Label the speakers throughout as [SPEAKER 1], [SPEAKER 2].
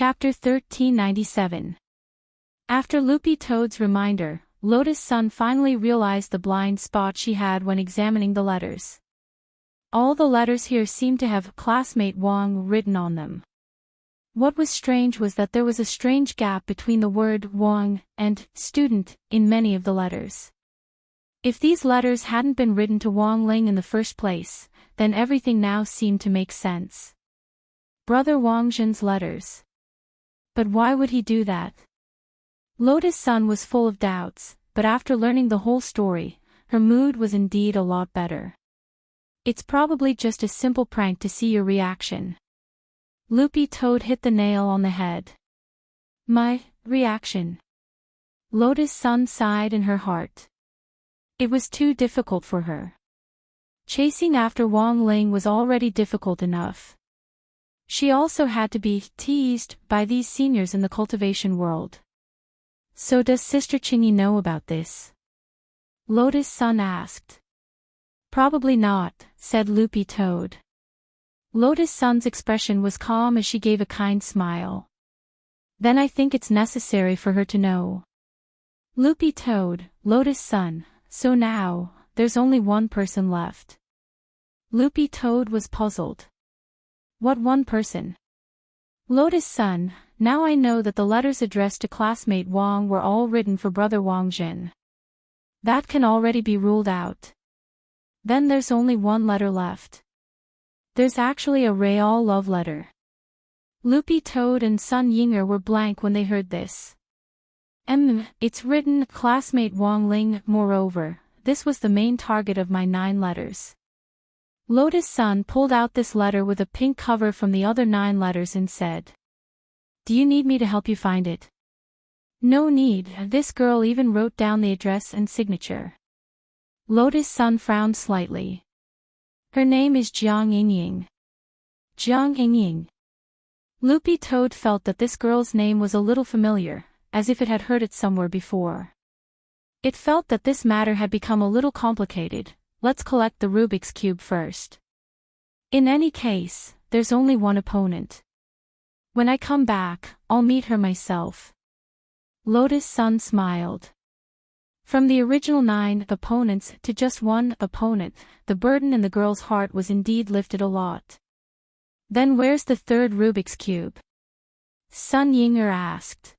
[SPEAKER 1] Chapter 1397. After Loopy Toad's reminder, Lotus Sun finally realized the blind spot she had when examining the letters. All the letters here seemed to have "Classmate Wong" written on them. What was strange was that there was a strange gap between the word "Wong" and "student" in many of the letters. If these letters hadn't been written to Wong Ling in the first place, then everything now seemed to make sense. Brother Wang Zhen's letters. But why would he do that? Lotus Sun was full of doubts, but after learning the whole story, her mood was indeed a lot better. It's probably just a simple prank to see your reaction. Loopy Toad hit the nail on the head. My reaction. Lotus Sun sighed in her heart. It was too difficult for her. Chasing after Wong Ling was already difficult enough. She also had to be teased by these seniors in the cultivation world. So does Sister Chingy know about this? Lotus Sun asked. Probably not, said Loopy Toad. Lotus Sun's expression was calm as she gave a kind smile. Then I think it's necessary for her to know. Loopy Toad, Lotus Sun, so now, there's only one person left. Loopy Toad was puzzled. What one person? Lotus Sun, now I know that the letters addressed to classmate Wang were all written for brother Wang Zhen. That can already be ruled out. Then there's only one letter left. There's actually a real love letter. Loopy Toad and Sun Yinger were blank when they heard this. It's written classmate Wang Ling. Moreover, this was the main target of my 9 letters. Lotus Sun pulled out this letter with a pink cover from the other 9 letters and said, "Do you need me to help you find it?" No need, this girl even wrote down the address and signature. Lotus Sun frowned slightly. Her name is Jiang Yingying. Jiang Yingying. Loopy Toad felt that this girl's name was a little familiar, as if it had heard it somewhere before. It felt that this matter had become a little complicated. Let's collect the Rubik's Cube first. In any case, there's only one opponent. When I come back, I'll meet her myself. Lotus Sun smiled. From the original 9 opponents to just one opponent, the burden in the girl's heart was indeed lifted a lot. Then where's the 3rd Rubik's Cube? Sun Yinger asked.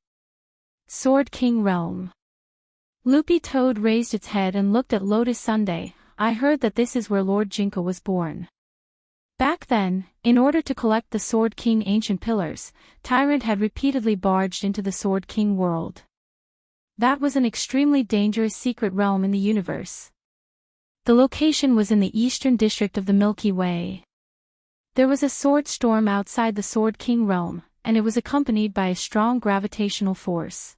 [SPEAKER 1] Sword King Realm. Loopy Toad raised its head and looked at Lotus Sunday. I heard that this is where Lord Jinko was born. Back then, in order to collect the Sword King ancient pillars, Tyrant had repeatedly barged into the Sword King world. That was an extremely dangerous secret realm in the universe. The location was in the eastern district of the Milky Way. There was a sword storm outside the Sword King realm, and it was accompanied by a strong gravitational force.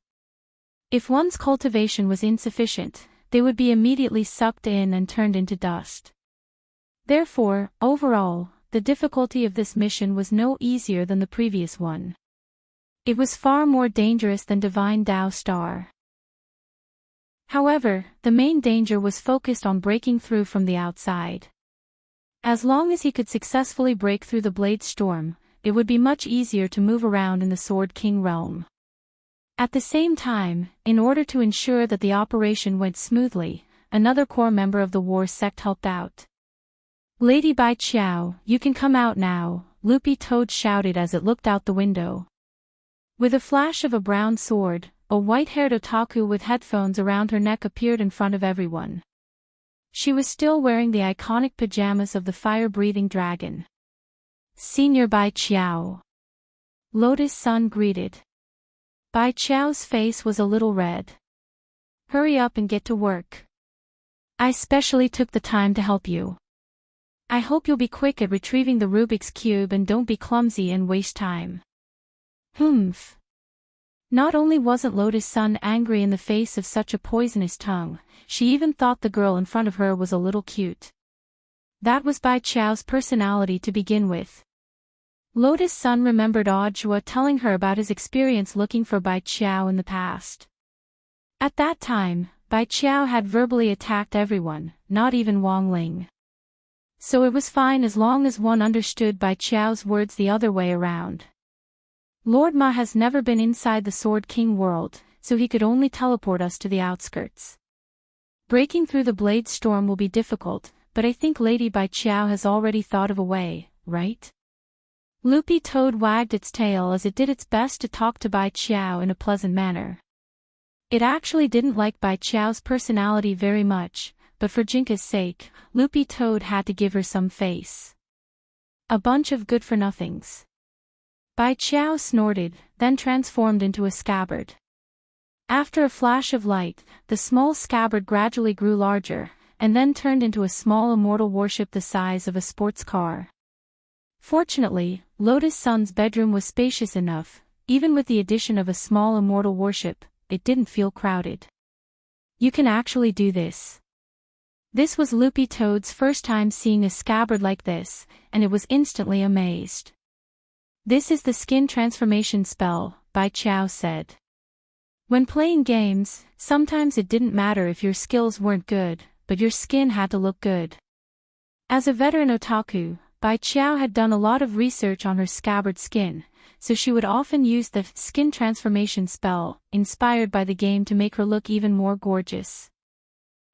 [SPEAKER 1] If one's cultivation was insufficient, they would be immediately sucked in and turned into dust. Therefore, overall, the difficulty of this mission was no easier than the previous one. It was far more dangerous than Divine Dao Star. However, the main danger was focused on breaking through from the outside. As long as he could successfully break through the Blade Storm, it would be much easier to move around in the Sword King realm. At the same time, in order to ensure that the operation went smoothly, another core member of the war sect helped out. Lady Bai Qiao, you can come out now, Loopy Toad shouted as it looked out the window. With a flash of a brown sword, a white-haired otaku with headphones around her neck appeared in front of everyone. She was still wearing the iconic pajamas of the fire-breathing dragon. Senior Bai Qiao. Lotus Sun greeted. Bai Qiao's face was a little red. Hurry up and get to work. I specially took the time to help you. I hope you'll be quick at retrieving the Rubik's Cube and don't be clumsy and waste time. Humph. Not only wasn't Lotus Sun angry in the face of such a poisonous tongue, she even thought the girl in front of her was a little cute. That was Bai Qiao's personality to begin with. Lotus Sun remembered Ajua telling her about his experience looking for Bai Qiao in the past. At that time, Bai Qiao had verbally attacked everyone, not even Wang Ling. So it was fine as long as one understood Bai Qiao's words the other way around. Lord Ma has never been inside the Sword King world, so he could only teleport us to the outskirts. Breaking through the blade storm will be difficult, but I think Lady Bai Qiao has already thought of a way, right? Loopy Toad wagged its tail as it did its best to talk to Bai Qiao in a pleasant manner. It actually didn't like Bai Qiao's personality very much, but for Jinka's sake, Loopy Toad had to give her some face. A bunch of good-for-nothings. Bai Qiao snorted, then transformed into a scabbard. After a flash of light, the small scabbard gradually grew larger, and then turned into a small immortal warship the size of a sports car. Fortunately, Lotus Sun's bedroom was spacious enough. Even with the addition of a small immortal warship, it didn't feel crowded. You can actually do this. This was Loopy Toad's first time seeing a scabbard like this, and it was instantly amazed. This is the skin transformation spell, Bai Qiao said. When playing games, sometimes it didn't matter if your skills weren't good, but your skin had to look good. As a veteran otaku, Bai Qiao had done a lot of research on her scabbard skin, so she would often use the skin transformation spell, inspired by the game, to make her look even more gorgeous.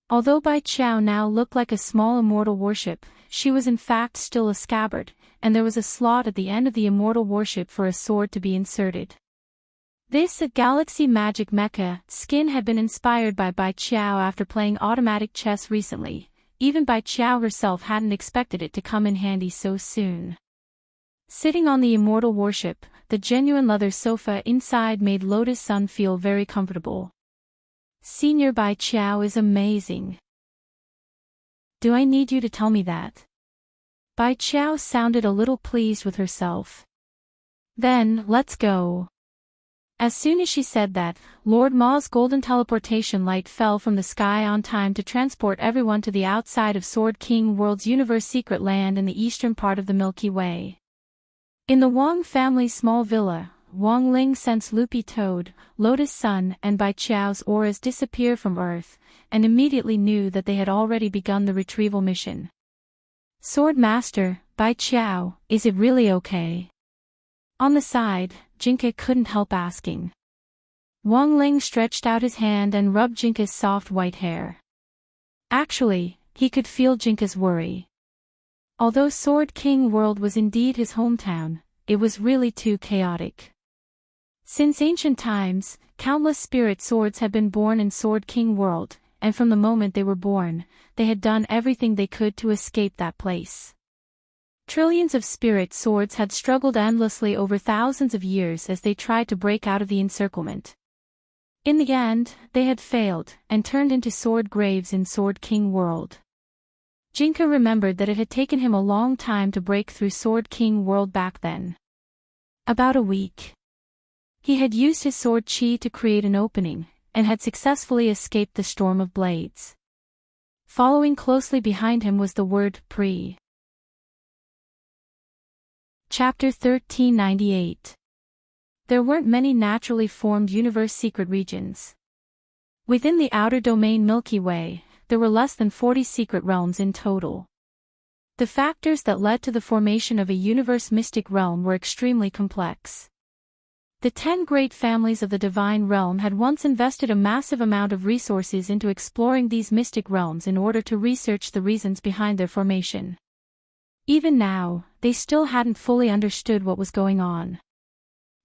[SPEAKER 1] Although Bai Qiao now looked like a small immortal warship, she was in fact still a scabbard, and there was a slot at the end of the immortal warship for a sword to be inserted. This Galaxy Magic Mecha skin had been inspired by Bai Qiao after playing automatic chess recently. Even Bai Qiao herself hadn't expected it to come in handy so soon. Sitting on the immortal warship, the genuine leather sofa inside made Lotus Sun feel very comfortable. Senior Bai Qiao is amazing. Do I need you to tell me that? Bai Qiao sounded a little pleased with herself. Then, let's go. As soon as she said that, Lord Ma's golden teleportation light fell from the sky on time to transport everyone to the outside of Sword King World's universe secret land in the eastern part of the Milky Way. In the Wang family's small villa, Wang Ling sensed Loopy Toad, Lotus Sun, and Bai Qiao's auras disappear from Earth, and immediately knew that they had already begun the retrieval mission. Sword Master, Bai Qiao, is it really okay? On the side, Jinka couldn't help asking. Wang Ling stretched out his hand and rubbed Jinka's soft white hair. Actually, he could feel Jinka's worry. Although Sword King World was indeed his hometown, it was really too chaotic. Since ancient times, countless spirit swords had been born in Sword King World, and from the moment they were born, they had done everything they could to escape that place. Trillions of spirit swords had struggled endlessly over thousands of years as they tried to break out of the encirclement. In the end, they had failed, and turned into sword graves in Sword King World. Jinka remembered that it had taken him a long time to break through Sword King World back then. About a week. He had used his sword chi to create an opening, and had successfully escaped the storm of blades. Following closely behind him was the word pre. Chapter 1398. There weren't many naturally formed universe secret regions. Within the outer domain Milky Way, there were less than 40 secret realms in total. The factors that led to the formation of a universe mystic realm were extremely complex. The 10 great families of the divine realm had once invested a massive amount of resources into exploring these mystic realms in order to research the reasons behind their formation. Even now, they still hadn't fully understood what was going on.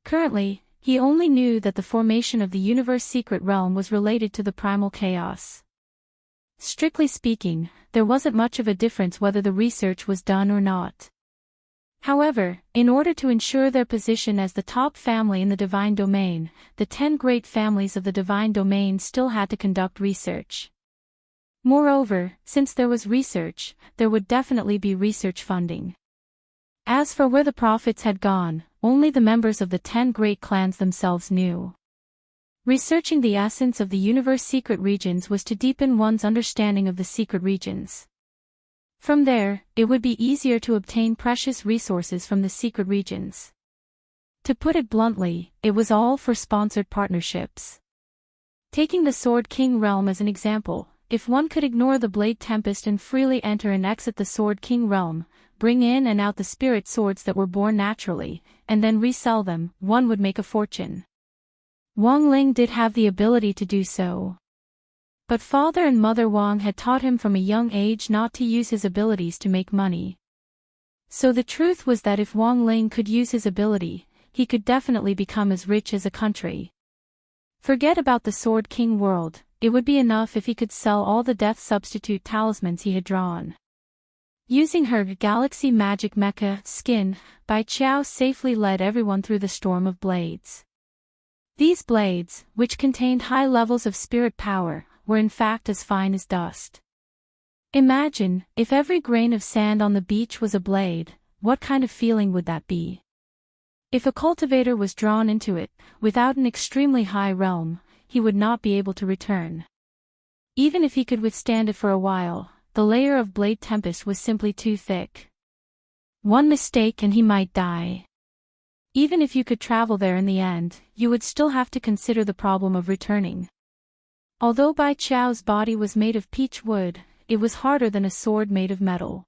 [SPEAKER 1] Currently, he only knew that the formation of the universe secret realm was related to the primal chaos. Strictly speaking, there wasn't much of a difference whether the research was done or not. However, in order to ensure their position as the top family in the divine domain, the 10 great families of the divine domain still had to conduct research. Moreover, since there was research, there would definitely be research funding. As for where the profits had gone, only the members of the 10 great clans themselves knew. Researching the essence of the universe secret regions was to deepen one's understanding of the secret regions. From there, it would be easier to obtain precious resources from the secret regions. To put it bluntly, it was all for sponsored partnerships. Taking the Sword King realm as an example, if one could ignore the Blade Tempest and freely enter and exit the Sword King realm, bring in and out the spirit swords that were born naturally, and then resell them, one would make a fortune. Wang Ling did have the ability to do so. But father and mother Wang had taught him from a young age not to use his abilities to make money. So the truth was that if Wang Ling could use his ability, he could definitely become as rich as a country. Forget about the Sword King world, it would be enough if he could sell all the death substitute talismans he had drawn. Using her Galaxy Magic Mecha skin, Bai Qiao safely led everyone through the storm of blades. These blades, which contained high levels of spirit power, were in fact as fine as dust. Imagine, if every grain of sand on the beach was a blade, what kind of feeling would that be? If a cultivator was drawn into it, without an extremely high realm, he would not be able to return. Even if he could withstand it for a while, the layer of blade tempest was simply too thick. One mistake and he might die. Even if you could travel there in the end, you would still have to consider the problem of returning. Although Bai Qiao's body was made of peach wood, it was harder than a sword made of metal.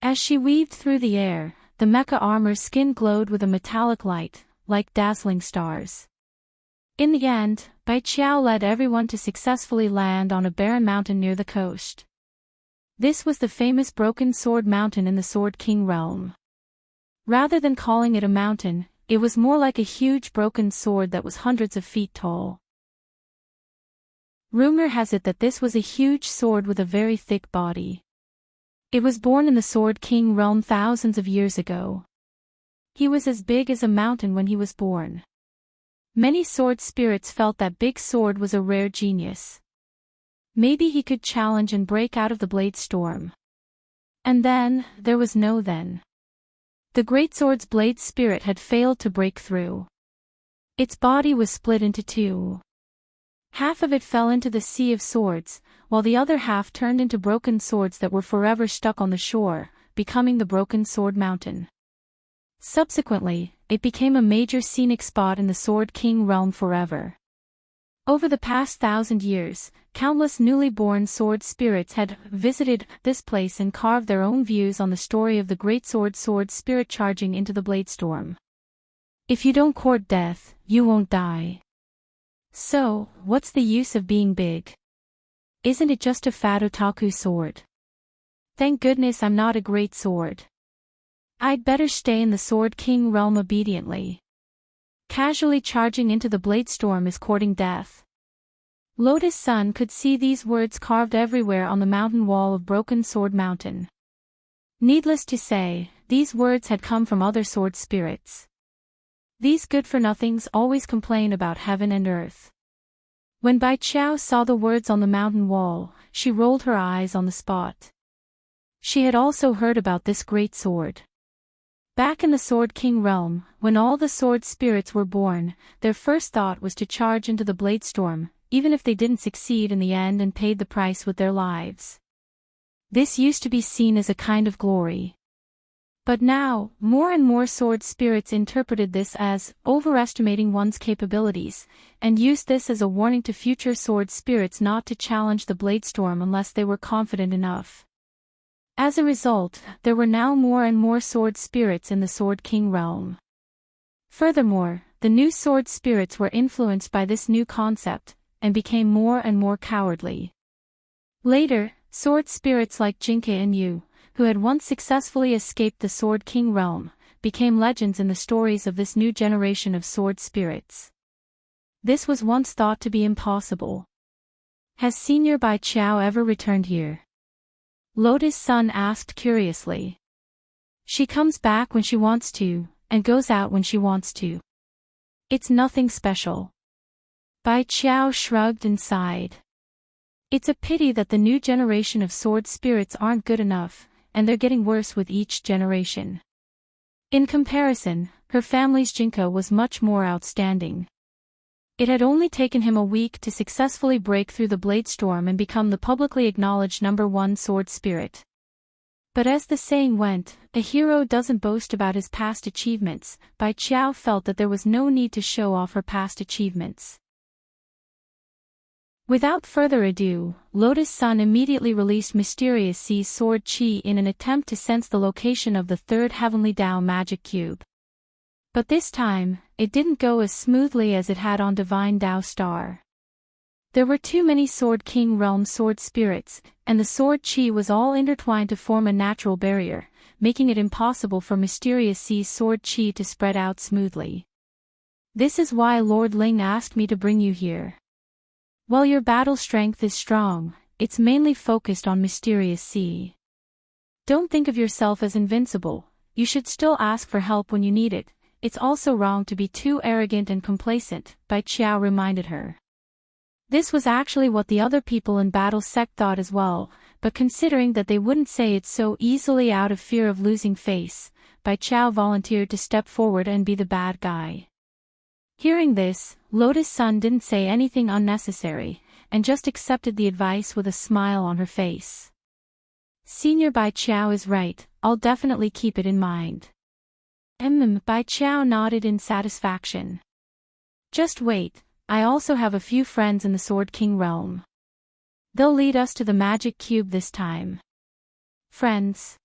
[SPEAKER 1] As she weaved through the air, the mecha armor's skin glowed with a metallic light, like dazzling stars. In the end, Bai Qiao led everyone to successfully land on a barren mountain near the coast. This was the famous Broken Sword Mountain in the Sword King realm. Rather than calling it a mountain, it was more like a huge broken sword that was hundreds of feet tall. Rumor has it that this was a huge sword with a very thick body. It was born in the Sword King realm thousands of years ago. He was as big as a mountain when he was born. Many sword spirits felt that big sword was a rare genius. Maybe he could challenge and break out of the blade storm. And then, there was no then. The great sword's blade spirit had failed to break through. Its body was split into two. Half of it fell into the sea of swords, while the other half turned into broken swords that were forever stuck on the shore, becoming the Broken Sword Mountain. Subsequently, it became a major scenic spot in the Sword King realm forever. Over the past 1,000 years, countless newly born sword spirits had visited this place and carved their own views on the story of the great sword spirit charging into the blade storm. If you don't court death, you won't die. So, what's the use of being big? Isn't it just a fat otaku sword? Thank goodness I'm not a great sword. I'd better stay in the Sword King realm obediently. Casually charging into the blade storm is courting death. Lotus Sun could see these words carved everywhere on the mountain wall of Broken Sword Mountain. Needless to say, these words had come from other sword spirits. These good-for-nothings always complain about heaven and earth. When Bai Qiao saw the words on the mountain wall, she rolled her eyes on the spot. She had also heard about this great sword. Back in the Sword King realm, when all the sword spirits were born, their first thought was to charge into the blade storm, even if they didn't succeed in the end and paid the price with their lives. This used to be seen as a kind of glory. But now, more and more sword spirits interpreted this as overestimating one's capabilities, and used this as a warning to future sword spirits not to challenge the blade storm unless they were confident enough. As a result, there were now more and more sword spirits in the Sword King realm. Furthermore, the new sword spirits were influenced by this new concept, and became more and more cowardly. Later, sword spirits like Jinke and Yu, who had once successfully escaped the Sword King realm, became legends in the stories of this new generation of sword spirits. This was once thought to be impossible. Has Senior Bai Qiao ever returned here? Lotus Sun asked curiously. She comes back when she wants to, and goes out when she wants to. It's nothing special. Bai Qiao shrugged and sighed. It's a pity that the new generation of sword spirits aren't good enough, and they're getting worse with each generation. In comparison, her family's Jinko was much more outstanding. It had only taken him a week to successfully break through the blade storm and become the publicly acknowledged #1 sword spirit. But as the saying went, a hero doesn't boast about his past achievements. Bai Qiao felt that there was no need to show off her past achievements. Without further ado, Lotus Sun immediately released Mysterious Sea's sword Qi in an attempt to sense the location of the third Heavenly Dao magic cube. But this time, it didn't go as smoothly as it had on Divine Dao Star. There were too many Sword King Realm sword spirits, and the sword Qi was all intertwined to form a natural barrier, making it impossible for Mysterious Sea's sword Qi to spread out smoothly. This is why Lord Ling asked me to bring you here. While your battle strength is strong, it's mainly focused on Mysterious Sea. Don't think of yourself as invincible, you should still ask for help when you need it. It's also wrong to be too arrogant and complacent, Bai Qiao reminded her. This was actually what the other people in Battle Sect thought as well, but considering that they wouldn't say it so easily out of fear of losing face, Bai Qiao volunteered to step forward and be the bad guy. Hearing this, Lotus Sun didn't say anything unnecessary, and just accepted the advice with a smile on her face. Senior Bai Qiao is right, I'll definitely keep it in mind. Bai Qiao nodded in satisfaction. Just wait, I also have a few friends in the Sword King realm. They'll lead us to the magic cube this time. Friends?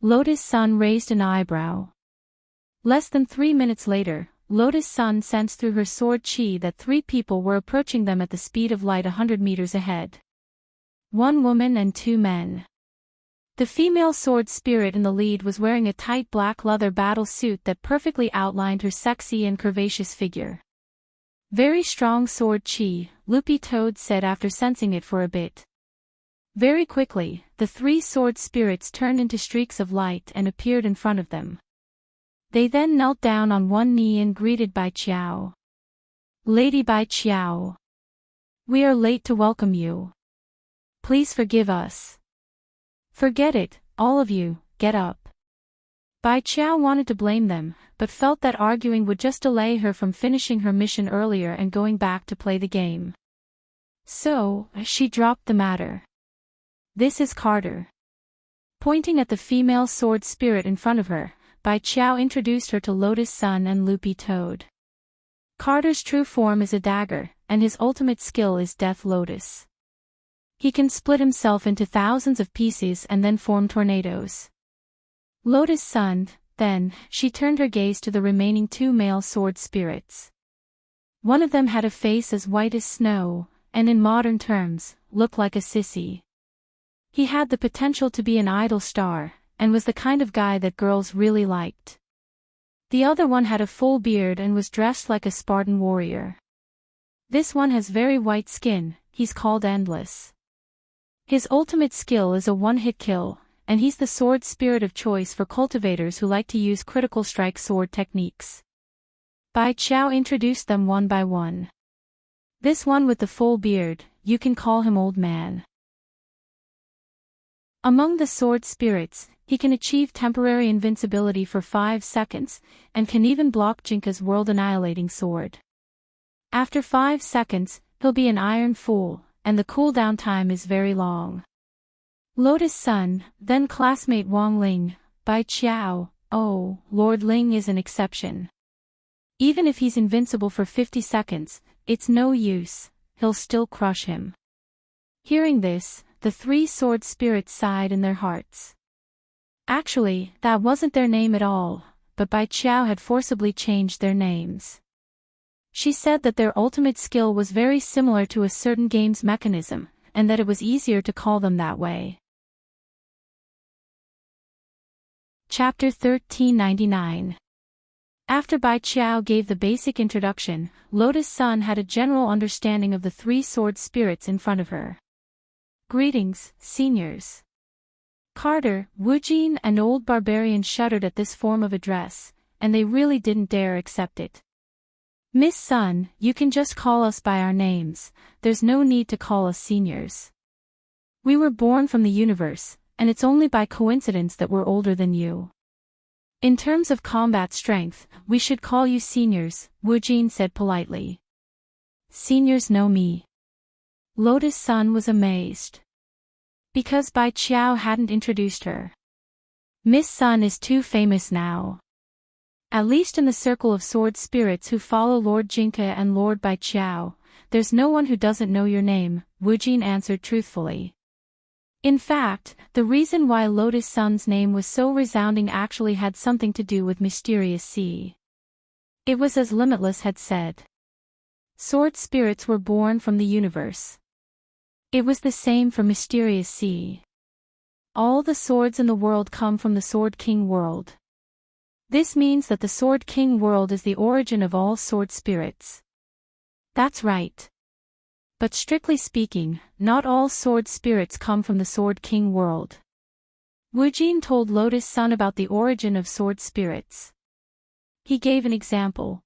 [SPEAKER 1] Lotus Sun raised an eyebrow. Less than 3 minutes later, Lotus Sun sensed through her sword Qi that 3 people were approaching them at the speed of light 100 meters ahead. 1 woman and 2 men. The female sword spirit in the lead was wearing a tight black leather battle suit that perfectly outlined her sexy and curvaceous figure. Very strong sword Qi, Loopy Toad said after sensing it for a bit. Very quickly, the 3 sword spirits turned into streaks of light and appeared in front of them. They then knelt down on one knee and greeted Bai Qiao. Lady Bai Qiao. We are late to welcome you. Please forgive us. Forget it, all of you, get up. Bai Qiao wanted to blame them, but felt that arguing would just delay her from finishing her mission earlier and going back to play the game. So, she dropped the matter. This is Carter. Pointing at the female sword spirit in front of her, Bai Qiao introduced her to Lotus Sun and Loopy Toad. Carter's true form is a dagger, and his ultimate skill is Death Lotus. He can split himself into thousands of pieces and then form tornadoes. Lotus Sun, then, she turned her gaze to the remaining 2 male sword spirits. One of them had a face as white as snow, and in modern terms, looked like a sissy. He had the potential to be an idol star, and was the kind of guy that girls really liked. The other one had a full beard and was dressed like a Spartan warrior. This one has very white skin, he's called Endless. His ultimate skill is a one-hit kill, and he's the sword spirit of choice for cultivators who like to use critical strike sword techniques. Bai Qiao introduced them one by one. This one with the full beard, you can call him Old Man. Among the sword spirits, he can achieve temporary invincibility for 5 seconds, and can even block Jinka's world-annihilating sword. After 5 seconds, he'll be an Iron Fool, and the cooldown time is very long. Lotus Sun, then classmate Wang Ling, Bai Qiao, oh, Lord Ling is an exception. Even if he's invincible for 50 seconds, it's no use, he'll still crush him. Hearing this, the 3 sword spirits sighed in their hearts. Actually, that wasn't their name at all, but Bai Qiao had forcibly changed their names. She said that their ultimate skill was very similar to a certain game's mechanism, and that it was easier to call them that way. Chapter 1399. After Bai Qiao gave the basic introduction, Lotus Sun had a general understanding of the 3 sword spirits in front of her. Greetings, seniors. Carter, Wujin and Old Barbarian shuddered at this form of address, and they really didn't dare accept it. Miss Sun, you can just call us by our names, there's no need to call us seniors. We were born from the universe, and it's only by coincidence that we're older than you. In terms of combat strength, we should call you seniors, Wujin said politely. Seniors know me. Lotus Sun was amazed. Because Bai Qiao hadn't introduced her. Miss Sun is too famous now. At least in the circle of sword spirits who follow Lord Jinka and Lord Bai Qiao, there's no one who doesn't know your name, Wujin answered truthfully. In fact, the reason why Lotus Sun's name was so resounding actually had something to do with Mysterious Sea. It was as Limitless had said. Sword spirits were born from the universe. It was the same for Mysterious Sea. All the swords in the world come from the Sword King world. This means that the Sword King world is the origin of all sword spirits. That's right. But strictly speaking, not all sword spirits come from the Sword King world. Wujin told Lotus Sun about the origin of sword spirits. He gave an example.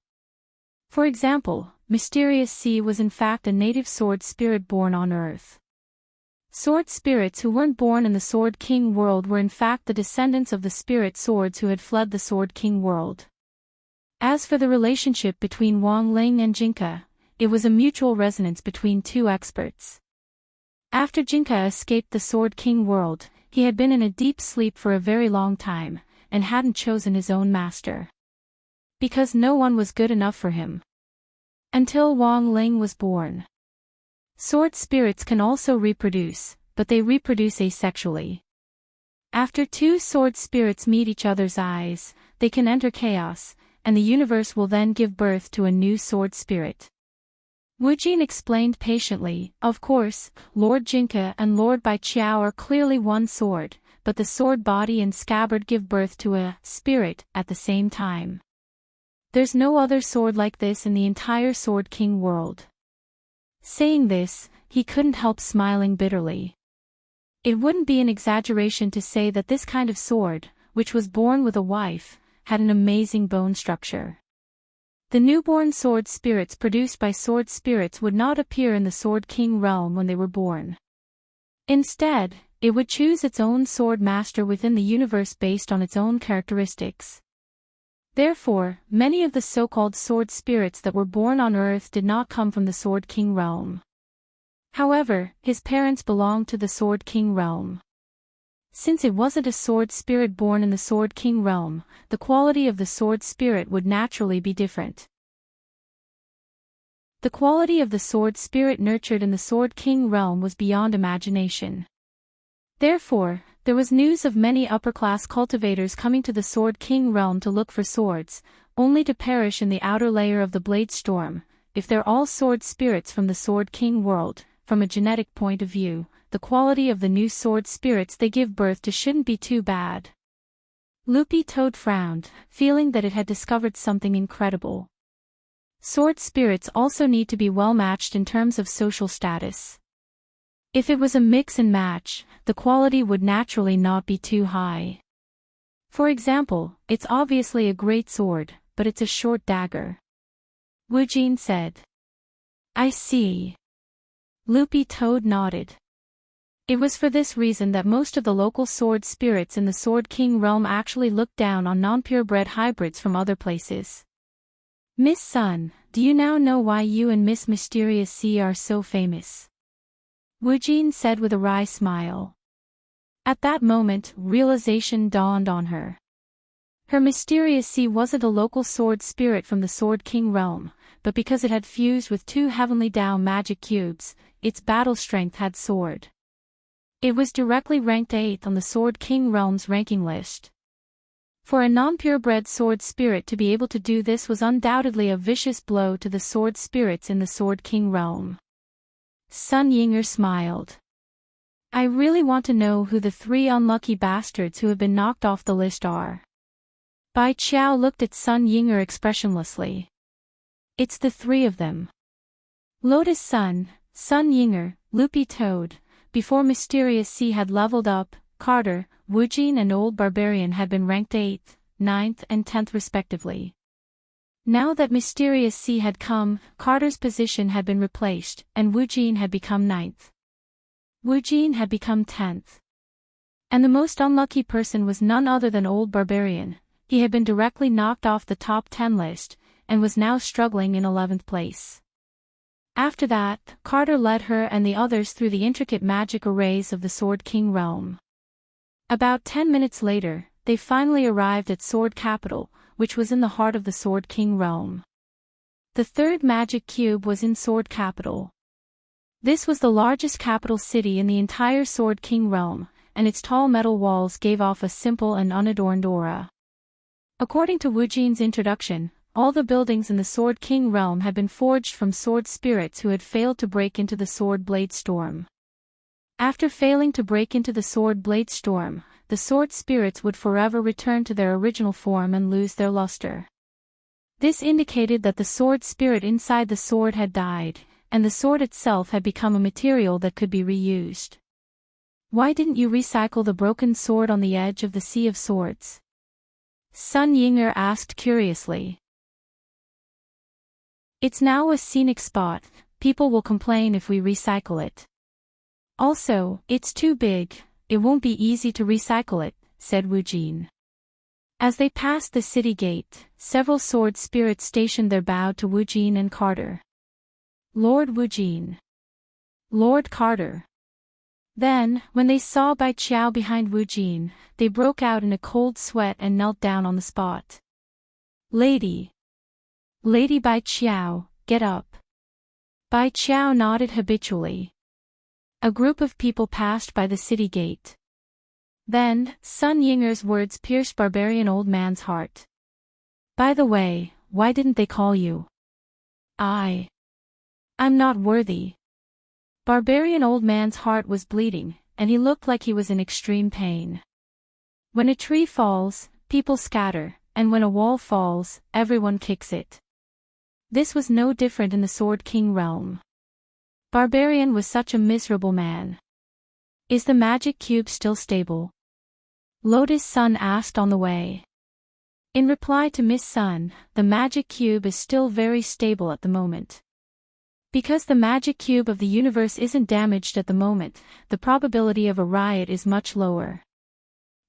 [SPEAKER 1] For example, Mysterious Sea was in fact a native sword spirit born on Earth. Sword spirits who weren't born in the Sword King world were in fact the descendants of the spirit swords who had fled the Sword King world. As for the relationship between Wang Ling and Jinka, it was a mutual resonance between two experts. After Jinka escaped the Sword King world, he had been in a deep sleep for a very long time, and hadn't chosen his own master. Because no one was good enough for him. Until Wang Ling was born. Sword spirits can also reproduce, but they reproduce asexually. After two sword spirits meet each other's eyes, they can enter chaos, and the universe will then give birth to a new sword spirit. Wujin explained patiently, of course, Lord Jinka and Lord Baiqiao are clearly one sword, but the sword body and scabbard give birth to a spirit at the same time. There's no other sword like this in the entire Sword King world. Saying this, he couldn't help smiling bitterly. It wouldn't be an exaggeration to say that this kind of sword, which was born with a wife, had an amazing bone structure. The newborn sword spirits produced by sword spirits would not appear in the Sword King realm when they were born. Instead, it would choose its own sword master within the universe based on its own characteristics. Therefore, many of the so-called sword spirits that were born on Earth did not come from the Sword King realm. However, his parents belonged to the Sword King realm. Since it wasn't a sword spirit born in the Sword King realm, the quality of the sword spirit would naturally be different. The quality of the sword spirit nurtured in the Sword King realm was beyond imagination. Therefore, there was news of many upper-class cultivators coming to the Sword King realm to look for swords, only to perish in the outer layer of the Blade Storm. If they're all sword spirits from the Sword King world, from a genetic point of view, the quality of the new sword spirits they give birth to shouldn't be too bad. Loopy Toad frowned, feeling that it had discovered something incredible. Sword spirits also need to be well matched in terms of social status. If it was a mix and match, the quality would naturally not be too high. For example, it's obviously a great sword, but it's a short dagger. Wujin said. I see. Loopy Toad nodded. It was for this reason that most of the local sword spirits in the Sword King realm actually looked down on non-purebred hybrids from other places. Miss Sun, do you now know why you and Miss Mysterious Sea are so famous? Wujin said with a wry smile. At that moment, realization dawned on her. Her Mysterious Sea wasn't a local sword spirit from the Sword King realm, but because it had fused with two Heavenly Dao magic cubes, its battle strength had soared. It was directly ranked 8th on the Sword King realm's ranking list. For a non-purebred sword spirit to be able to do this was undoubtedly a vicious blow to the sword spirits in the Sword King realm. Sun Yinger smiled. I really want to know who the 3 unlucky bastards who have been knocked off the list are. Bai Qiao looked at Sun Yinger expressionlessly. It's the 3 of them. Lotus Sun, Sun Yinger, Loopy Toad. Before Mysterious Sea had leveled up, Carter, Wujin and Old Barbarian had been ranked 8th, 9th and 10th respectively. Now that Mysterious Sea had come, Carter's position had been replaced, and Wujin had become 9th. Wujin had become 10th. And the most unlucky person was none other than Old Barbarian. He had been directly knocked off the top 10 list, and was now struggling in 11th place. After that, Carter led her and the others through the intricate magic arrays of the Sword King realm. About 10 minutes later, they finally arrived at Sword Capital, which was in the heart of the Sword King realm. The third magic cube was in Sword Capital. This was the largest capital city in the entire Sword King realm, and its tall metal walls gave off a simple and unadorned aura. According to Wu Jin's introduction, all the buildings in the Sword King realm had been forged from sword spirits who had failed to break into the Sword Blade Storm. After failing to break into the Sword Blade Storm, the sword spirits would forever return to their original form and lose their luster. This indicated that the sword spirit inside the sword had died, and the sword itself had become a material that could be reused. Why didn't you recycle the broken sword on the edge of the Sea of Swords? Sun Yinger asked curiously. It's now a scenic spot, people will complain if we recycle it. Also, it's too big, it won't be easy to recycle it, said Wu Jin. As they passed the city gate, several sword spirits stationed their bow to Wu Jin and Carter. Lord Wu Jin. Lord Carter. Then, when they saw Bai Qiao behind Wu Jin, they broke out in a cold sweat and knelt down on the spot. Lady. Lady Bai Qiao, get up. Bai Qiao nodded habitually. A group of people passed by the city gate. Then, Sun Yinger's words pierced Barbarian Old Man's heart. By the way, why didn't they call you? I'm not worthy. Barbarian Old Man's heart was bleeding, and he looked like he was in extreme pain. When a tree falls, people scatter, and when a wall falls, everyone kicks it. This was no different in the Sword King realm. Barbarian was such a miserable man. Is the magic cube still stable? Lotus Sun asked on the way. In reply to Miss Sun, the magic cube is still very stable at the moment. Because the magic cube of the universe isn't damaged at the moment, the probability of a riot is much lower.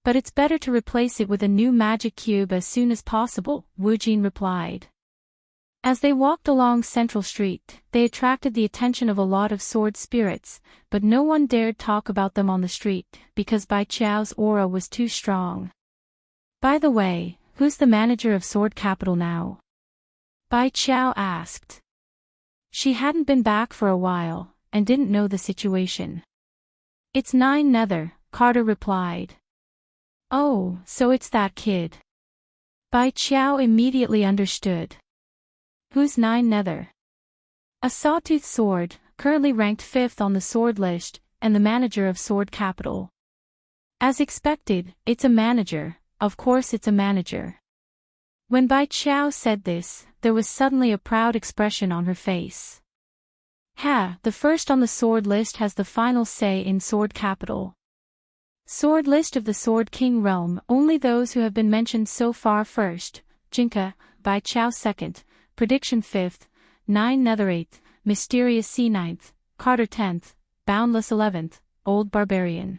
[SPEAKER 1] But it's better to replace it with a new magic cube as soon as possible, Wu Jin replied. As they walked along Central Street, they attracted the attention of a lot of sword spirits, but no one dared talk about them on the street, because Bai Qiao's aura was too strong. By the way, who's the manager of Sword Capital now? Bai Qiao asked. She hadn't been back for a while, and didn't know the situation. It's Nine Nether, Carter replied. Oh, so it's that kid. Bai Qiao immediately understood. Who's Nine Nether? A sawtooth sword, currently ranked 5th on the sword list, and the manager of Sword Capital. As expected, it's a manager, of course it's a manager. When Bai Qiao said this, there was suddenly a proud expression on her face. Ha, the first on the sword list has the final say in Sword Capital. Sword list of the Sword King realm, only those who have been mentioned so far first, Jinka, Bai Qiao 2nd, Prediction 5th, Nine Nether 8th, Mysterious Sea 9th, Carter 10th, Boundless 11th, Old Barbarian.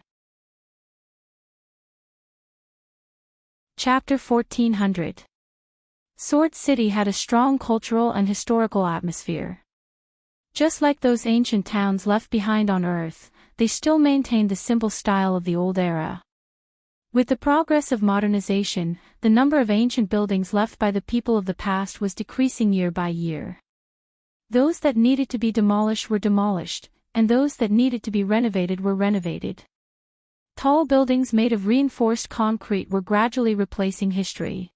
[SPEAKER 1] Chapter 1400. Sword City had a strong cultural and historical atmosphere. Just like those ancient towns left behind on Earth, they still maintained the simple style of the old era. With the progress of modernization, the number of ancient buildings left by the people of the past was decreasing year by year. Those that needed to be demolished were demolished, and those that needed to be renovated were renovated. Tall buildings made of reinforced concrete were gradually replacing history.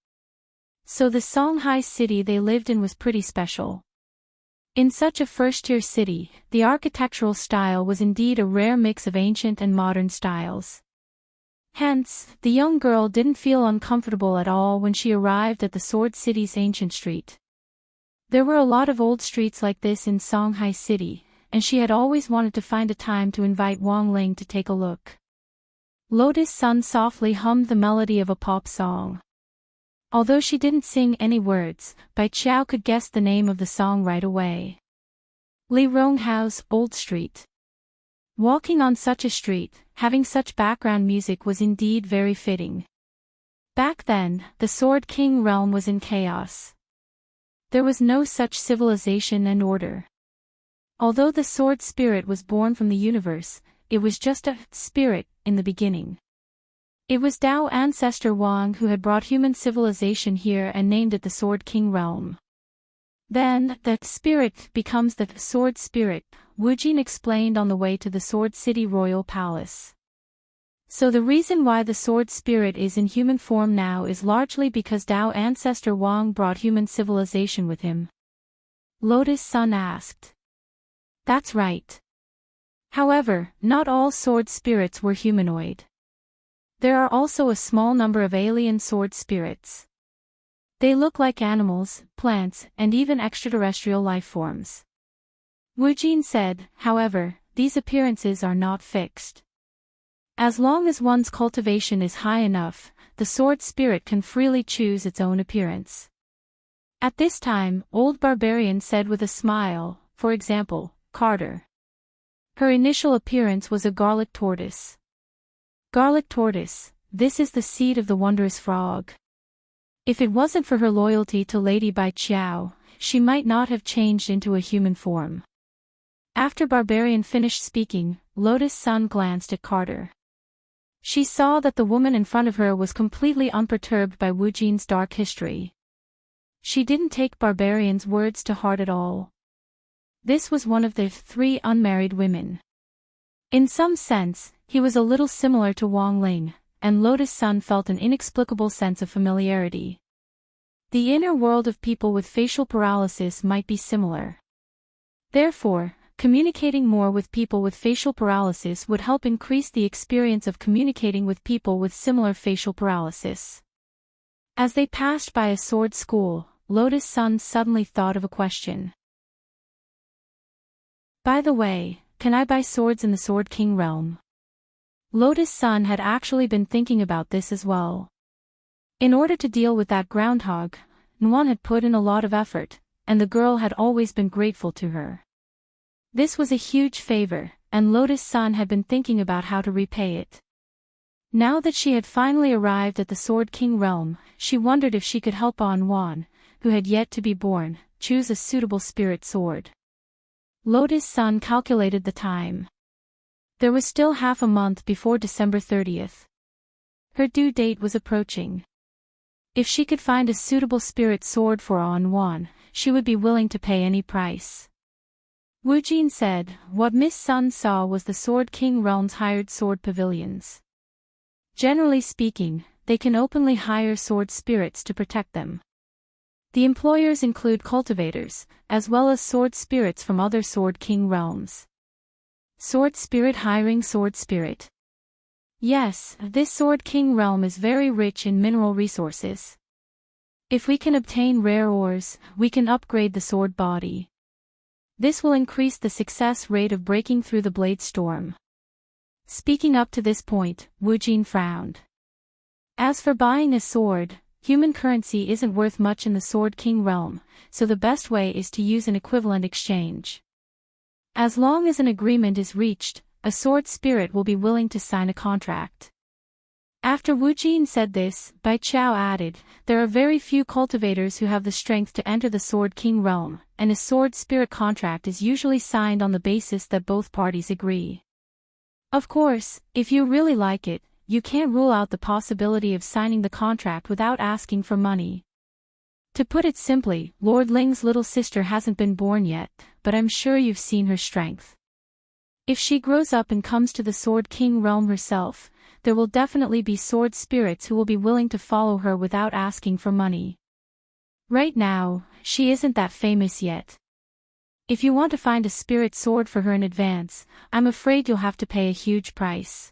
[SPEAKER 1] So the Songhai city they lived in was pretty special. In such a first-tier city, the architectural style was indeed a rare mix of ancient and modern styles. Hence, the young girl didn't feel uncomfortable at all when she arrived at the Sword City's ancient street. There were a lot of old streets like this in Songhai City, and she had always wanted to find a time to invite Wang Ling to take a look. Lotus Sun softly hummed the melody of a pop song. Although she didn't sing any words, Bai Qiao could guess the name of the song right away. Li Ronghao's Old Street. Walking on such a street, having such background music was indeed very fitting. Back then, the Sword King realm was in chaos. There was no such civilization and order. Although the sword spirit was born from the universe, it was just a spirit in the beginning. It was Tao ancestor Wang who had brought human civilization here and named it the Sword King realm. Then, the spirit becomes the sword spirit, Wujin explained on the way to the Sword City Royal Palace. So the reason why the sword spirit is in human form now is largely because Dao ancestor Wang brought human civilization with him. Lotus Sun asked. That's right. However, not all sword spirits were humanoid. There are also a small number of alien sword spirits. They look like animals, plants, and even extraterrestrial life forms. Wujin said, however, these appearances are not fixed. As long as one's cultivation is high enough, the sword spirit can freely choose its own appearance. At this time, Old Barbarian said with a smile, for example, Carter. Her initial appearance was a garlic tortoise. Garlic tortoise, this is the seed of the wondrous frog. If it wasn't for her loyalty to Lady Bai Qiao, she might not have changed into a human form. After Barbarian finished speaking, Lotus Sun glanced at Carter. She saw that the woman in front of her was completely unperturbed by Wujin's dark history. She didn't take Barbarian's words to heart at all. This was one of the 3 unmarried women. In some sense, he was a little similar to Wang Ling, and Lotus Sun felt an inexplicable sense of familiarity. The inner world of people with facial paralysis might be similar. Therefore, communicating more with people with facial paralysis would help increase the experience of communicating with people with similar facial paralysis. As they passed by a sword school, Lotus Sun suddenly thought of a question. By the way, can I buy swords in the Sword King realm? Lotus Sun had actually been thinking about this as well. In order to deal with that groundhog, Nguyen had put in a lot of effort, and the girl had always been grateful to her. This was a huge favor, and Lotus Sun had been thinking about how to repay it. Now that she had finally arrived at the Sword King realm, she wondered if she could help Nguyen, who had yet to be born, choose a suitable spirit sword. Lotus Sun calculated the time. There was still half a month before December 30th. Her due date was approaching. If she could find a suitable spirit sword for Nguyen, she would be willing to pay any price. Wujin said, what Miss Sun saw was the Sword King realm's hired sword pavilions. Generally speaking, they can openly hire sword spirits to protect them. The employers include cultivators, as well as sword spirits from other Sword King realms. Sword spirit hiring sword spirit. Yes, this Sword King realm is very rich in mineral resources. If we can obtain rare ores, we can upgrade the sword body. This will increase the success rate of breaking through the blade storm. Speaking up to this point, Wujin frowned. As for buying a sword, human currency isn't worth much in the Sword King realm, so the best way is to use an equivalent exchange. As long as an agreement is reached, a sword spirit will be willing to sign a contract. After Wujin said this, Bai Qiao added, there are very few cultivators who have the strength to enter the Sword King realm, and a sword spirit contract is usually signed on the basis that both parties agree. Of course, if you really like it, you can't rule out the possibility of signing the contract without asking for money. To put it simply, Lord Ling's little sister hasn't been born yet, but I'm sure you've seen her strength. If she grows up and comes to the Sword King realm herself, there will definitely be sword spirits who will be willing to follow her without asking for money. Right now, she isn't that famous yet. If you want to find a spirit sword for her in advance, I'm afraid you'll have to pay a huge price.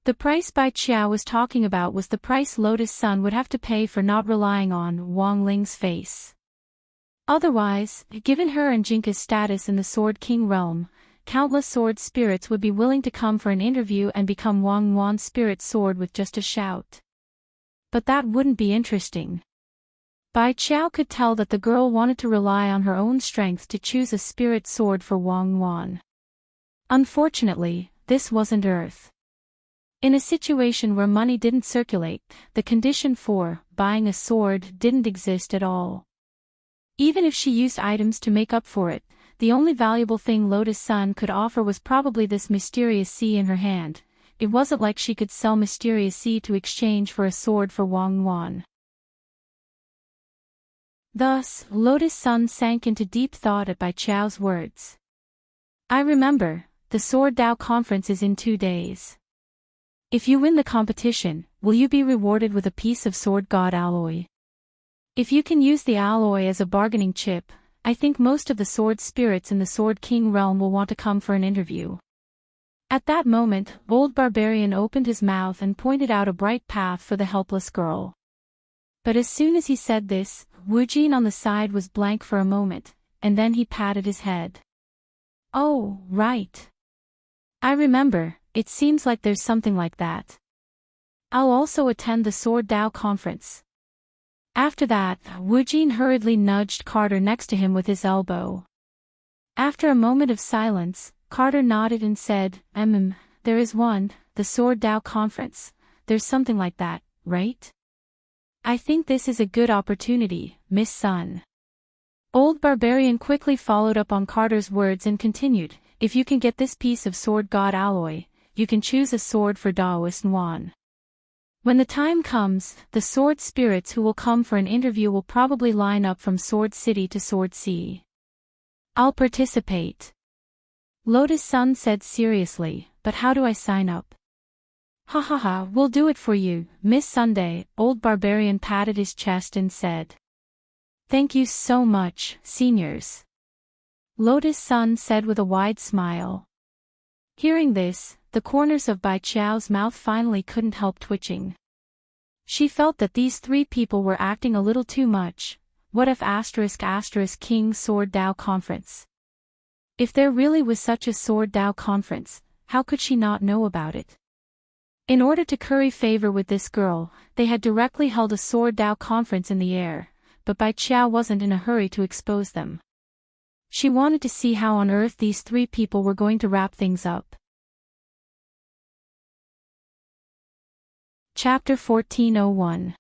[SPEAKER 1] The price Bai Qiao was talking about was the price Lotus Sun would have to pay for not relying on Wang Ling's face. Otherwise, given her and Jinka's status in the Sword King realm, countless sword spirits would be willing to come for an interview and become Wang Yuan's spirit sword with just a shout. But that wouldn't be interesting. Bai Qiao could tell that the girl wanted to rely on her own strength to choose a spirit sword for Wang Yuan. Unfortunately, this wasn't Earth. In a situation where money didn't circulate, the condition for buying a sword didn't exist at all. Even if she used items to make up for it, the only valuable thing Lotus Sun could offer was probably this mysterious sea in her hand. It wasn't like she could sell mysterious sea to exchange for a sword for Wang Yuan. Thus, Lotus Sun sank into deep thought at Bai Chao's words. I remember, the Sword Dao conference is in 2 days. If you win the competition, will you be rewarded with a piece of Sword God alloy? If you can use the alloy as a bargaining chip, I think most of the sword spirits in the Sword King realm will want to come for an interview. At that moment, Old Barbarian opened his mouth and pointed out a bright path for the helpless girl. But as soon as he said this, Wu Jin on the side was blank for a moment, and then he patted his head. Oh, right. I remember, it seems like there's something like that. I'll also attend the Sword Dao conference. After that, Wu Jin hurriedly nudged Carter next to him with his elbow. After a moment of silence, Carter nodded and said, there is one, the Sword Dao conference, there's something like that, right? I think this is a good opportunity, Miss Sun. Old Barbarian quickly followed up on Carter's words and continued, if you can get this piece of Sword God alloy, you can choose a sword for Daoist Nguyen. When the time comes, the sword spirits who will come for an interview will probably line up from Sword City to Sword Sea. I'll participate. Lotus Sun said seriously, but how do I sign up? Ha ha ha, we'll do it for you, Miss Sunday. Old Barbarian patted his chest and said. Thank you so much, seniors. Lotus Sun said with a wide smile. Hearing this, the corners of Bai Chao's mouth finally couldn't help twitching. She felt that these 3 people were acting a little too much. What if *** King Sword Dao Conference? If there really was such a Sword Dao Conference, how could she not know about it? In order to curry favor with this girl, they had directly held a Sword Dao Conference in the air, but Bai Chao wasn't in a hurry to expose them. She wanted to see how on earth these 3 people were going to wrap things up. Chapter 1401.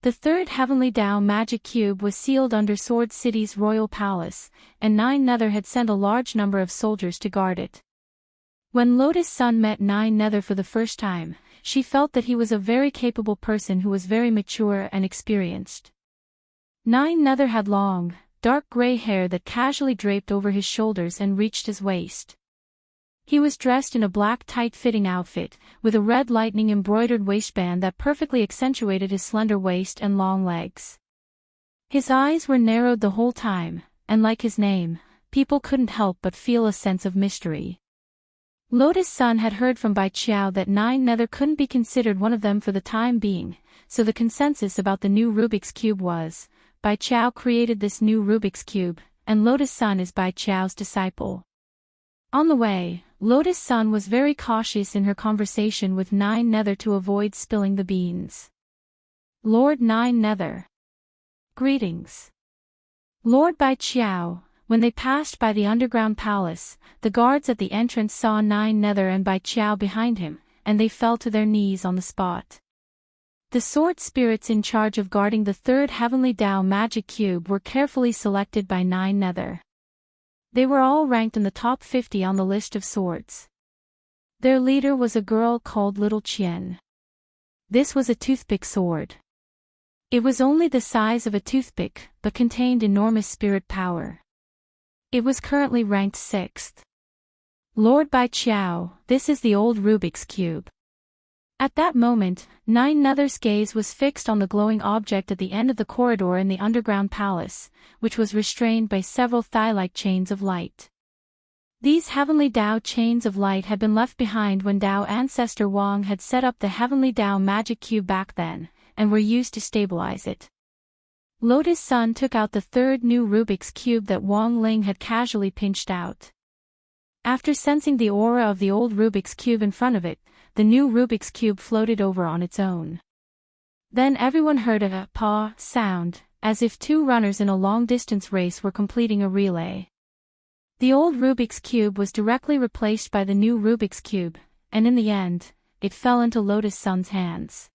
[SPEAKER 1] The third Heavenly Dao Magic Cube was sealed under Sword City's royal palace, and Nine Nether had sent a large number of soldiers to guard it. When Lotus Sun met Nine Nether for the first time, she felt that he was a very capable person who was very mature and experienced. Nine Nether had long, dark gray hair that casually draped over his shoulders and reached his waist. He was dressed in a black tight-fitting outfit, with a red lightning embroidered waistband that perfectly accentuated his slender waist and long legs. His eyes were narrowed the whole time, and like his name, people couldn't help but feel a sense of mystery. Lotus Sun had heard from Bai Qiao that Nine Nether couldn't be considered one of them for the time being, so the consensus about the new Rubik's Cube was, Bai Qiao created this new Rubik's Cube, and Lotus Sun is Bai Qiao's disciple. On the way, Lotus Sun was very cautious in her conversation with Nine Nether to avoid spilling the beans. Lord Nine Nether. Greetings. Lord Bai Qiao. When they passed by the underground palace, the guards at the entrance saw Nine Nether and Bai Qiao behind him, and they fell to their knees on the spot. The sword spirits in charge of guarding the third Heavenly Dao Magic Cube were carefully selected by Nine Nether. They were all ranked in the top 50 on the list of swords. Their leader was a girl called Little Qian. This was a toothpick sword. It was only the size of a toothpick, but contained enormous spirit power. It was currently ranked 6th. Lord Bai Qiao, this is the old Rubik's Cube. At that moment, Nine Nether's gaze was fixed on the glowing object at the end of the corridor in the underground palace, which was restrained by several thigh-like chains of light. These Heavenly Dao chains of light had been left behind when Dao ancestor Wang had set up the Heavenly Dao Magic Cube back then, and were used to stabilize it. Lotus Sun took out the third new Rubik's Cube that Wang Ling had casually pinched out. After sensing the aura of the old Rubik's Cube in front of it, the new Rubik's Cube floated over on its own. Then everyone heard a paw sound, as if 2 runners in a long-distance race were completing a relay. The old Rubik's Cube was directly replaced by the new Rubik's Cube, and in the end, it fell into Lotus Sun's hands.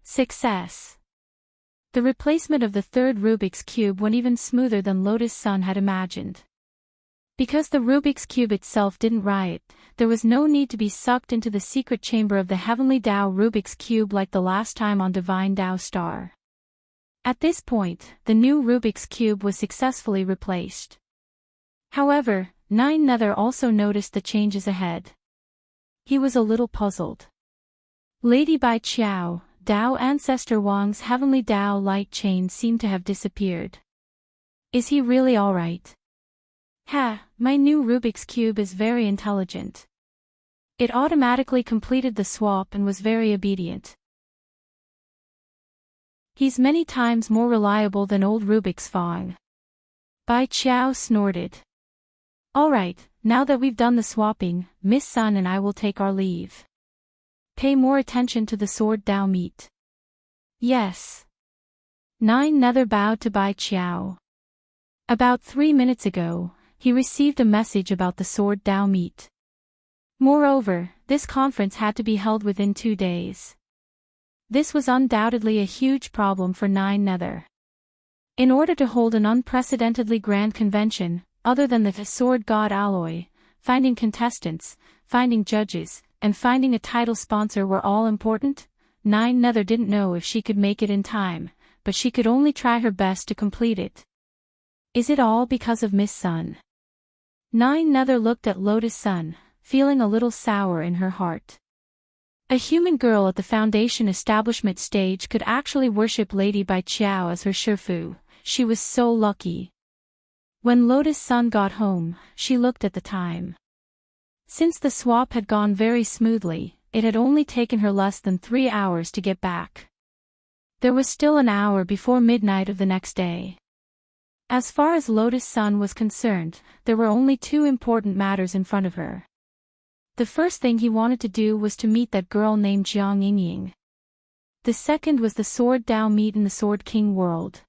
[SPEAKER 1] Success! The replacement of the third Rubik's Cube went even smoother than Lotus Sun had imagined. Because the Rubik's Cube itself didn't riot, there was no need to be sucked into the secret chamber of the Heavenly Dao Rubik's Cube like the last time on Divine Dao Star. At this point, the new Rubik's Cube was successfully replaced. However, Nine Nether also noticed the changes ahead. He was a little puzzled. Lady Bai Qiao, Dao Ancestor Wang's heavenly Dao light chain seemed to have disappeared. Is he really alright? Ha, my new Rubik's Cube is very intelligent. It automatically completed the swap and was very obedient. He's many times more reliable than old Rubik's Fong. Bai Qiao snorted. Alright, now that we've done the swapping, Miss Sun and I will take our leave. Pay more attention to the sword Dao meet. Yes. Nine Nether bowed to Bai Qiao. About 3 minutes ago, he received a message about the sword Dao meet. Moreover, this conference had to be held within 2 days. This was undoubtedly a huge problem for Nine Nether. In order to hold an unprecedentedly grand convention, other than the Sword God alloy, finding contestants, finding judges, and finding a title sponsor were all important, Nine Nether didn't know if she could make it in time, but she could only try her best to complete it. Is it all because of Miss Sun? Nine Nether looked at Lotus Sun, feeling a little sour in her heart. A human girl at the Foundation establishment stage could actually worship Lady Bai Qiao as her Shifu. She was so lucky. When Lotus Sun got home, she looked at the time. Since the swap had gone very smoothly, it had only taken her less than 3 hours to get back. There was still an hour before midnight of the next day. As far as Lotus Sun was concerned, there were only 2 important matters in front of her. The first thing he wanted to do was to meet that girl named Jiang Yingying. The second was the Sword Dao meet in the Sword King world.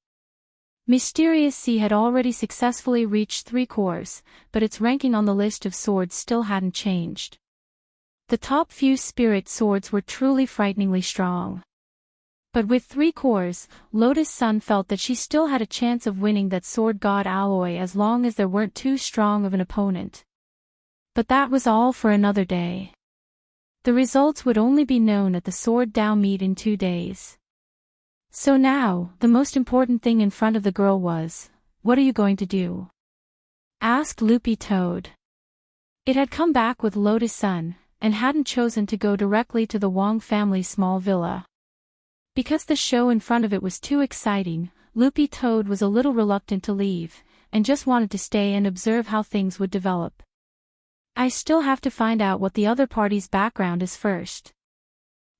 [SPEAKER 1] Mysterious Sea had already successfully reached 3 cores, but its ranking on the list of swords still hadn't changed. The top few spirit swords were truly frighteningly strong. But with 3 cores, Lotus Sun felt that she still had a chance of winning that Sword God alloy as long as there weren't too strong of an opponent. But that was all for another day. The results would only be known at the Sword Dao meet in 2 days. So now, the most important thing in front of the girl was, what are you going to do? Asked Loopy Toad. It had come back with Lotus Sun, and hadn't chosen to go directly to the Wang family's small villa. Because the show in front of it was too exciting, Loopy Toad was a little reluctant to leave, and just wanted to stay and observe how things would develop. I still have to find out what the other party's background is first.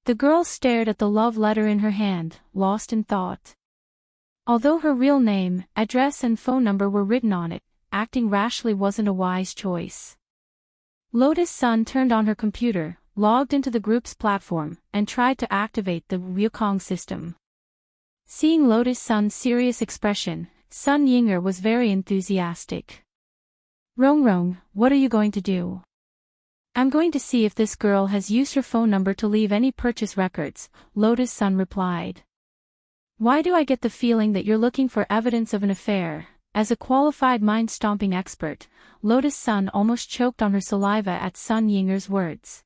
[SPEAKER 1] The girl stared at the love letter in her hand, lost in thought. Although her real name, address and phone number were written on it, acting rashly wasn't a wise choice. Lotus Sun turned on her computer, logged into the group's platform, and tried to activate the Wukong system. Seeing Lotus Sun's serious expression, Sun Yinger was very enthusiastic. Rong, what are you going to do? I'm going to see if this girl has used her phone number to leave any purchase records, Lotus Sun replied. Why do I get the feeling that you're looking for evidence of an affair? As a qualified mind-stomping expert, Lotus Sun almost choked on her saliva at Sun Yinger's words.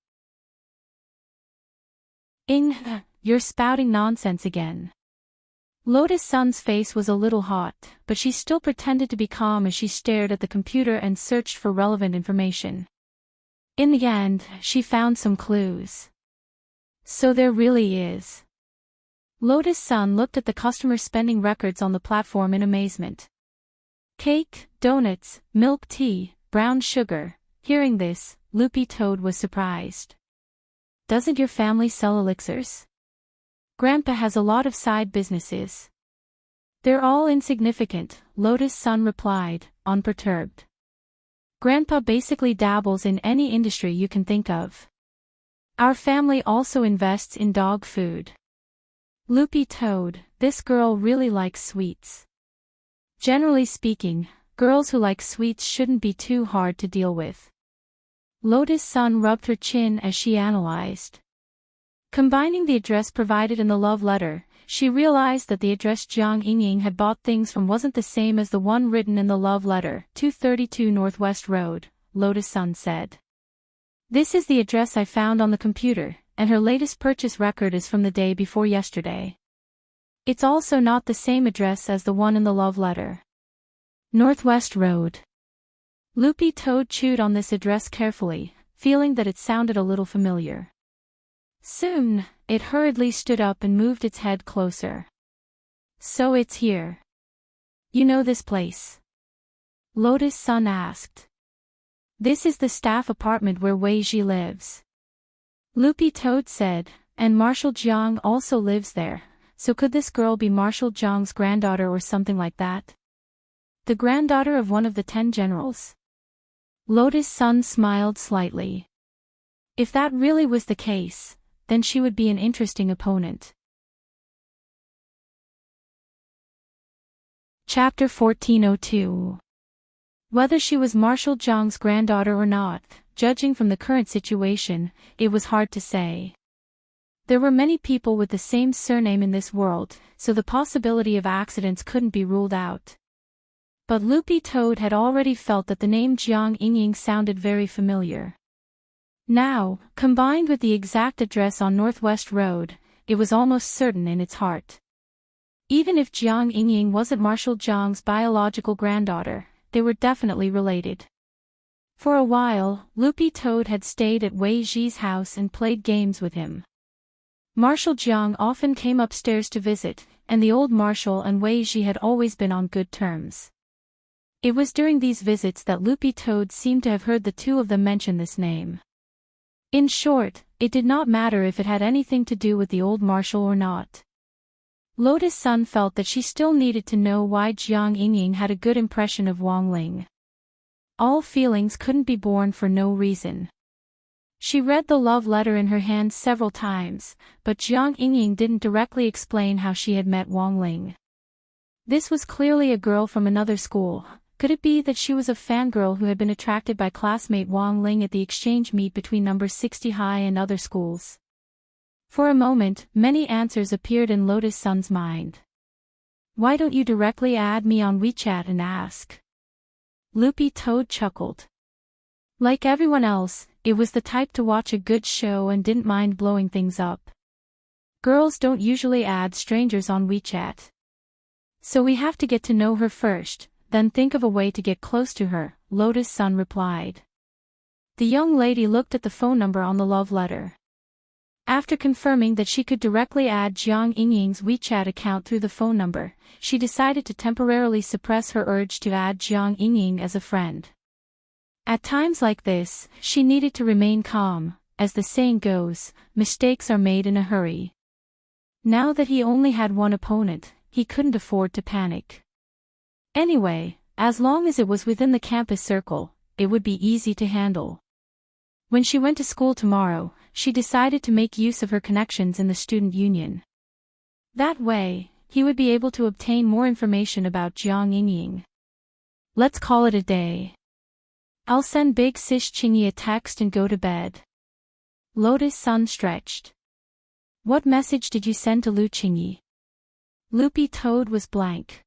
[SPEAKER 1] You're spouting nonsense again. Lotus Sun's face was a little hot, but she still pretended to be calm as she stared at the computer and searched for relevant information. In the end, she found some clues. So there really is. Lotus Sun looked at the customer spending records on the platform in amazement. Cake, donuts, milk tea, brown sugar. Hearing this, Loopy Toad was surprised. Doesn't your family sell elixirs? Grandpa has a lot of side businesses. They're all insignificant, Lotus Sun replied, unperturbed. Grandpa basically dabbles in any industry you can think of. Our family also invests in dog food. Loopy Toad, this girl really likes sweets. Generally speaking, girls who like sweets shouldn't be too hard to deal with. Lotus Sun rubbed her chin as she analyzed. Combining the address provided in the love letter, she realized that the address Jiang Yingying had bought things from wasn't the same as the one written in the love letter, 232 Northwest Road, Lotus Sun said. This is the address I found on the computer, and her latest purchase record is from the day before yesterday. It's also not the same address as the one in the love letter. Northwest Road. Loopy Toad chewed on this address carefully, feeling that it sounded a little familiar. Soon, it hurriedly stood up and moved its head closer. So it's here. You know this place? Lotus Sun asked. This is the staff apartment where Wei Ji lives. Loopy Toad said, and Marshal Jiang also lives there, so could this girl be Marshal Jiang's granddaughter or something like that? The granddaughter of one of the 10 generals? Lotus Sun smiled slightly. If that really was the case, then she would be an interesting opponent. Chapter 1402. Whether she was Marshal Jiang's granddaughter or not, judging from the current situation, it was hard to say. There were many people with the same surname in this world, so the possibility of accidents couldn't be ruled out. But Loopy Toad had already felt that the name Jiang Yingying sounded very familiar. Now, combined with the exact address on Northwest Road, it was almost certain in its heart. Even if Jiang Yingying wasn't Marshal Jiang's biological granddaughter, they were definitely related. For a while, Loopy Toad had stayed at Wei Ji's house and played games with him. Marshal Jiang often came upstairs to visit, and the old marshal and Wei Ji had always been on good terms. It was during these visits that Loopy Toad seemed to have heard the two of them mention this name. In short, it did not matter if it had anything to do with the old marshal or not. Lotus Sun felt that she still needed to know why Jiang Yingying had a good impression of Wang Ling. All feelings couldn't be born for no reason. She read the love letter in her hand several times, but Jiang Yingying didn't directly explain how she had met Wang Ling. This was clearly a girl from another school. Could it be that she was a fangirl who had been attracted by classmate Wang Ling at the exchange meet between number 60 High and other schools? For a moment, many answers appeared in Lotus Sun's mind. Why don't you directly add me on WeChat and ask? Loopy Toad chuckled. Like everyone else, it was the type to watch a good show and didn't mind blowing things up. Girls don't usually add strangers on WeChat. So we have to get to know her first, then think of a way to get close to her, Lotus Sun replied. The young lady looked at the phone number on the love letter. After confirming that she could directly add Jiang Yingying's WeChat account through the phone number, she decided to temporarily suppress her urge to add Jiang Yingying as a friend. At times like this, she needed to remain calm. As the saying goes, mistakes are made in a hurry. Now that he only had one opponent, he couldn't afford to panic. Anyway, as long as it was within the campus circle, it would be easy to handle. When she went to school tomorrow, she decided to make use of her connections in the student union. That way, he would be able to obtain more information about Jiang Yingying. Let's call it a day. I'll send Big Sis Chingy a text and go to bed. Lotus Sun stretched. What message did you send to Lu Chingy? Loopy Toad was blank.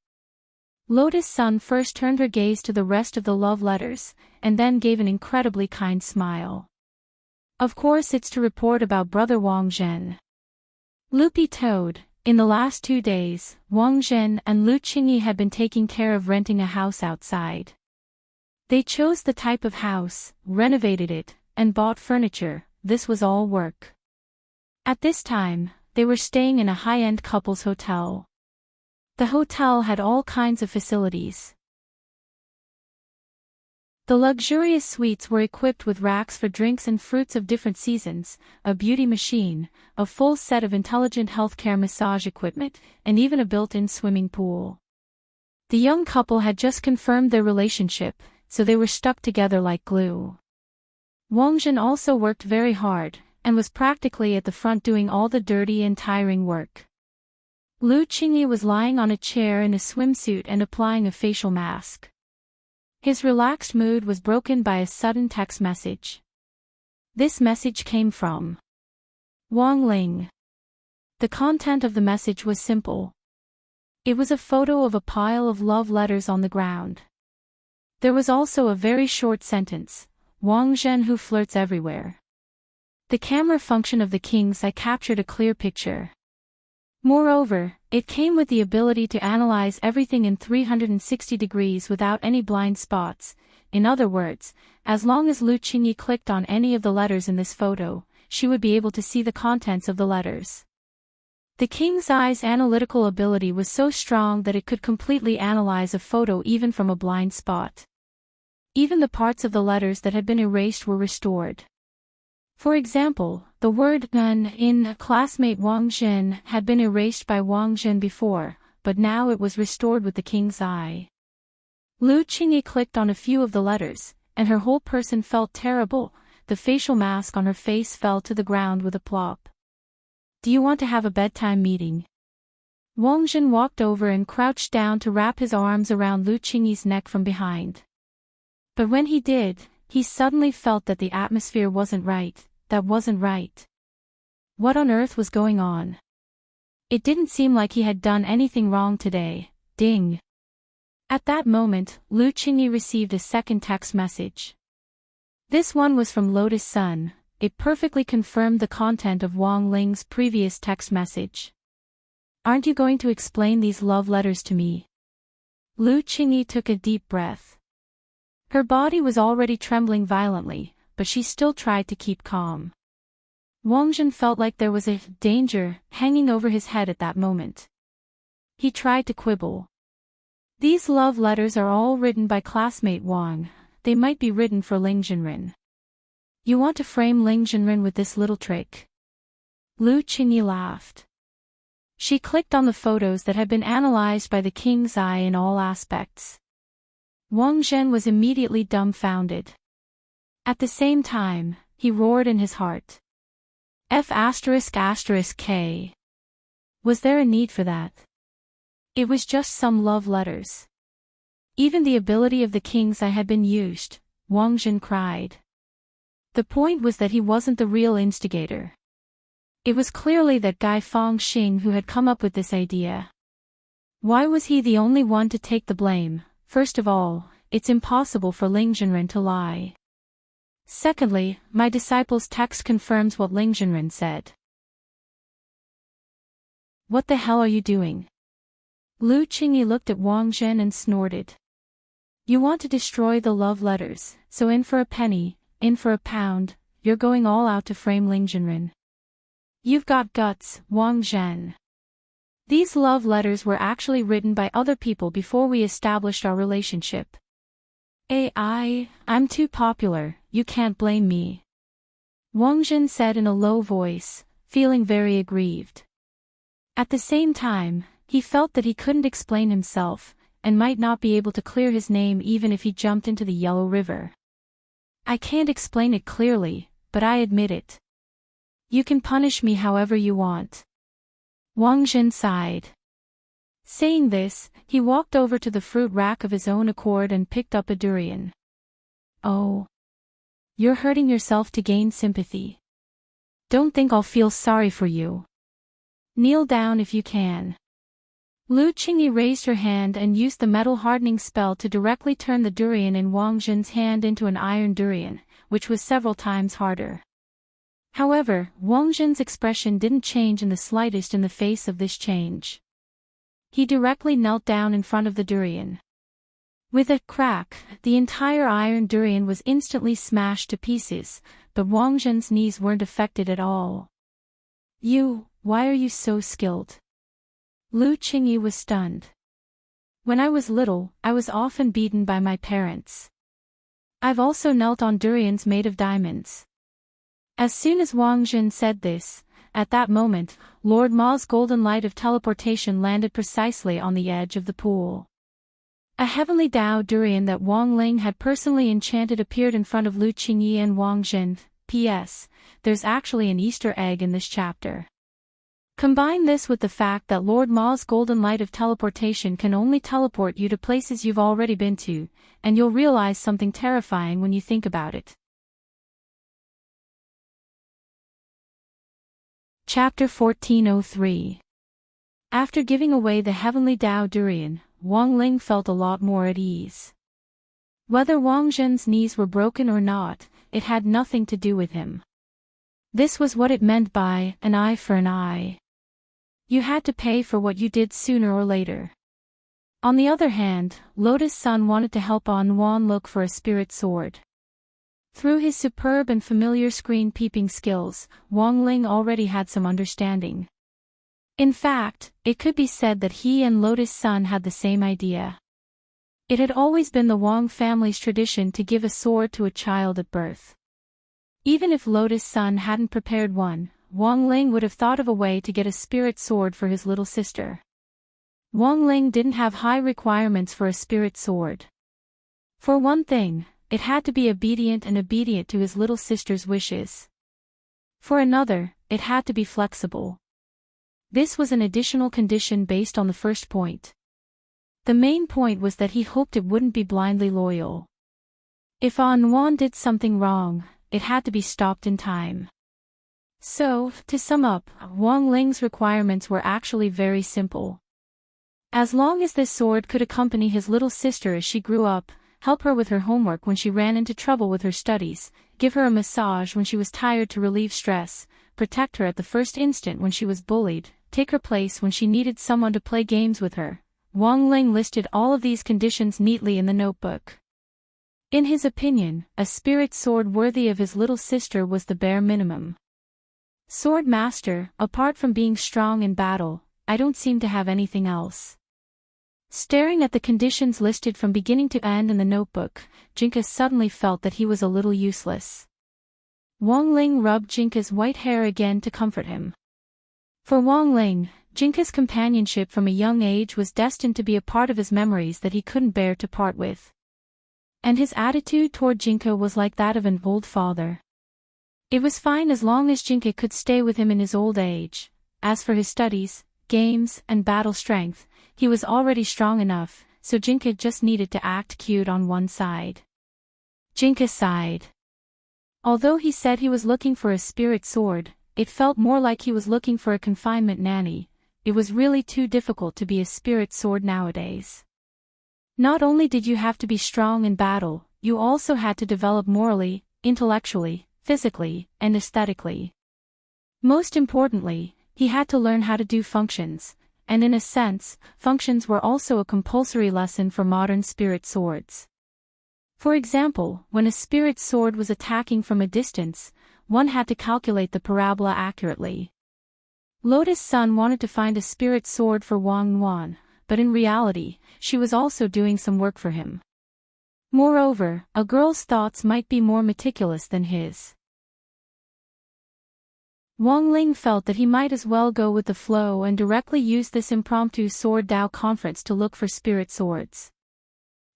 [SPEAKER 1] Lotus Sun first turned her gaze to the rest of the love letters, and then gave an incredibly kind smile. Of course it's to report about brother Wang Zhen. Loopy Toad, in the last 2 days, Wang Zhen and Lu Chingy had been taking care of renting a house outside. They chose the type of house, renovated it, and bought furniture. This was all work. At this time, they were staying in a high-end couple's hotel. The hotel had all kinds of facilities. The luxurious suites were equipped with racks for drinks and fruits of different seasons, a beauty machine, a full set of intelligent healthcare massage equipment, and even a built-in swimming pool. The young couple had just confirmed their relationship, so they were stuck together like glue. Wang Zhen also worked very hard, and was practically at the front doing all the dirty and tiring work. Lu Chingy was lying on a chair in a swimsuit and applying a facial mask. His relaxed mood was broken by a sudden text message. This message came from Wang Ling. The content of the message was simple. It was a photo of a pile of love letters on the ground. There was also a very short sentence, Wang Zhen who flirts everywhere. The camera function of the King's Eye captured a clear picture. Moreover, it came with the ability to analyze everything in 360 degrees without any blind spots. In other words, as long as Lu Qingyi clicked on any of the letters in this photo, she would be able to see the contents of the letters. The king's eye's analytical ability was so strong that it could completely analyze a photo even from a blind spot. Even the parts of the letters that had been erased were restored. For example, the word "gun" in classmate Wang Zhen had been erased by Wang Zhen before, but now it was restored with the king's eye. Lu Qingyi clicked on a few of the letters, and her whole person felt terrible. The facial mask on her face fell to the ground with a plop. "Do you want to have a bedtime meeting?" Wang Zhen walked over and crouched down to wrap his arms around Lu Qingyi's neck from behind. But when he did, he suddenly felt that the atmosphere wasn't right. That wasn't right. What on earth was going on? It didn't seem like he had done anything wrong today. Ding. At that moment, Lu Qingyi received a second text message. This one was from Lotus Sun. It perfectly confirmed the content of Wang Ling's previous text message. "Aren't you going to explain these love letters to me?" Lu Qingyi took a deep breath. Her body was already trembling violently, but she still tried to keep calm. Wang Zhen felt like there was a danger hanging over his head at that moment. He tried to quibble. "These love letters are all written by classmate Wang. They might be written for Ling Zhenren. You want to frame Ling Zhenren with this little trick?" Lu Qingyi laughed. She clicked on the photos that had been analyzed by the king's eye in all aspects. Wang Zhen was immediately dumbfounded. At the same time, he roared in his heart. F***K. Was there a need for that? It was just some love letters. Even the ability of the king's eye had been used, Wang Zhen cried. The point was that he wasn't the real instigator. It was clearly that guy Fangxing who had come up with this idea. Why was he the only one to take the blame? First of all, it's impossible for Ling Zhenren to lie. Secondly, my disciple's text confirms what Ling Zhenren said. What the hell are you doing? Lu Qingyi looked at Wang Zhen and snorted. You want to destroy the love letters, so in for a penny, in for a pound, you're going all out to frame Ling Zhenren. You've got guts, Wang Zhen. These love letters were actually written by other people before we established our relationship. I'm too popular, you can't blame me. Wang Zhen said in a low voice, feeling very aggrieved. At the same time, he felt that he couldn't explain himself, and might not be able to clear his name even if he jumped into the Yellow River. I can't explain it clearly, but I admit it. You can punish me however you want. Wang Zhen sighed. Saying this, he walked over to the fruit rack of his own accord and picked up a durian. Oh. You're hurting yourself to gain sympathy. Don't think I'll feel sorry for you. Kneel down if you can. Lu Qingyi raised her hand and used the metal hardening spell to directly turn the durian in Wang Zhen's hand into an iron durian, which was several times harder. However, Wang Zhen's expression didn't change in the slightest in the face of this change. He directly knelt down in front of the durian. With a crack, the entire iron durian was instantly smashed to pieces, but Wang Zhen's knees weren't affected at all. Why are you so skilled? Lu Qingyi was stunned. When I was little, I was often beaten by my parents. I've also knelt on durians made of diamonds. As soon as Wang Zhen said this, at that moment, Lord Ma's golden light of teleportation landed precisely on the edge of the pool. A heavenly Dao durian that Wang Ling had personally enchanted appeared in front of Lu Qingyi and Wang Zhen. P.S. There's actually an Easter egg in this chapter. Combine this with the fact that Lord Ma's golden light of teleportation can only teleport you to places you've already been to, and you'll realize something terrifying when you think about it. Chapter 1403. After giving away the heavenly Dao durian, Wang Ling felt a lot more at ease. Whether Wang Zhen's knees were broken or not, it had nothing to do with him. This was what it meant by an eye for an eye. You had to pay for what you did sooner or later. On the other hand, Lotus Sun wanted to help Wan look for a spirit sword. Through his superb and familiar screen peeping skills, Wang Ling already had some understanding. In fact, it could be said that he and Lotus Sun had the same idea. It had always been the Wang family's tradition to give a sword to a child at birth. Even if Lotus Sun hadn't prepared one, Wang Ling would have thought of a way to get a spirit sword for his little sister. Wang Ling didn't have high requirements for a spirit sword. For one thing, it had to be obedient to his little sister's wishes. For another, it had to be flexible. This was an additional condition based on the first point. The main point was that he hoped it wouldn't be blindly loyal. If Wan did something wrong, it had to be stopped in time. So, to sum up, Wang Ling's requirements were actually very simple. As long as this sword could accompany his little sister as she grew up, help her with her homework when she ran into trouble with her studies, give her a massage when she was tired to relieve stress, protect her at the first instant when she was bullied, take her place when she needed someone to play games with her, Wang Ling listed all of these conditions neatly in the notebook. In his opinion, a spirit sword worthy of his little sister was the bare minimum. Sword Master, apart from being strong in battle, I don't seem to have anything else. Staring at the conditions listed from beginning to end in the notebook, Jinka suddenly felt that he was a little useless. Wang Ling rubbed Jinka's white hair again to comfort him. For Wang Ling, Jinka's companionship from a young age was destined to be a part of his memories that he couldn't bear to part with. And his attitude toward Jinka was like that of an old father. It was fine as long as Jinka could stay with him in his old age. As for his studies, games, and battle strength, he was already strong enough, so Jinka just needed to act cute on one side. Jinka sighed. Although he said he was looking for a spirit sword, it felt more like he was looking for a confinement nanny. It was really too difficult to be a spirit sword nowadays. Not only did you have to be strong in battle, you also had to develop morally, intellectually, physically, and aesthetically. Most importantly, he had to learn how to do functions, and in a sense, functions were also a compulsory lesson for modern spirit swords. For example, when a spirit sword was attacking from a distance, one had to calculate the parabola accurately. Lotus Sun wanted to find a spirit sword for Wang Wan, but in reality, she was also doing some work for him. Moreover, a girl's thoughts might be more meticulous than his. Wang Ling felt that he might as well go with the flow and directly use this impromptu Sword Dao conference to look for spirit swords.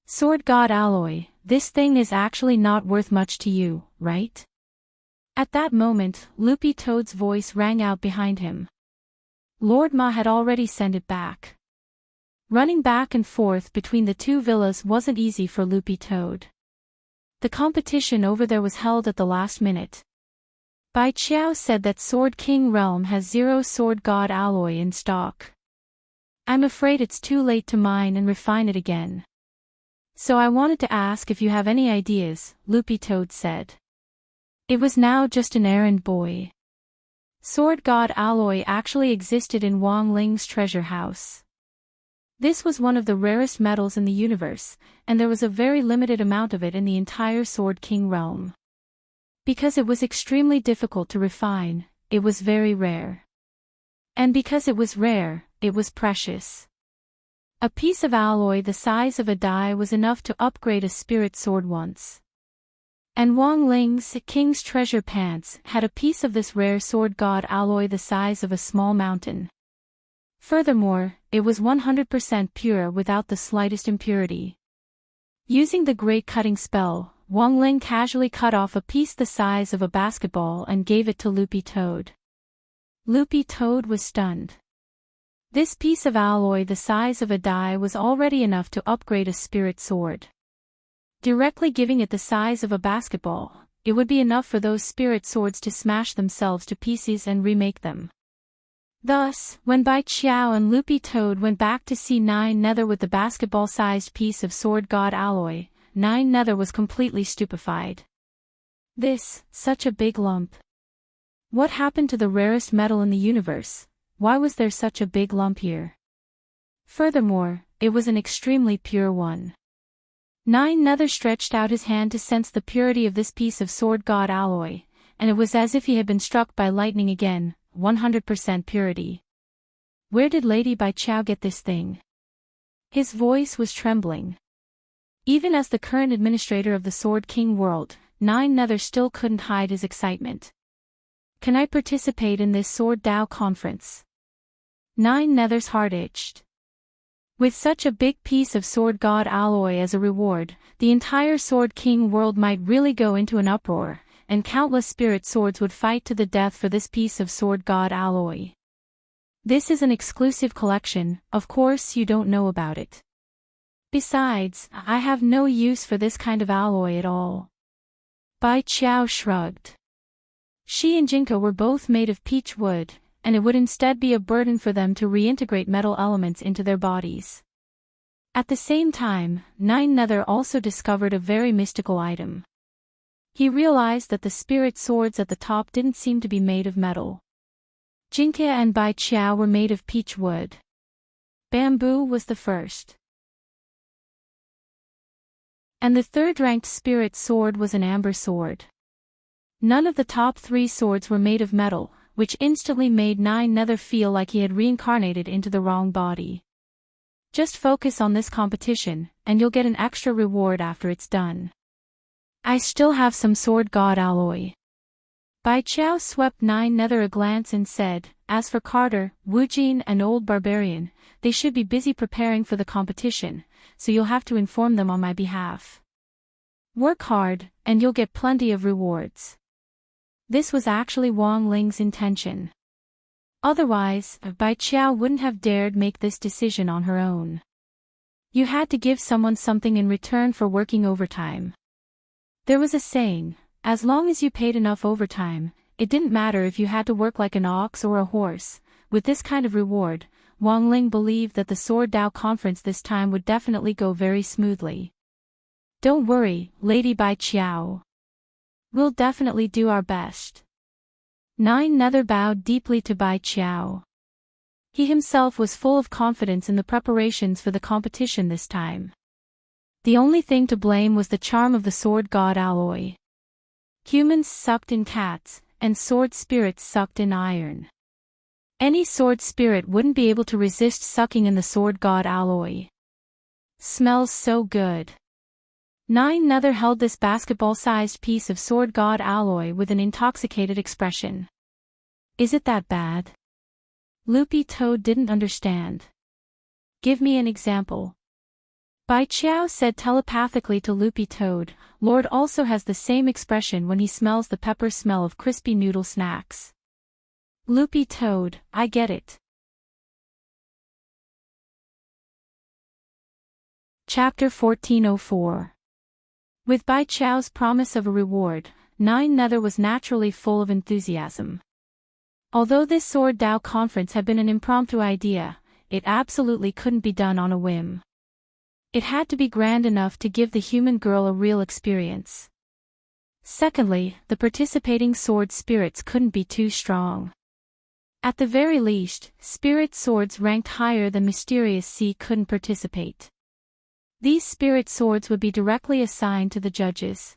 [SPEAKER 1] Sword God Alloy, this thing is actually not worth much to you, right? At that moment, Loopy Toad's voice rang out behind him. Lord Ma had already sent it back. Running back and forth between the two villas wasn't easy for Loopy Toad. The competition over there was held at the last minute. Bai Qiao said that Sword King Realm has 0 Sword God alloy in stock. I'm afraid it's too late to mine and refine it again. So I wanted to ask if you have any ideas, Loopy Toad said. It was now just an errand boy. Sword God alloy actually existed in Wang Ling's treasure house. This was one of the rarest metals in the universe, and there was a very limited amount of it in the entire Sword King realm. Because it was extremely difficult to refine, it was very rare. And because it was rare, it was precious. A piece of alloy the size of a die was enough to upgrade a spirit sword once. And Wang Ling's King's Treasure Pants had a piece of this rare sword god alloy the size of a small mountain. Furthermore, it was 100% pure without the slightest impurity. Using the great cutting spell, Wang Ling casually cut off a piece the size of a basketball and gave it to Loopy Toad. Loopy Toad was stunned. This piece of alloy the size of a die was already enough to upgrade a spirit sword. Directly giving it the size of a basketball, it would be enough for those spirit swords to smash themselves to pieces and remake them. Thus, when Bai Qiao and Loopy Toad went back to see Nine Nether with the basketball-sized piece of sword god alloy, Nine Nether was completely stupefied. This, such a big lump. What happened to the rarest metal in the universe? why was there such a big lump here? Furthermore, it was an extremely pure one. Nine Nether stretched out his hand to sense the purity of this piece of sword god alloy, and it was as if he had been struck by lightning again, 100% purity. Where did Lady Bai Chao get this thing? His voice was trembling. Even as the current administrator of the Sword King world, Nine Nether still couldn't hide his excitement. Can I participate in this Sword Dao conference? Nine Nether's heart itched. With such a big piece of sword god alloy as a reward, the entire Sword King world might really go into an uproar, and countless spirit swords would fight to the death for this piece of sword god alloy. This is an exclusive collection, of course you don't know about it. Besides, I have no use for this kind of alloy at all. Bai Chao shrugged. She and Jinka were both made of peach wood, and it would instead be a burden for them to reintegrate metal elements into their bodies. At the same time, Nine Nether also discovered a very mystical item. He realized that the spirit swords at the top didn't seem to be made of metal. Jinka and Bai Chao were made of peach wood. Bamboo was the first. And the third-ranked spirit sword was an amber sword. None of the top three swords were made of metal, which instantly made Nine Nether feel like he had reincarnated into the wrong body. Just focus on this competition, and you'll get an extra reward after it's done. I still have some sword god alloy. Bai Chao swept Nine Nether a glance and said, as for Carter, Wu Jin and Old Barbarian, they should be busy preparing for the competition, so you'll have to inform them on my behalf. Work hard, and you'll get plenty of rewards. This was actually Wang Ling's intention. Otherwise, Bai Chao wouldn't have dared make this decision on her own. You had to give someone something in return for working overtime. There was a saying, as long as you paid enough overtime, it didn't matter if you had to work like an ox or a horse. With this kind of reward, Wang Ling believed that the Sword Dao conference this time would definitely go very smoothly. Don't worry, Lady Bai Chao. We'll definitely do our best. Nine Nether bowed deeply to Bai Chao. He himself was full of confidence in the preparations for the competition this time. The only thing to blame was the charm of the sword god alloy. Humans sucked in cats, and sword spirits sucked in iron. Any sword spirit wouldn't be able to resist sucking in the sword god alloy. Smells so good. Nine Nether held this basketball-sized piece of sword god alloy with an intoxicated expression. Is it that bad? Loopy Toad didn't understand. Give me an example. Bai Chao said telepathically to Loopy Toad, Lord also has the same expression when he smells the pepper smell of crispy noodle snacks. Loopy Toad, I get it. Chapter 1404. With Bai Chao's promise of a reward, Nine Nether was naturally full of enthusiasm. Although this Sword Dao conference had been an impromptu idea, it absolutely couldn't be done on a whim. It had to be grand enough to give the human girl a real experience. Secondly, the participating sword spirits couldn't be too strong. At the very least, spirit swords ranked higher than Mysterious Sea couldn't participate. These spirit swords would be directly assigned to the judges.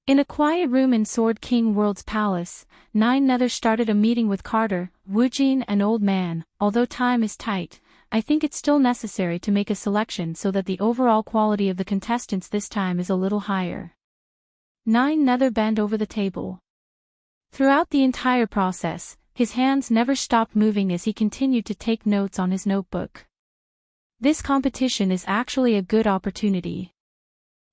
[SPEAKER 1] In a quiet room in Sword King World's palace, Nine Nether started a meeting with Carter, Wu Jin and Old Man. Although time is tight, I think it's still necessary to make a selection so that the overall quality of the contestants this time is a little higher. Nine Nether bent over the table. Throughout the entire process, his hands never stopped moving as he continued to take notes on his notebook. This competition is actually a good opportunity.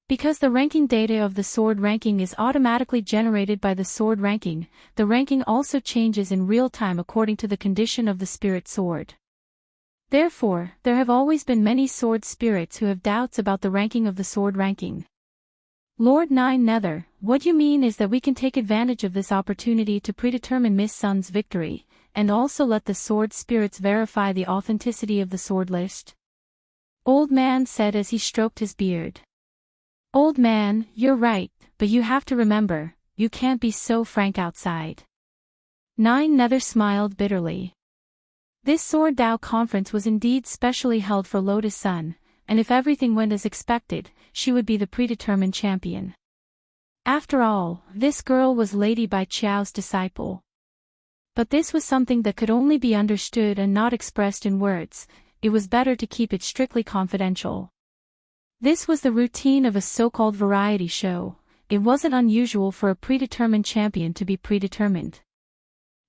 [SPEAKER 1] Because the ranking data of the sword ranking is automatically generated by the sword ranking, the ranking also changes in real time according to the condition of the spirit sword. Therefore, there have always been many sword spirits who have doubts about the ranking of the sword ranking. Lord Nine Nether, what you mean is that we can take advantage of this opportunity to predetermine Miss Sun's victory, and also let the sword spirits verify the authenticity of the sword list? Old Man said as he stroked his beard. Old Man, you're right, but you have to remember, you can't be so frank outside. Nine Nether smiled bitterly. This Sword Dao conference was indeed specially held for Lotus Sun, and if everything went as expected, she would be the predetermined champion. After all, this girl was Lady Bai Qiao's disciple. But this was something that could only be understood and not expressed in words. It was better to keep it strictly confidential. This was the routine of a so-called variety show. It wasn't unusual for a predetermined champion to be predetermined.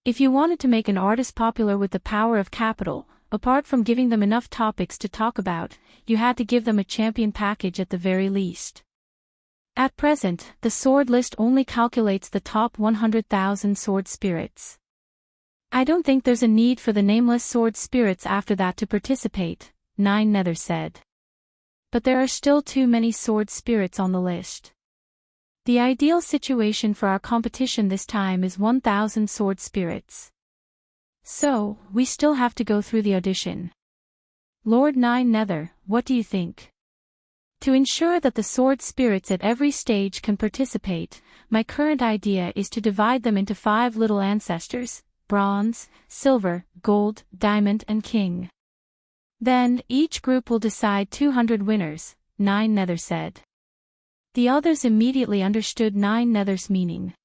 [SPEAKER 1] If you wanted to make an artist popular with the power of capital, apart from giving them enough topics to talk about, you had to give them a champion package at the very least. At present, the sword list only calculates the top 100,000 sword spirits. I don't think there's a need for the nameless sword spirits after that to participate, Nine Nether said. But there are still too many sword spirits on the list. The ideal situation for our competition this time is 1,000 sword spirits. So, we still have to go through the audition. Lord Nine Nether, what do you think? To ensure that the sword spirits at every stage can participate, my current idea is to divide them into 5 little ancestors: bronze, silver, gold, diamond and king. Then, each group will decide 200 winners, Nine Nether said. The others immediately understood Nine Nether's meaning.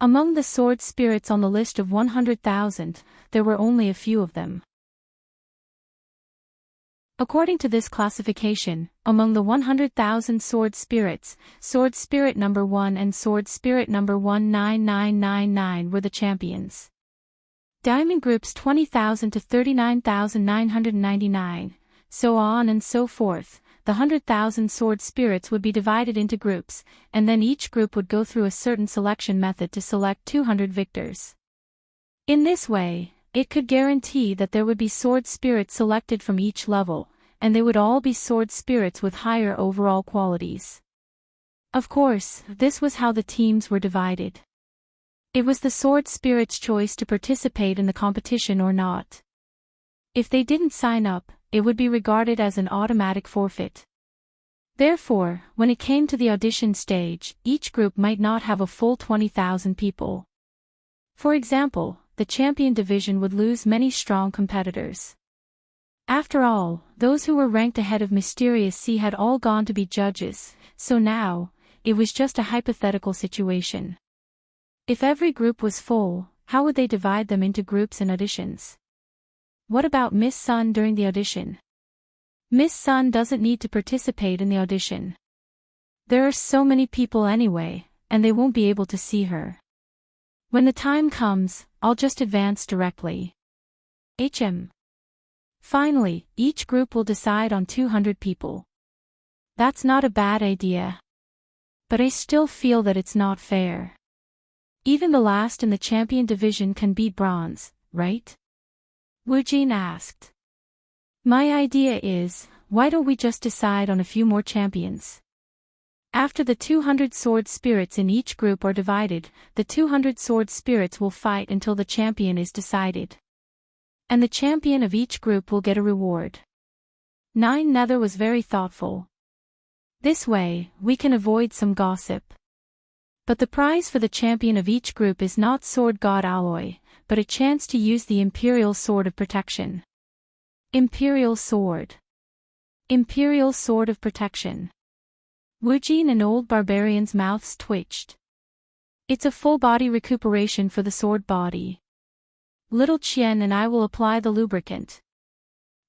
[SPEAKER 1] Among the sword spirits on the list of 100,000, there were only a few of them. According to this classification, among the 100,000 sword spirits, sword spirit number 1 and sword spirit number 19999 were the champions. Diamond groups 20,000 to 39,999, so on and so forth. The 100,000 sword spirits would be divided into groups, and then each group would go through a certain selection method to select 200 victors. In this way, it could guarantee that there would be sword spirits selected from each level, and they would all be sword spirits with higher overall qualities. Of course, this was how the teams were divided. It was the sword spirit's choice to participate in the competition or not. If they didn't sign up, it would be regarded as an automatic forfeit. Therefore, when it came to the audition stage, each group might not have a full 20,000 people. For example, the champion division would lose many strong competitors. After all, those who were ranked ahead of Mysterious Sea had all gone to be judges, so now, it was just a hypothetical situation. If every group was full, how would they divide them into groups and auditions? What about Miss Sun during the audition? Miss Sun doesn't need to participate in the audition. There are so many people anyway, and they won't be able to see her. When the time comes, I'll just advance directly. Finally, each group will decide on 200 people. That's not a bad idea. But I still feel that it's not fair. Even the last in the champion division can beat bronze, right? Wu Jin asked. My idea is, why don't we just decide on a few more champions? After the 200 sword spirits in each group are divided, the 200 sword spirits will fight until the champion is decided. And the champion of each group will get a reward. Nine Nether was very thoughtful. This way, we can avoid some gossip. But the prize for the champion of each group is not Sword God Alloy, but a chance to use the Imperial Sword of Protection. Imperial Sword. Imperial Sword of Protection. Wu Jin and Old Barbarian's mouths twitched. It's a full-body recuperation for the sword body. Little Qian and I will apply the lubricant.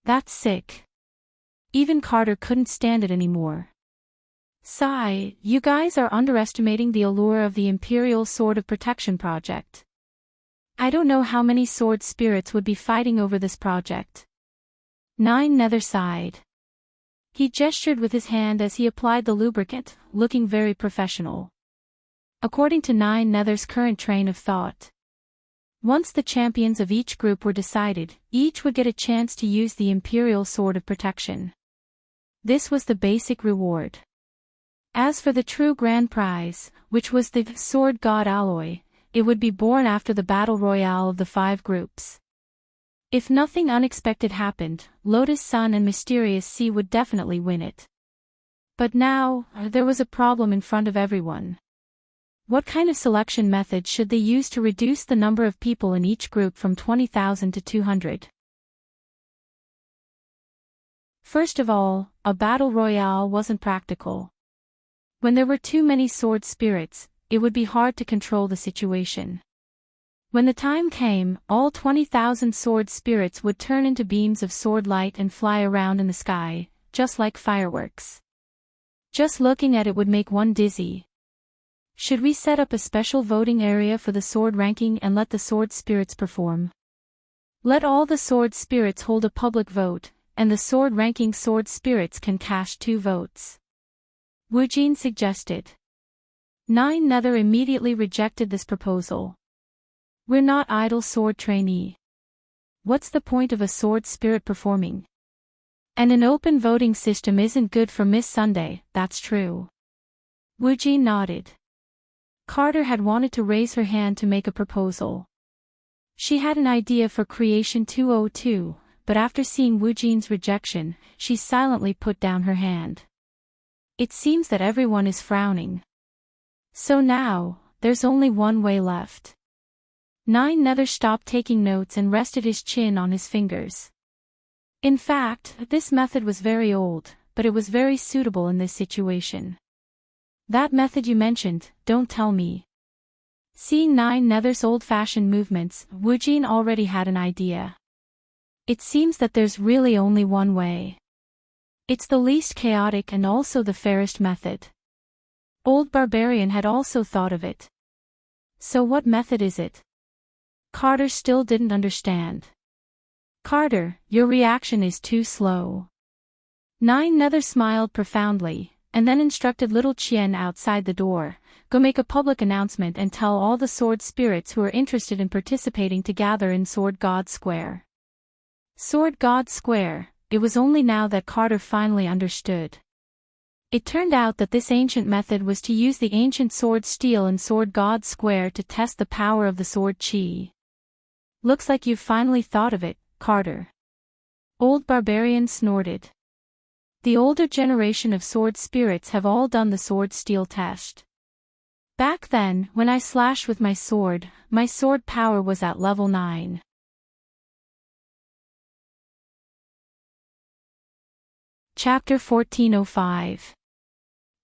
[SPEAKER 1] That's sick. Even Carter couldn't stand it anymore. Sigh, you guys are underestimating the allure of the Imperial Sword of Protection project. I don't know how many sword spirits would be fighting over this project. Nine Nether sighed. He gestured with his hand as he applied the lubricant, looking very professional. According to Nine Nether's current train of thought, once the champions of each group were decided, each would get a chance to use the Imperial Sword of Protection. This was the basic reward. As for the true grand prize, which was the Sword God Alloy, it would be born after the battle royale of the 5 groups. If nothing unexpected happened, Lotus Sun and Mysterious Sea would definitely win it. But now, there was a problem in front of everyone. What kind of selection method should they use to reduce the number of people in each group from 20,000 to 200? First of all, a battle royale wasn't practical. When there were too many sword spirits, it would be hard to control the situation. When the time came, all 20,000 sword spirits would turn into beams of sword light and fly around in the sky, just like fireworks. Just looking at it would make one dizzy. Should we set up a special voting area for the sword ranking and let the sword spirits perform? Let all the sword spirits hold a public vote, and the sword ranking sword spirits can cast 2 votes. Woojin suggested. 9 Nether immediately rejected this proposal. We're not idle sword trainee. What's the point of a sword spirit performing? And an open voting system isn't good for Miss Sunday, that's true. Woojin nodded. Carter had wanted to raise her hand to make a proposal. She had an idea for Creation 202, but after seeing Woojin's rejection, she silently put down her hand. It seems that everyone is frowning. So now, there's only one way left. 9 Nether stopped taking notes and rested his chin on his fingers. In fact, this method was very old, but it was very suitable in this situation. That method you mentioned, don't tell me. Seeing 9 Nether's old-fashioned movements, Woojin already had an idea. It seems that there's really only one way. It's the least chaotic and also the fairest method. Old Barbarian had also thought of it. So what method is it? Carter still didn't understand. Carter, your reaction is too slow. 9 Nether smiled profoundly, and then instructed little Chien outside the door, go make a public announcement and tell all the sword spirits who are interested in participating to gather in Sword God Square. Sword God Square, it was only now that Carter finally understood. It turned out that this ancient method was to use the ancient sword steel in Sword God Square to test the power of the sword chi. Looks like you've finally thought of it, Carter. Old Barbarian snorted. The older generation of sword spirits have all done the sword steel test. Back then, when I slashed with my sword power was at level 9. Chapter 1405.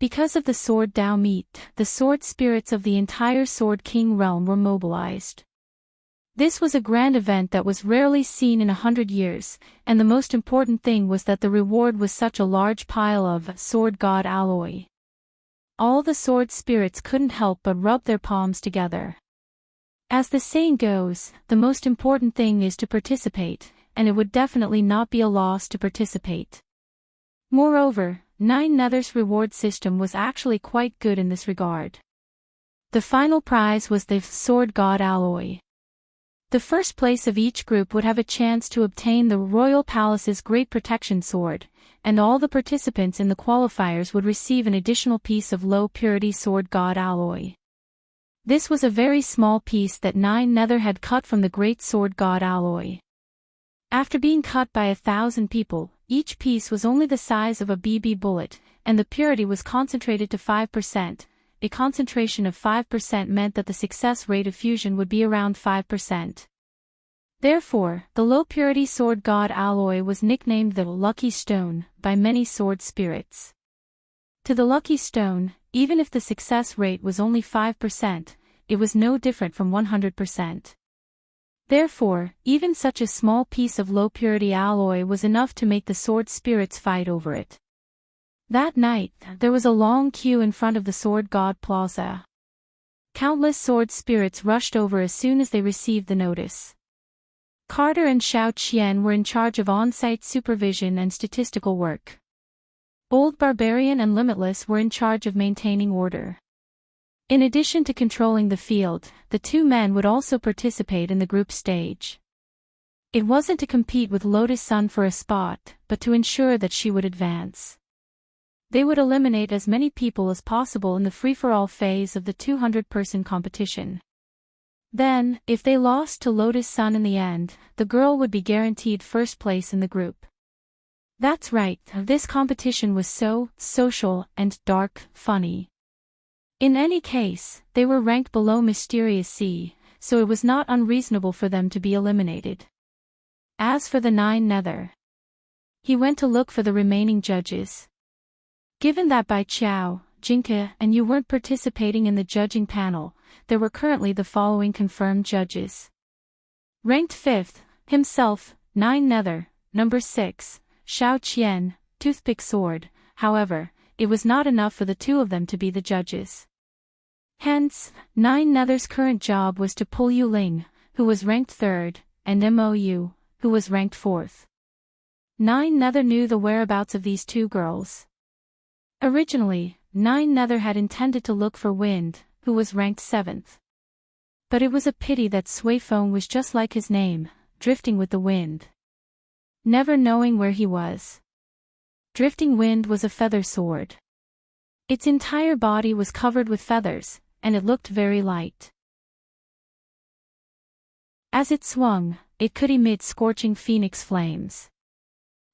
[SPEAKER 1] Because of the Sword Dao meet, the sword spirits of the entire Sword King realm were mobilized. This was a grand event that was rarely seen in 100 years, and the most important thing was that the reward was such a large pile of Sword God alloy. All the sword spirits couldn't help but rub their palms together. As the saying goes, the most important thing is to participate, and it would definitely not be a loss to participate. Moreover, 9 Nether's reward system was actually quite good in this regard. The final prize was the Sword God alloy. The first place of each group would have a chance to obtain the Royal Palace's Great Protection Sword, and all the participants in the qualifiers would receive an additional piece of low-purity Sword God alloy. This was a very small piece that 9 Nether had cut from the Great Sword God alloy. After being cut by 1,000 people, each piece was only the size of a BB bullet, and the purity was concentrated to 5%. A concentration of 5% meant that the success rate of fusion would be around 5%. Therefore, the low-purity Sword God alloy was nicknamed the Lucky Stone by many sword spirits. To the Lucky Stone, even if the success rate was only 5%, it was no different from 100%. Therefore, even such a small piece of low-purity alloy was enough to make the sword spirits fight over it. That night, there was a long queue in front of the Sword God Plaza. Countless sword spirits rushed over as soon as they received the notice. Carter and Xiao Qian were in charge of on-site supervision and statistical work. Old Barbarian and Limitless were in charge of maintaining order. In addition to controlling the field, the 2 men would also participate in the group stage. It wasn't to compete with Lotus Sun for a spot, but to ensure that she would advance. They would eliminate as many people as possible in the free-for-all phase of the 200-person competition. Then, if they lost to Lotus Sun in the end, the girl would be guaranteed first place in the group. That's right, this competition was so social and dark funny. In any case, they were ranked below Mysterious C, so it was not unreasonable for them to be eliminated. As for the 9 Nether, He went to look for the remaining judges. Given that Bai Qiao, Jinke, and you weren't participating in the judging panel, there were currently the following confirmed judges. Ranked 5th, himself, 9 Nether, number 6, Xiao Qian, Toothpick Sword. However, it was not enough for the two of them to be the judges. Hence, 9 Nether's current job was to pull Yu Ling, who was ranked 3rd, and Mou, who was ranked 4th. 9 Nether knew the whereabouts of these two girls. Originally, 9 Nether had intended to look for Wind, who was ranked 7th. But it was a pity that Sui Feng was just like his name, drifting with the wind. Never knowing where he was. Drifting Wind was a feather sword. Its entire body was covered with feathers, and it looked very light. As it swung, it could emit scorching phoenix flames.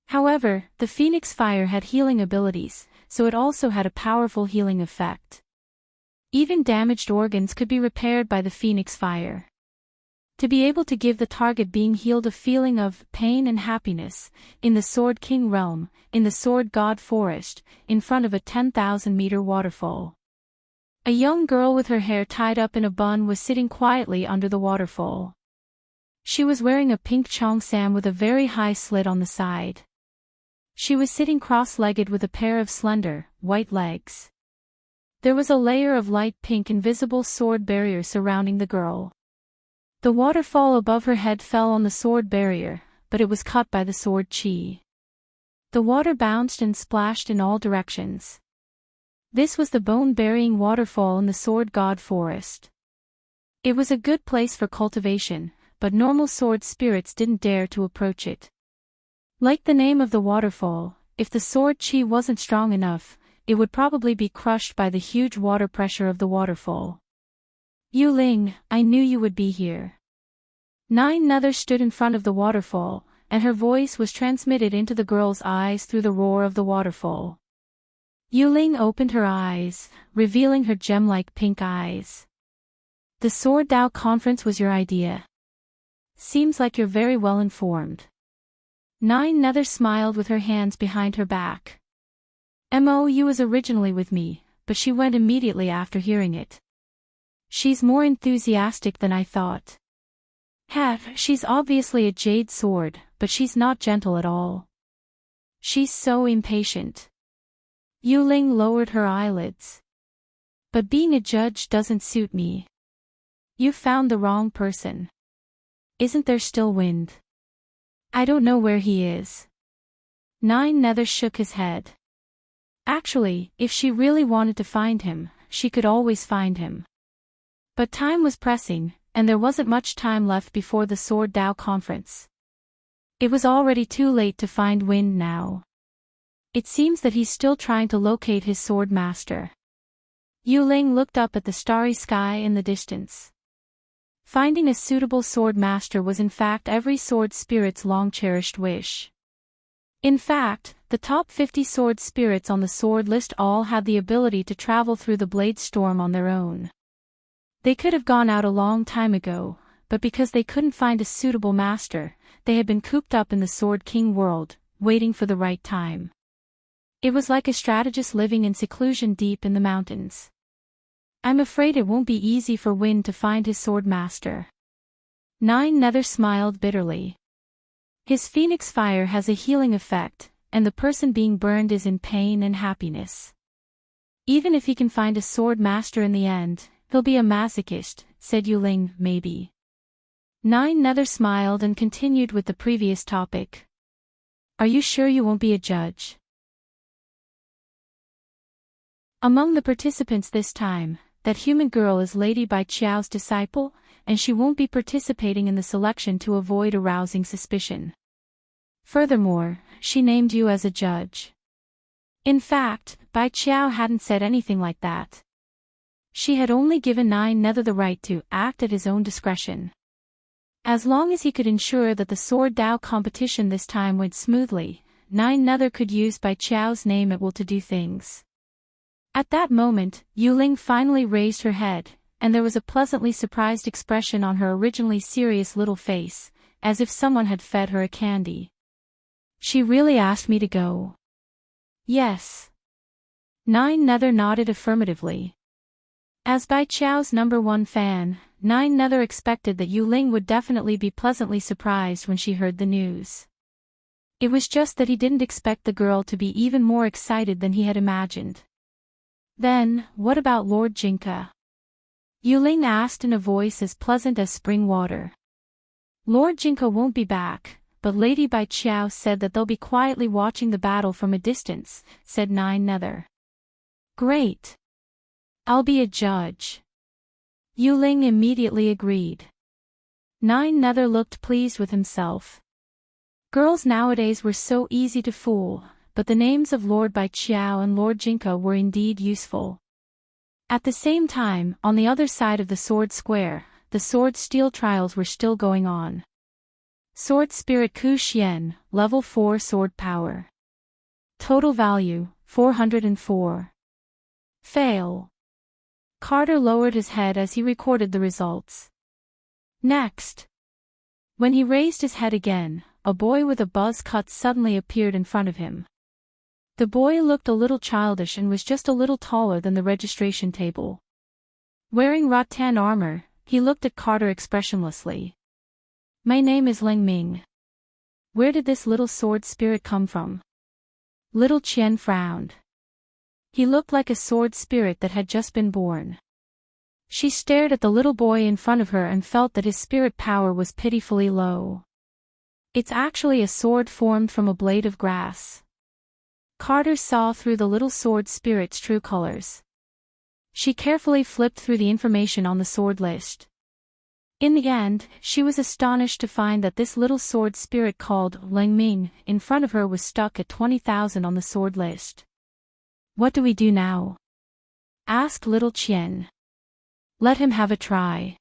[SPEAKER 1] However, the phoenix fire had healing abilities, so it also had a powerful healing effect. Even damaged organs could be repaired by the phoenix fire. To be able to give the target being healed a feeling of pain and happiness, in the Sword King realm, in the Sword God forest, in front of a 10,000-meter waterfall. A young girl with her hair tied up in a bun was sitting quietly under the waterfall. She was wearing a pink cheongsam with a very high slit on the side. She was sitting cross-legged with a pair of slender, white legs. There was a layer of light pink invisible sword barrier surrounding the girl. The waterfall above her head fell on the sword barrier, but it was cut by the sword chi. The water bounced and splashed in all directions. This was the bone-burying waterfall in the Sword God forest. It was a good place for cultivation, but normal sword spirits didn't dare to approach it. Like the name of the waterfall, if the sword chi wasn't strong enough, it would probably be crushed by the huge water pressure of the waterfall. Yu Ling, I knew you would be here. 9 Nether stood in front of the waterfall, and her voice was transmitted into the girl's eyes through the roar of the waterfall. Yu Ling opened her eyes, revealing her gem-like pink eyes. The Sword Dao conference was your idea. Seems like you're very well informed. 9 Nether smiled with her hands behind her back. Mou was originally with me, but she went immediately after hearing it. She's more enthusiastic than I thought. She's obviously a jade sword, but she's not gentle at all. She's so impatient. Yu Ling lowered her eyelids. But being a judge doesn't suit me. You found the wrong person. Isn't there still Wind? I don't know where he is. 9 Nether shook his head. Actually, if she really wanted to find him, she could always find him. But time was pressing, and there wasn't much time left before the Sword Dao conference. It was already too late to find Wind now. It seems that he's still trying to locate his sword master. Yu Ling looked up at the starry sky in the distance. Finding a suitable sword master was in fact every sword spirit's long-cherished wish. In fact, the top 50 sword spirits on the sword list all had the ability to travel through the blade storm on their own. They could have gone out a long time ago, but because they couldn't find a suitable master, they had been cooped up in the Sword King world, waiting for the right time. It was like a strategist living in seclusion deep in the mountains. I'm afraid it won't be easy for Wind to find his sword master. 9 Nether smiled bitterly. His phoenix fire has a healing effect, and the person being burned is in pain and happiness. Even if he can find a sword master in the end, he'll be a masochist, said Yu Ling, maybe. 9 Nether smiled and continued with the previous topic. Are you sure you won't be a judge? Among the participants this time, that human girl is Lady Bai Qiao's disciple, and she won't be participating in the selection to avoid arousing suspicion. Furthermore, she named you as a judge. In fact, Bai Qiao hadn't said anything like that. She had only given 9 Nether the right to act at his own discretion. As long as he could ensure that the Sword Dao competition this time went smoothly, 9 Nether could use Bai Qiao's name at will to do things. At that moment, Yu Ling finally raised her head, and there was a pleasantly surprised expression on her originally serious little face, as if someone had fed her a candy. She really asked me to go. Yes. Nine Nether nodded affirmatively. As Bai Qiao's #1 fan, Nine Nether expected that Yu Ling would definitely be pleasantly surprised when she heard the news. It was just that he didn't expect the girl to be even more excited than he had imagined. Then, what about Lord Jinka? Yu Ling asked in a voice as pleasant as spring water. Lord Jinka won't be back, but Lady Bai Qiao said that they'll be quietly watching the battle from a distance, said Nine Nether. Great. I'll be a judge. Yu Ling immediately agreed. Nine Nether looked pleased with himself. Girls nowadays were so easy to fool, but the names of Lord Bai Qiao and Lord Jinka were indeed useful. At the same time, on the other side of the Sword Square, the Sword Steel trials were still going on. Sword Spirit Ku Xian, Level 4 Sword Power. Total Value, 404. Fail. Carter lowered his head as he recorded the results. Next. When he raised his head again, a boy with a buzz cut suddenly appeared in front of him. The boy looked a little childish and was just a little taller than the registration table. Wearing rattan armor, he looked at Carter expressionlessly. My name is Ling Ming. Where did this little sword spirit come from? Little Qian frowned. He looked like a sword spirit that had just been born. She stared at the little boy in front of her and felt that his spirit power was pitifully low. It's actually a sword formed from a blade of grass. Carter saw through the little sword spirit's true colors. She carefully flipped through the information on the sword list. In the end, she was astonished to find that this little sword spirit called Ling Ming in front of her was stuck at 20,000 on the sword list. What do we do now? Asked little Qian. Let him have a try.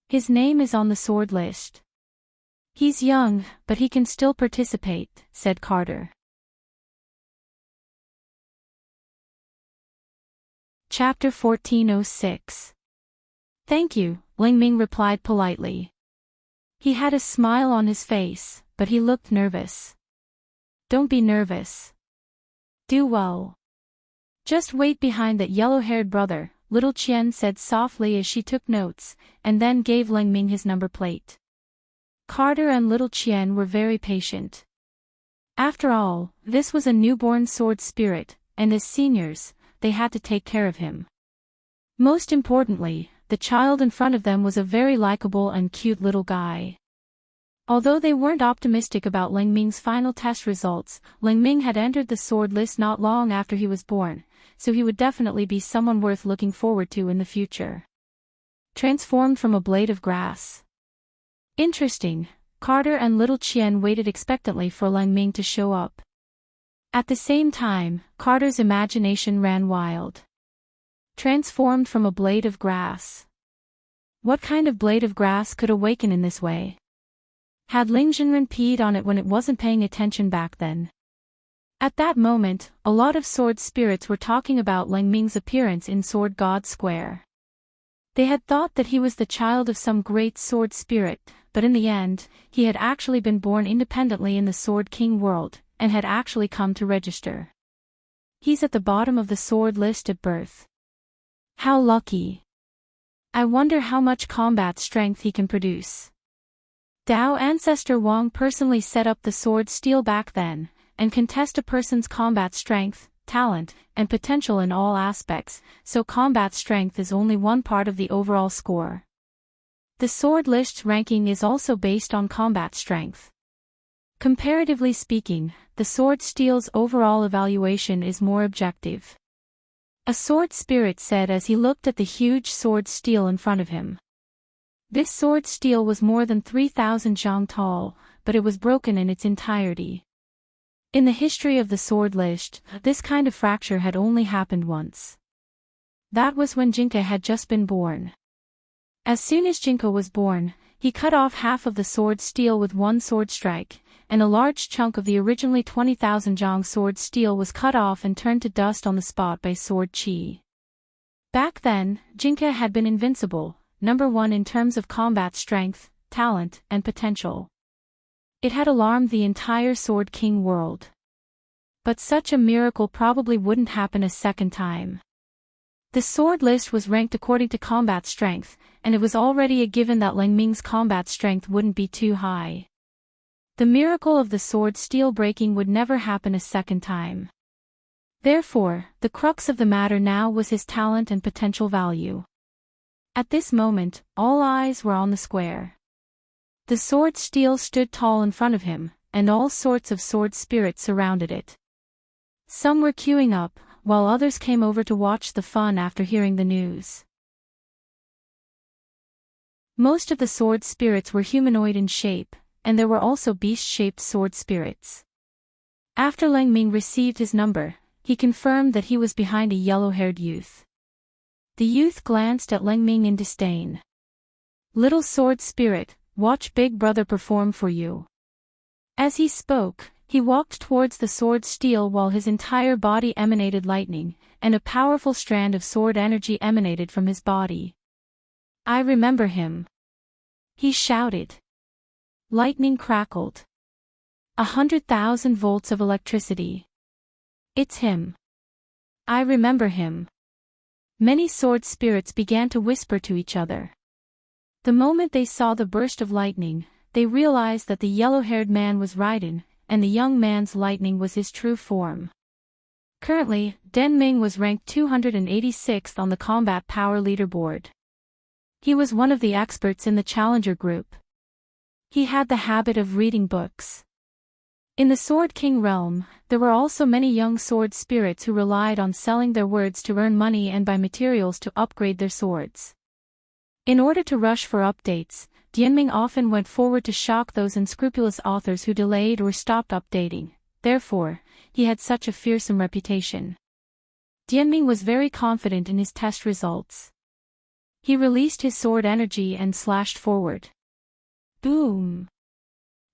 [SPEAKER 1] His name is on the sword list. He's young, but he can still participate, said Carter. Chapter 1406. Thank you, Ling Ming replied politely. He had a smile on his face, but he looked nervous. Don't be nervous. Do well. Just wait behind that yellow-haired brother, little Qian said softly as she took notes, and then gave Ling Ming his number plate. Carter and little Qian were very patient. After all, this was a newborn sword spirit, and as seniors, they had to take care of him. Most importantly, the child in front of them was a very likable and cute little guy. Although they weren't optimistic about Ling Ming's final test results, Ling Ming had entered the sword list not long after he was born, so he would definitely be someone worth looking forward to in the future. Transformed from a blade of grass. Interesting, Carter and little Qian waited expectantly for Ling Ming to show up. At the same time, Carter's imagination ran wild. Transformed from a blade of grass. What kind of blade of grass could awaken in this way? Had Ling Jinren peed on it when it wasn't paying attention back then? At that moment, a lot of sword spirits were talking about Ling Ming's appearance in Sword God Square. They had thought that he was the child of some great sword spirit, but in the end, he had actually been born independently in the Sword King world, and had actually come to register. He's at the bottom of the sword list at birth. How lucky. I wonder how much combat strength he can produce. Dao Ancestor Wang personally set up the sword steel back then, and can test a person's combat strength, talent, and potential in all aspects, so combat strength is only one part of the overall score. The sword list's ranking is also based on combat strength. Comparatively speaking, the sword steel's overall evaluation is more objective. A sword spirit said as he looked at the huge sword steel in front of him. This sword steel was more than 3,000 zhang tall, but it was broken in its entirety. In the history of the sword list, this kind of fracture had only happened once. That was when Jinka had just been born. As soon as Jinka was born, he cut off half of the sword steel with one sword strike, and a large chunk of the originally 20,000 zhang sword steel was cut off and turned to dust on the spot by sword qi. Back then, Jinka had been invincible, #1 in terms of combat strength, talent, and potential. It had alarmed the entire Sword King world. But such a miracle probably wouldn't happen a second time. The sword list was ranked according to combat strength, and it was already a given that Lang Ming's combat strength wouldn't be too high. The miracle of the sword steel breaking would never happen a second time. Therefore, the crux of the matter now was his talent and potential value. At this moment, all eyes were on the square. The sword steel stood tall in front of him, and all sorts of sword spirits surrounded it. Some were queuing up, while others came over to watch the fun after hearing the news. Most of the sword spirits were humanoid in shape, and there were also beast-shaped sword spirits. After Lang Ming received his number, he confirmed that he was behind a yellow-haired youth. The youth glanced at Lang Ming in disdain. "Little sword spirit, watch Big Brother perform for you." As he spoke, he walked towards the sword steel while his entire body emanated lightning, and a powerful strand of sword energy emanated from his body. "I remember him," he shouted. Lightning crackled. 100,000 volts of electricity. "It's him. I remember him." Many sword spirits began to whisper to each other. The moment they saw the burst of lightning, they realized that the yellow-haired man was Raiden, and the young man's lightning was his true form. Currently, Den Ming was ranked 286th on the combat power leaderboard. He was one of the experts in the challenger group. He had the habit of reading books. In the Sword King realm, there were also many young sword spirits who relied on selling their words to earn money and buy materials to upgrade their swords. In order to rush for updates, Dianming often went forward to shock those unscrupulous authors who delayed or stopped updating. Therefore, he had such a fearsome reputation. Dianming was very confident in his test results. He released his sword energy and slashed forward. Boom!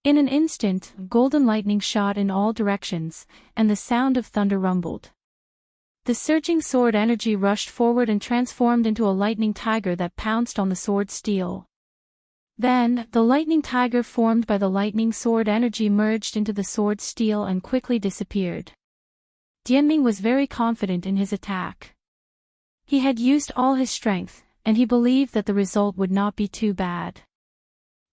[SPEAKER 1] In an instant, golden lightning shot in all directions, and the sound of thunder rumbled. The surging sword energy rushed forward and transformed into a lightning tiger that pounced on the sword steel. Then, the lightning tiger formed by the lightning sword energy merged into the sword steel and quickly disappeared. Dianming was very confident in his attack. He had used all his strength, and he believed that the result would not be too bad.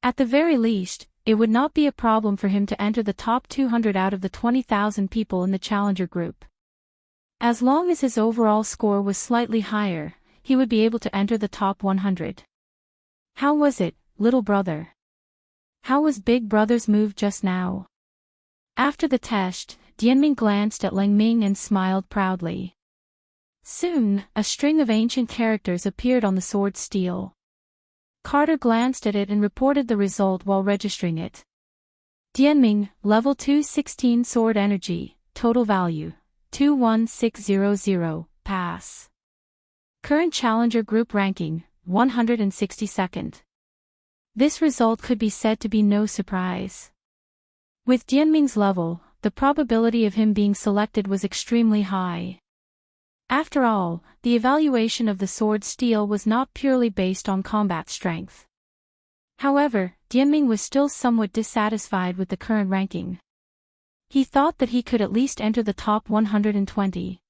[SPEAKER 1] At the very least, it would not be a problem for him to enter the top 200 out of the 20,000 people in the challenger group. As long as his overall score was slightly higher, he would be able to enter the top 100. How was it, little brother? How was Big Brother's move just now? After the test, Dianming glanced at Lang Ming and smiled proudly. Soon, a string of ancient characters appeared on the sword steel. Carter glanced at it and reported the result while registering it. Dianming, level 216 sword energy, total value, 21600, pass. Current challenger group ranking, 162nd. This result could be said to be no surprise. With Dianming's level, the probability of him being selected was extremely high. After all, the evaluation of the sword steel was not purely based on combat strength. However, Dianming was still somewhat dissatisfied with the current ranking. He thought that he could at least enter the top 120.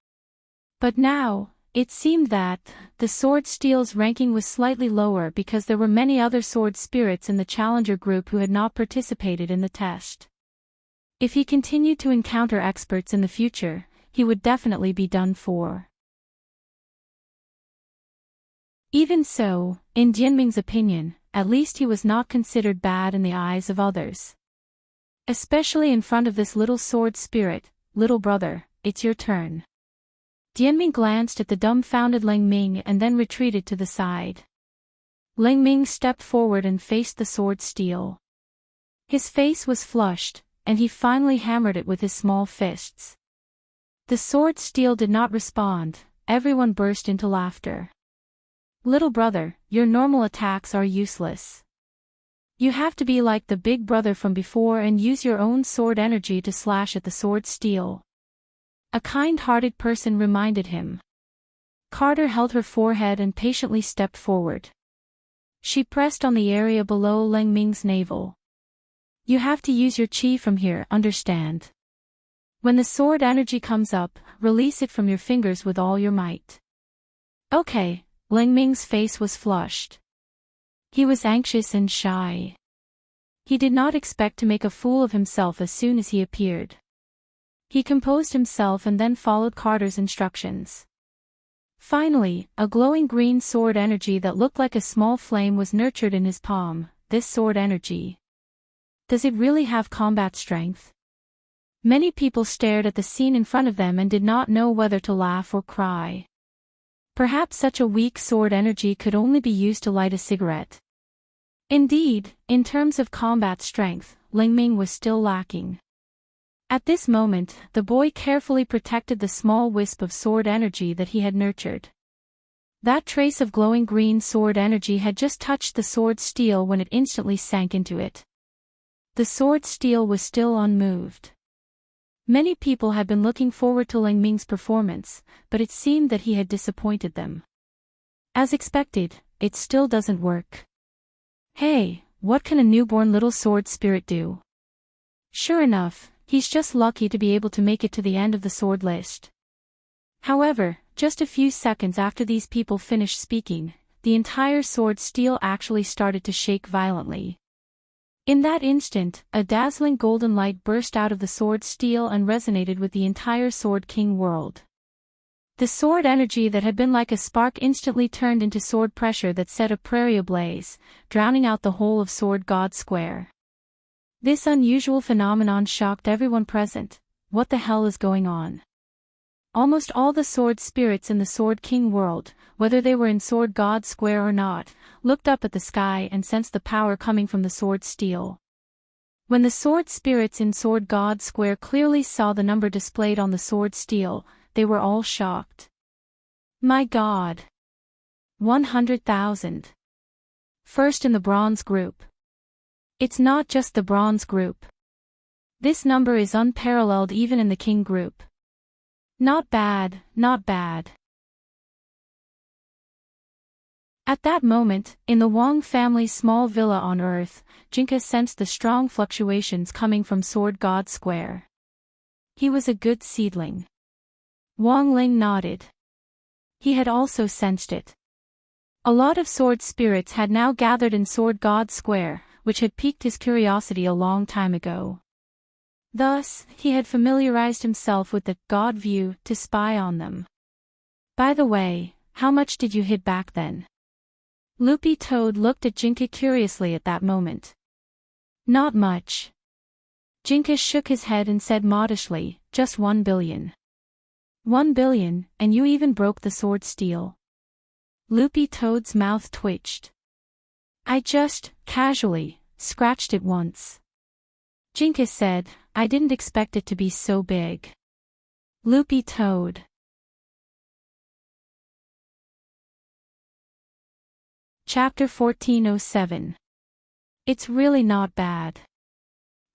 [SPEAKER 1] But now, it seemed that the sword steel's ranking was slightly lower because there were many other sword spirits in the challenger group who had not participated in the test. If he continued to encounter experts in the future, he would definitely be done for. Even so, in Dianming's opinion, at least he was not considered bad in the eyes of others. Especially in front of this little sword spirit. Little brother, it's your turn. Dianming glanced at the dumbfounded Lang Ming and then retreated to the side. Lang Ming stepped forward and faced the sword steel. His face was flushed, and he finally hammered it with his small fists. The sword steel did not respond. Everyone burst into laughter. Little brother, your normal attacks are useless. You have to be like the big brother from before and use your own sword energy to slash at the sword steel. A kind-hearted person reminded him. Carter held her forehead and patiently stepped forward. She pressed on the area below Lang Ming's navel. You have to use your chi from here, understand? When the sword energy comes up, release it from your fingers with all your might. Okay, Ling Ming's face was flushed. He was anxious and shy. He did not expect to make a fool of himself as soon as he appeared. He composed himself and then followed Carter's instructions. Finally, a glowing green sword energy that looked like a small flame was nurtured in his palm. This sword energy. Does it really have combat strength? Many people stared at the scene in front of them and did not know whether to laugh or cry. Perhaps such a weak sword energy could only be used to light a cigarette. Indeed, in terms of combat strength, Ling Ming was still lacking. At this moment, the boy carefully protected the small wisp of sword energy that he had nurtured. That trace of glowing green sword energy had just touched the sword steel when it instantly sank into it. The sword steel was still unmoved. Many people had been looking forward to Ling Ming's performance, but it seemed that he had disappointed them. As expected, it still doesn't work. Hey, what can a newborn little sword spirit do? Sure enough, he's just lucky to be able to make it to the end of the sword list. However, just a few seconds after these people finished speaking, the entire sword steel actually started to shake violently. In that instant, a dazzling golden light burst out of the sword steel and resonated with the entire Sword King world. The sword energy that had been like a spark instantly turned into sword pressure that set a prairie ablaze, drowning out the whole of Sword God Square. This unusual phenomenon shocked everyone present. What the hell is going on? Almost all the sword spirits in the Sword King world, whether they were in Sword God Square or not, looked up at the sky and sensed the power coming from the sword steel. When the sword spirits in Sword God Square clearly saw the number displayed on the sword steel, they were all shocked. My God! 100,000. First in the bronze group. It's not just the bronze group. This number is unparalleled even in the king group. Not bad, not bad. At that moment, in the Wang family's small villa on Earth, Jinka sensed the strong fluctuations coming from Sword God Square. He was a good seedling. Wang Ling nodded. He had also sensed it. A lot of sword spirits had now gathered in Sword God Square, which had piqued his curiosity a long time ago. Thus, he had familiarized himself with the God view to spy on them. By the way, how much did you hit back then? Loopy Toad looked at Jinka curiously at that moment. Not much. Jinka shook his head and said modestly, just 1 billion. 1 billion, and you even broke the sword steel. Loopy Toad's mouth twitched. I just, casually, scratched it once. Jinka said, I didn't expect it to be so big. Loopy Toad. Chapter 1407. It's really not bad.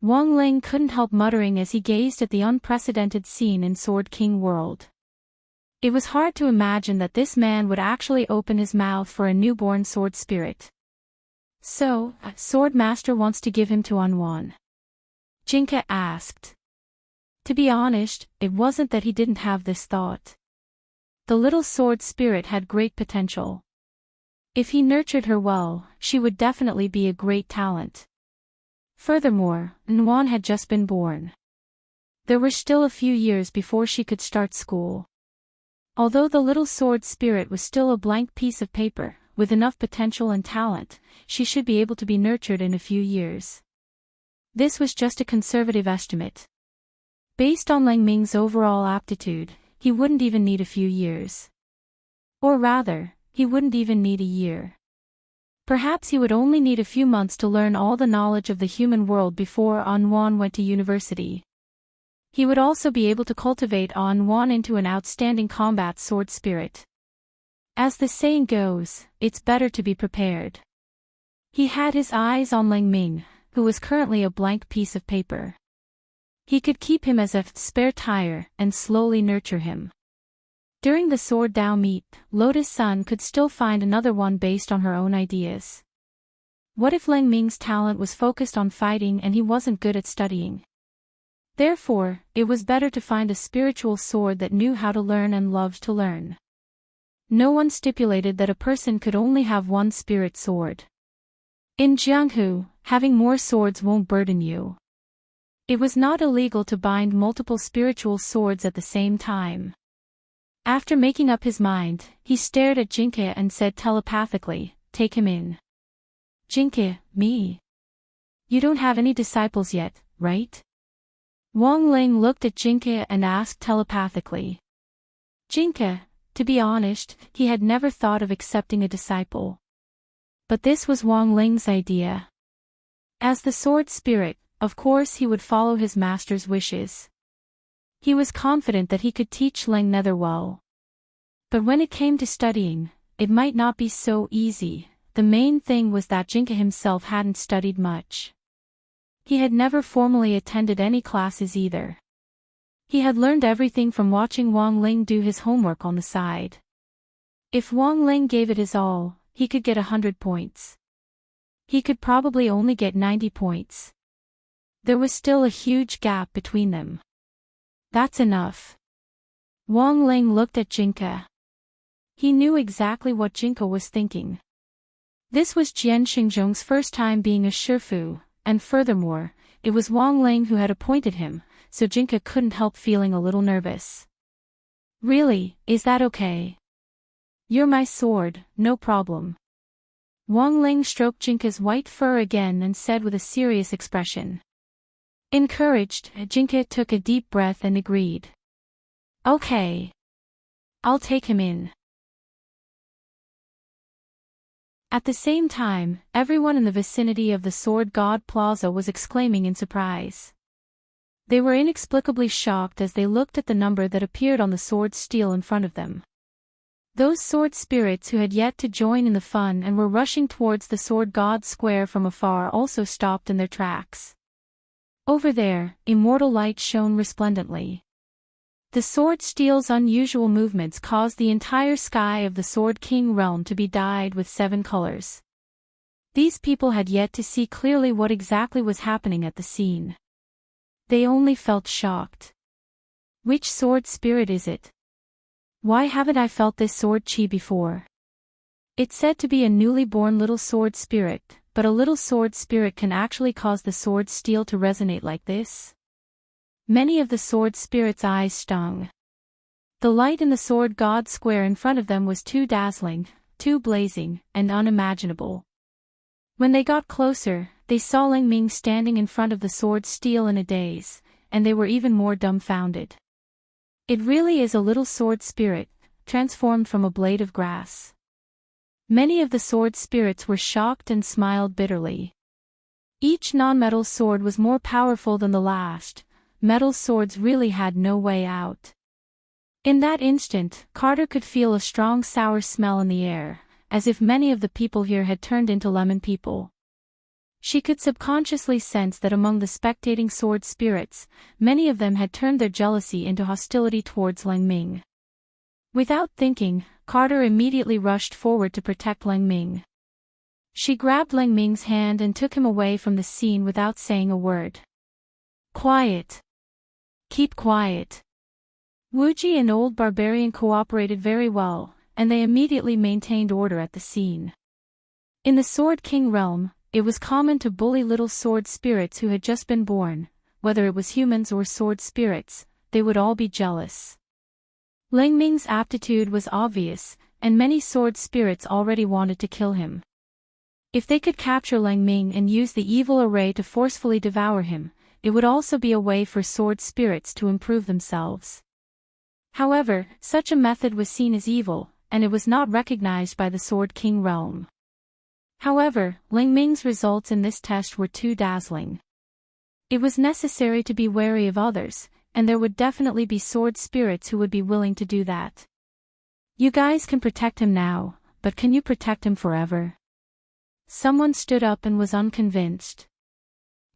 [SPEAKER 1] Wang Ling couldn't help muttering as he gazed at the unprecedented scene in Sword King world. It was hard to imagine that this man would actually open his mouth for a newborn sword spirit. So, Sword Master wants to give him to Unwan? Jinka asked. To be honest, it wasn't that he didn't have this thought. The little sword spirit had great potential. If he nurtured her well, she would definitely be a great talent. Furthermore, Unwan had just been born. There were still a few years before she could start school. Although the little sword spirit was still a blank piece of paper, with enough potential and talent, she should be able to be nurtured in a few years. This was just a conservative estimate. Based on Ling Ming's overall aptitude, he wouldn't even need a few years. Or rather, he wouldn't even need a year. Perhaps he would only need a few months to learn all the knowledge of the human world before Unwan went to university. He would also be able to cultivate Unwan into an outstanding combat sword spirit. As the saying goes, it's better to be prepared. He had his eyes on Ling Ming, who was currently a blank piece of paper. He could keep him as a spare tire and slowly nurture him. During the Sword Dao meet, Lotus Sun could still find another one based on her own ideas. What if Lang Ming's talent was focused on fighting and he wasn't good at studying? Therefore, it was better to find a spiritual sword that knew how to learn and loved to learn. No one stipulated that a person could only have one spirit sword. In Jianghu, having more swords won't burden you. It was not illegal to bind multiple spiritual swords at the same time. After making up his mind, he stared at Jinke and said telepathically, "Take him in." "Jinke, me? You don't have any disciples yet, right?" Wang Ling looked at Jinke and asked telepathically. Jinke, to be honest, he had never thought of accepting a disciple. But this was Wang Ling's idea. As the sword spirit, of course he would follow his master's wishes. He was confident that he could teach Lang Nether well. But when it came to studying, it might not be so easy. The main thing was that Jinke himself hadn't studied much. He had never formally attended any classes either. He had learned everything from watching Wang Ling do his homework on the side. If Wang Ling gave it his all, he could get 100 points. He could probably only get 90 points. There was still a huge gap between them. That's enough. Wang Ling looked at Jinke. He knew exactly what Jinke was thinking. This was Jian Xingzhong's first time being a shifu, and furthermore, it was Wang Ling who had appointed him, so Jinke couldn't help feeling a little nervous. "Really, is that okay? You're my sword, no problem." Wang Ling stroked Jinke's white fur again and said with a serious expression. Encouraged, Jinke took a deep breath and agreed. "Okay. I'll take him in." At the same time, everyone in the vicinity of the Sword God Plaza was exclaiming in surprise. They were inexplicably shocked as they looked at the number that appeared on the sword steel in front of them. Those sword spirits who had yet to join in the fun and were rushing towards the Sword God Square from afar also stopped in their tracks. Over there, immortal light shone resplendently. The sword steel's unusual movements caused the entire sky of the Sword King realm to be dyed with 7 colors. These people had yet to see clearly what exactly was happening at the scene. They only felt shocked. Which sword spirit is it? Why haven't I felt this sword chi before? It's said to be a newly born little sword spirit, but a little sword spirit can actually cause the sword steel to resonate like this? Many of the sword spirits' eyes stung. The light in the Sword God Square in front of them was too dazzling, too blazing, and unimaginable. When they got closer, they saw Lang Ming standing in front of the sword steel in a daze, and they were even more dumbfounded. It really is a little sword spirit, transformed from a blade of grass. Many of the sword spirits were shocked and smiled bitterly. Each non-metal sword was more powerful than the last. Metal swords really had no way out. In that instant, Carter could feel a strong sour smell in the air, as if many of the people here had turned into lemon people. She could subconsciously sense that among the spectating sword spirits, many of them had turned their jealousy into hostility towards Lang Ming. Without thinking, Carter immediately rushed forward to protect Lang Ming. She grabbed Lang Ming's hand and took him away from the scene without saying a word. "Quiet. Keep quiet." Wuji and Old Barbarian cooperated very well, and they immediately maintained order at the scene. In the Sword King realm, it was common to bully little sword spirits who had just been born. Whether it was humans or sword spirits, they would all be jealous. Lang Ming's aptitude was obvious, and many sword spirits already wanted to kill him. If they could capture Lang Ming and use the evil array to forcefully devour him, it would also be a way for sword spirits to improve themselves. However, such a method was seen as evil, and it was not recognized by the Sword King realm. However, Lang Ming's results in this test were too dazzling. It was necessary to be wary of others, and there would definitely be sword spirits who would be willing to do that. "You guys can protect him now, but can you protect him forever?" Someone stood up and was unconvinced.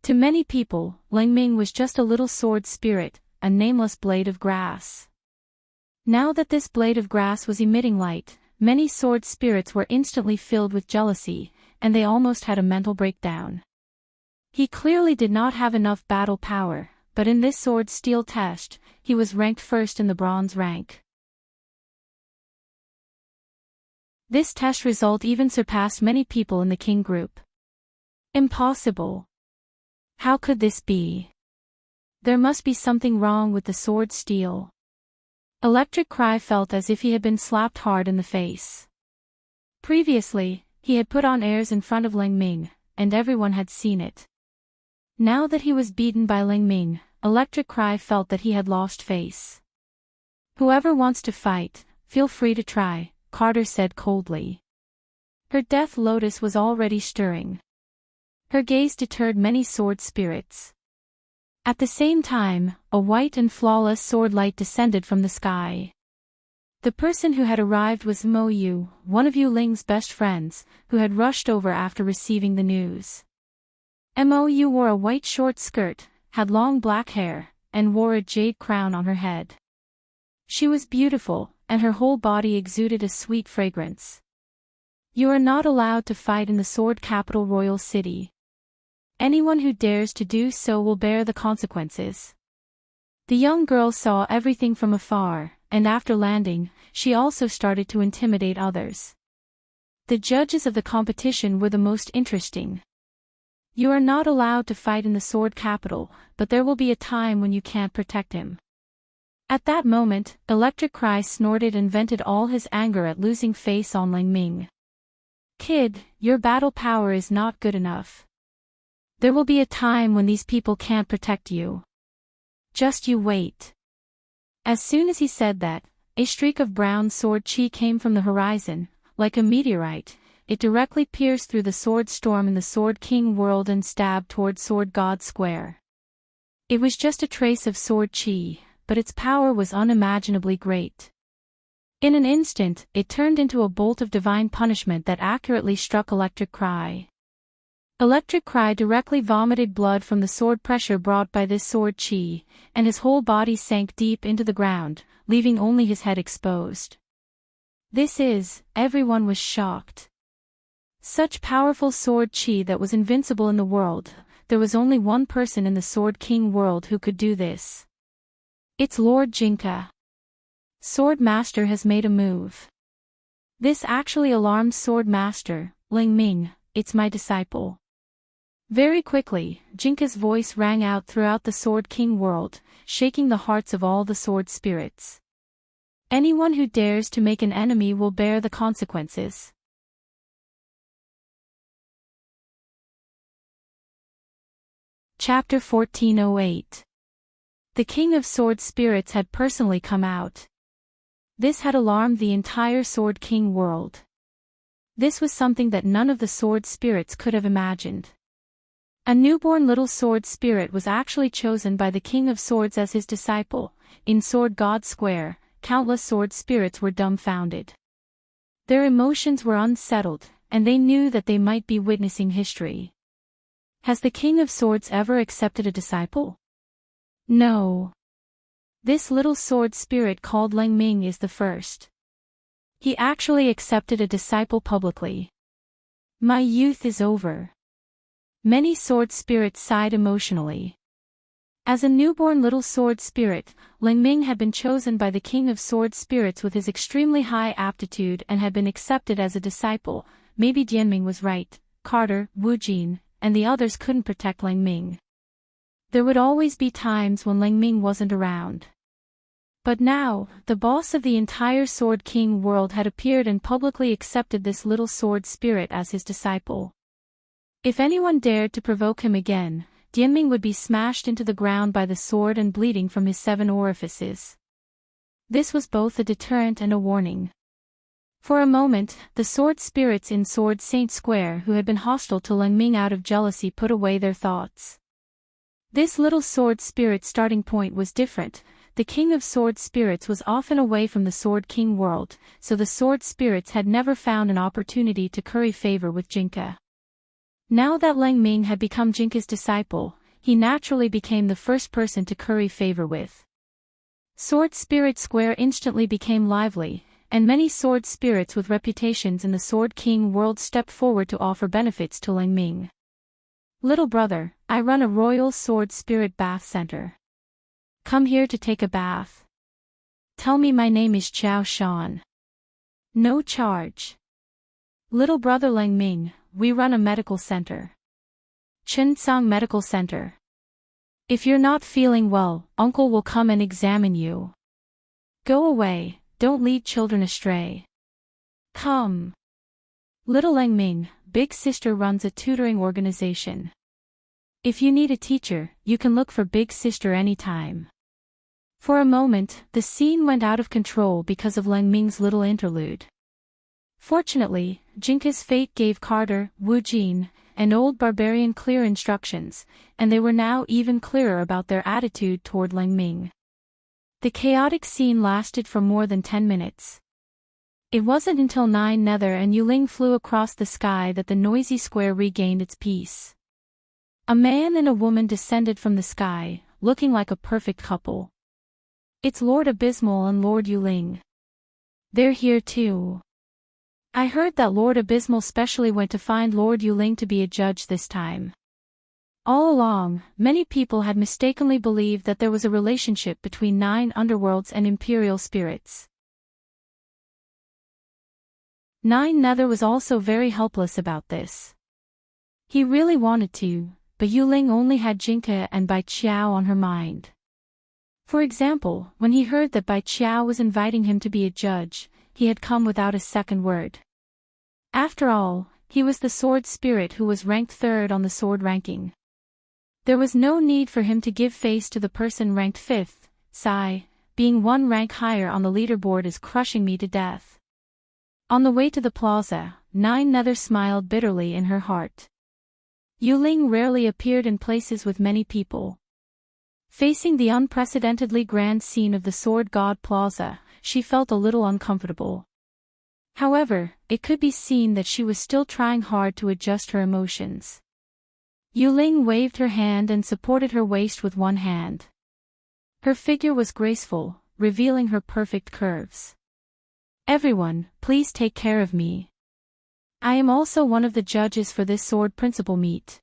[SPEAKER 1] To many people, Lang Ming was just a little sword spirit, a nameless blade of grass. Now that this blade of grass was emitting light, many sword spirits were instantly filled with jealousy, and they almost had a mental breakdown. He clearly did not have enough battle power, but in this sword steel test, he was ranked first in the bronze rank. This test result even surpassed many people in the king group. Impossible. How could this be? There must be something wrong with the sword steel. Electric Cry felt as if he had been slapped hard in the face. Previously, he had put on airs in front of Lang Ming, and everyone had seen it. Now that he was beaten by Lang Ming, Electric Cry felt that he had lost face. Whoever wants to fight, feel free to try, Carter said coldly. Her death lotus was already stirring. Her gaze deterred many sword spirits. At the same time, a white and flawless sword light descended from the sky. The person who had arrived was Mo Yu, one of Yu Ling's best friends, who had rushed over after receiving the news. Mo Yu wore a white short skirt, had long black hair, and wore a jade crown on her head. She was beautiful, and her whole body exuded a sweet fragrance. You are not allowed to fight in the sword capital royal city. Anyone who dares to do so will bear the consequences. The young girl saw everything from afar, and after landing, she also started to intimidate others. The judges of the competition were the most interesting. You are not allowed to fight in the sword capital, but there will be a time when you can't protect him. At that moment, Electric Cry snorted and vented all his anger at losing face on Lang Ming. Kid, your battle power is not good enough. There will be a time when these people can't protect you. Just you wait. As soon as he said that, a streak of brown sword chi came from the horizon, like a meteorite. It directly pierced through the sword storm in the Sword King world and stabbed toward Sword God Square. It was just a trace of sword chi, but its power was unimaginably great. In an instant, it turned into a bolt of divine punishment that accurately struck Electric Cry. Electric Cry directly vomited blood from the sword pressure brought by this sword chi, and his whole body sank deep into the ground, leaving only his head exposed. Everyone was shocked. Such powerful sword chi that was invincible in the world, there was only one person in the Sword King world who could do this. It's Lord Jinka. Sword Master has made a move. This actually alarmed Sword Master, Lang Ming, it's my disciple. Very quickly, Jinka's voice rang out throughout the Sword King world, shaking the hearts of all the sword spirits. Anyone who dares to make an enemy will bear the consequences. Chapter 1408. The King of Sword Spirits had personally come out. This had alarmed the entire Sword King world. This was something that none of the sword spirits could have imagined. A newborn little sword spirit was actually chosen by the King of Swords as his disciple. In Sword God Square, countless sword spirits were dumbfounded. Their emotions were unsettled, and they knew that they might be witnessing history. Has the King of Swords ever accepted a disciple? No. This little sword spirit called Lang Ming is the first. He actually accepted a disciple publicly. My youth is over. Many sword spirits sighed emotionally. As a newborn little sword spirit, Lang Ming had been chosen by the King of Sword Spirits with his extremely high aptitude and had been accepted as a disciple. Maybe Dianming was right, Carter, Wu Jin, and the others couldn't protect Lang Ming. There would always be times when Lang Ming wasn't around. But now, the boss of the entire Sword King world had appeared and publicly accepted this little sword spirit as his disciple. If anyone dared to provoke him again, Dianming would be smashed into the ground by the sword and bleeding from his 7 orifices. This was both a deterrent and a warning. For a moment, the sword spirits in Sword Saint Square who had been hostile to Lang Ming out of jealousy put away their thoughts. This little sword spirit starting point was different. The King of Sword Spirits was often away from the Sword King world, so the sword spirits had never found an opportunity to curry favor with Jinka. Now that Lang Ming had become Jinka's disciple, he naturally became the first person to curry favor with. Sword Spirit Square instantly became lively, and many sword spirits with reputations in the Sword King world stepped forward to offer benefits to Lang Ming. Little brother, I run a royal sword spirit bath center. Come here to take a bath. Tell me my name is Chao Shan. No charge. Little brother Lang Ming, we run a medical center. Chencang Medical Center. If you're not feeling well, uncle will come and examine you. Go away, don't lead children astray. Come. Little Lang Ming, big sister runs a tutoring organization. If you need a teacher, you can look for big sister anytime. For a moment, the scene went out of control because of Lang Ming's little interlude. Fortunately, Jinka's fate gave Carter, Wu Jin, and old barbarian clear instructions, and they were now even clearer about their attitude toward Lang Ming. The chaotic scene lasted for more than 10 minutes. It wasn't until Nine Nether and Yuling flew across the sky that the noisy square regained its peace. A man and a woman descended from the sky, looking like a perfect couple. It's Lord Abysmal and Lord Yuling. They're here too. I heard that Lord Abysmal specially went to find Lord Yuling to be a judge this time. All along, many people had mistakenly believed that there was a relationship between 9 underworlds and imperial spirits. Nine Nether was also very helpless about this. He really wanted to, but Yuling only had Jinka and Bai Qiao on her mind. For example, when he heard that Bai Qiao was inviting him to be a judge, he had come without a second word. After all, he was the sword spirit who was ranked 3rd on the sword ranking. There was no need for him to give face to the person ranked 5th, sigh, being 1 rank higher on the leaderboard is crushing me to death. On the way to the plaza, Nine Nether smiled bitterly in her heart. Yuling rarely appeared in places with many people. Facing the unprecedentedly grand scene of the Sword God Plaza, she felt a little uncomfortable. However, it could be seen that she was still trying hard to adjust her emotions. Yuling waved her hand and supported her waist with one hand. Her figure was graceful, revealing her perfect curves. Everyone, please take care of me. I am also one of the judges for this sword principal meet.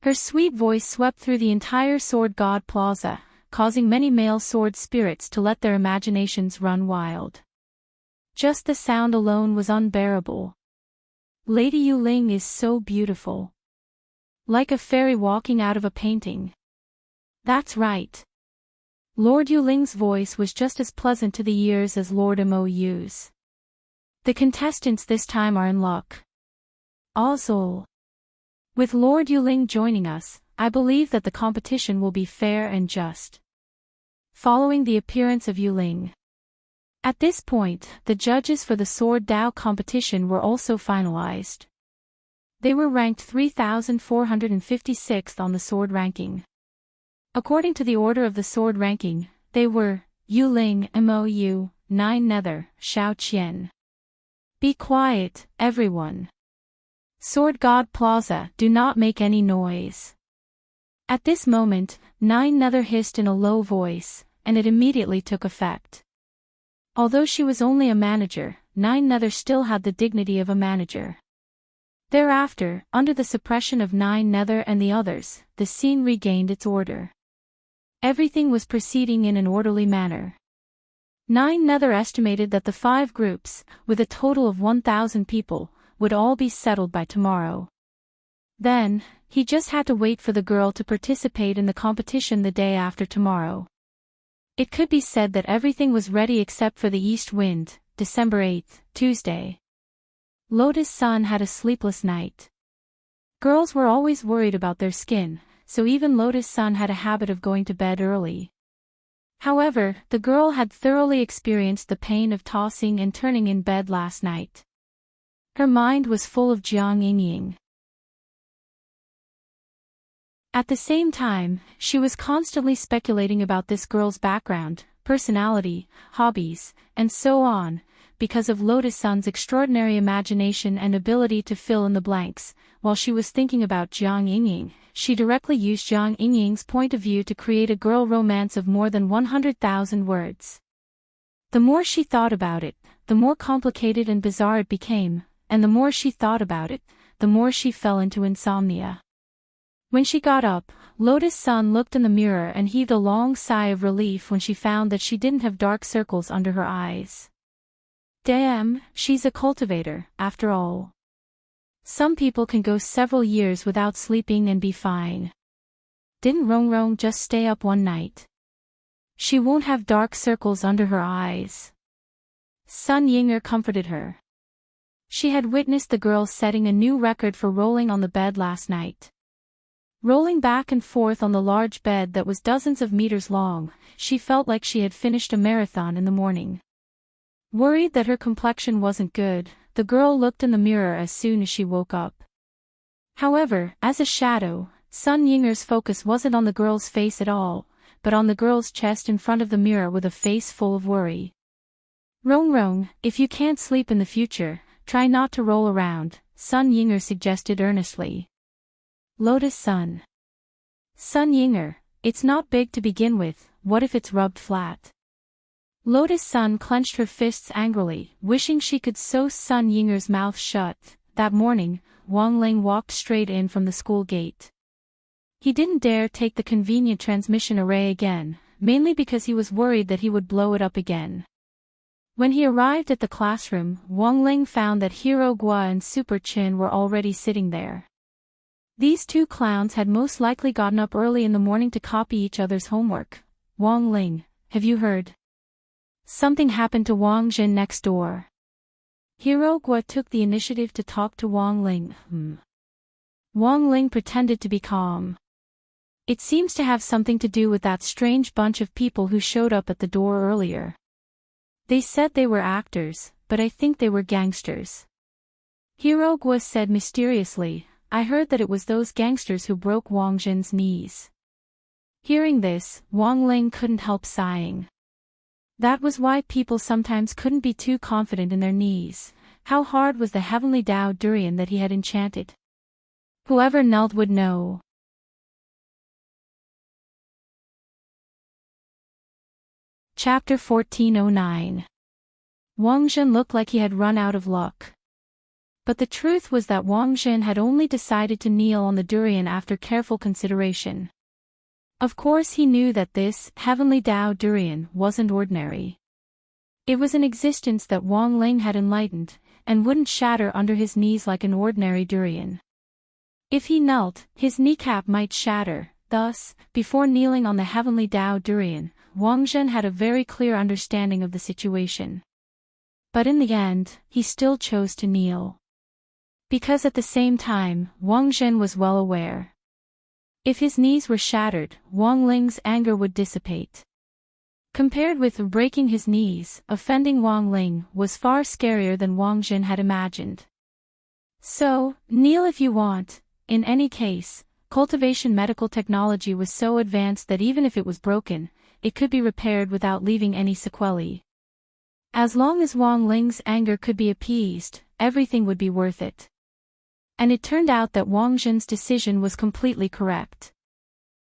[SPEAKER 1] Her sweet voice swept through the entire Sword God Plaza, causing many male sword spirits to let their imaginations run wild. Just the sound alone was unbearable. Lady Yuling is so beautiful. Like a fairy walking out of a painting. That's right. Lord Yuling's voice was just as pleasant to the ears as Lord Mou's. The contestants this time are in luck. Also, with Lord Yuling joining us, I believe that the competition will be fair and just. Following the appearance of Yuling. At this point, the judges for the Sword Dao competition were also finalized. They were ranked 3,456th on the sword ranking. According to the order of the sword ranking, they were Yuling, Mou, Nine Nether, Xiao Qian. Be quiet, everyone. Sword God Plaza, do not make any noise. At this moment, Nine Nether hissed in a low voice, and it immediately took effect. Although she was only a manager, Nine Nether still had the dignity of a manager. Thereafter, under the suppression of Nine Nether and the others, the scene regained its order. Everything was proceeding in an orderly manner. Nine Nether estimated that the 5 groups, with a total of 1,000 people, would all be settled by tomorrow. Then, he just had to wait for the girl to participate in the competition the day after tomorrow. It could be said that everything was ready except for the east wind, December 8th, Tuesday. Lotus Sun had a sleepless night. Girls were always worried about their skin, so even Lotus Sun had a habit of going to bed early. However, the girl had thoroughly experienced the pain of tossing and turning in bed last night. Her mind was full of Jiang Yingying. At the same time, she was constantly speculating about this girl's background, personality, hobbies, and so on, because of Lotus Sun's extraordinary imagination and ability to fill in the blanks. While she was thinking about Jiang Yingying, she directly used Jiang Yingying's point of view to create a girl romance of more than 100,000 words. The more she thought about it, the more complicated and bizarre it became, and the more she thought about it, the more she fell into insomnia. When she got up, Lotus Sun looked in the mirror and heaved a long sigh of relief when she found that she didn't have dark circles under her eyes. Damn, she's a cultivator, after all. Some people can go several years without sleeping and be fine. Didn't Rong just stay up one night? She won't have dark circles under her eyes. Sun Yinger comforted her. She had witnessed the girl setting a new record for rolling on the bed last night. Rolling back and forth on the large bed that was dozens of meters long, she felt like she had finished a marathon in the morning. Worried that her complexion wasn't good, the girl looked in the mirror as soon as she woke up. However, as a shadow, Sun Yinger's focus wasn't on the girl's face at all, but on the girl's chest in front of the mirror with a face full of worry. Rong, if you can't sleep in the future, try not to roll around, Sun Yinger suggested earnestly. Lotus Sun. Sun Yinger, it's not big to begin with, what if it's rubbed flat? Lotus Sun clenched her fists angrily, wishing she could sew Sun Yinger's mouth shut. That morning, Wang Ling walked straight in from the school gate. He didn't dare take the convenient transmission array again, mainly because he was worried that he would blow it up again. When he arrived at the classroom, Wang Ling found that Hero Gua and Super Chin were already sitting there. These two clowns had most likely gotten up early in the morning to copy each other's homework. Wang Ling, have you heard? Something happened to Wang Jin next door. Hero Gua took the initiative to talk to Wang Ling. Wang Ling pretended to be calm. It seems to have something to do with that strange bunch of people who showed up at the door earlier. They said they were actors, but I think they were gangsters. Hero Gua said mysteriously, I heard that it was those gangsters who broke Wang Jin's knees. Hearing this, Wang Ling couldn't help sighing. That was why people sometimes couldn't be too confident in their knees. How hard was the heavenly Dao durian that he had enchanted? Whoever knelt would know. Chapter 1409. Wang Jin looked like he had run out of luck. But the truth was that Wang Jin had only decided to kneel on the durian after careful consideration. Of course he knew that this heavenly Dao durian wasn't ordinary. It was an existence that Wang Ling had enlightened, and wouldn't shatter under his knees like an ordinary durian. If he knelt, his kneecap might shatter. Thus, before kneeling on the heavenly Dao durian, Wang Jin had a very clear understanding of the situation. But in the end, he still chose to kneel. Because at the same time, Wang Jin was well aware. If his knees were shattered, Wang Ling's anger would dissipate. Compared with breaking his knees, offending Wang Ling was far scarier than Wang Jin had imagined. So, kneel if you want. In any case, cultivation medical technology was so advanced that even if it was broken, it could be repaired without leaving any sequelae. As long as Wang Ling's anger could be appeased, everything would be worth it. And it turned out that Wang Jin's decision was completely correct.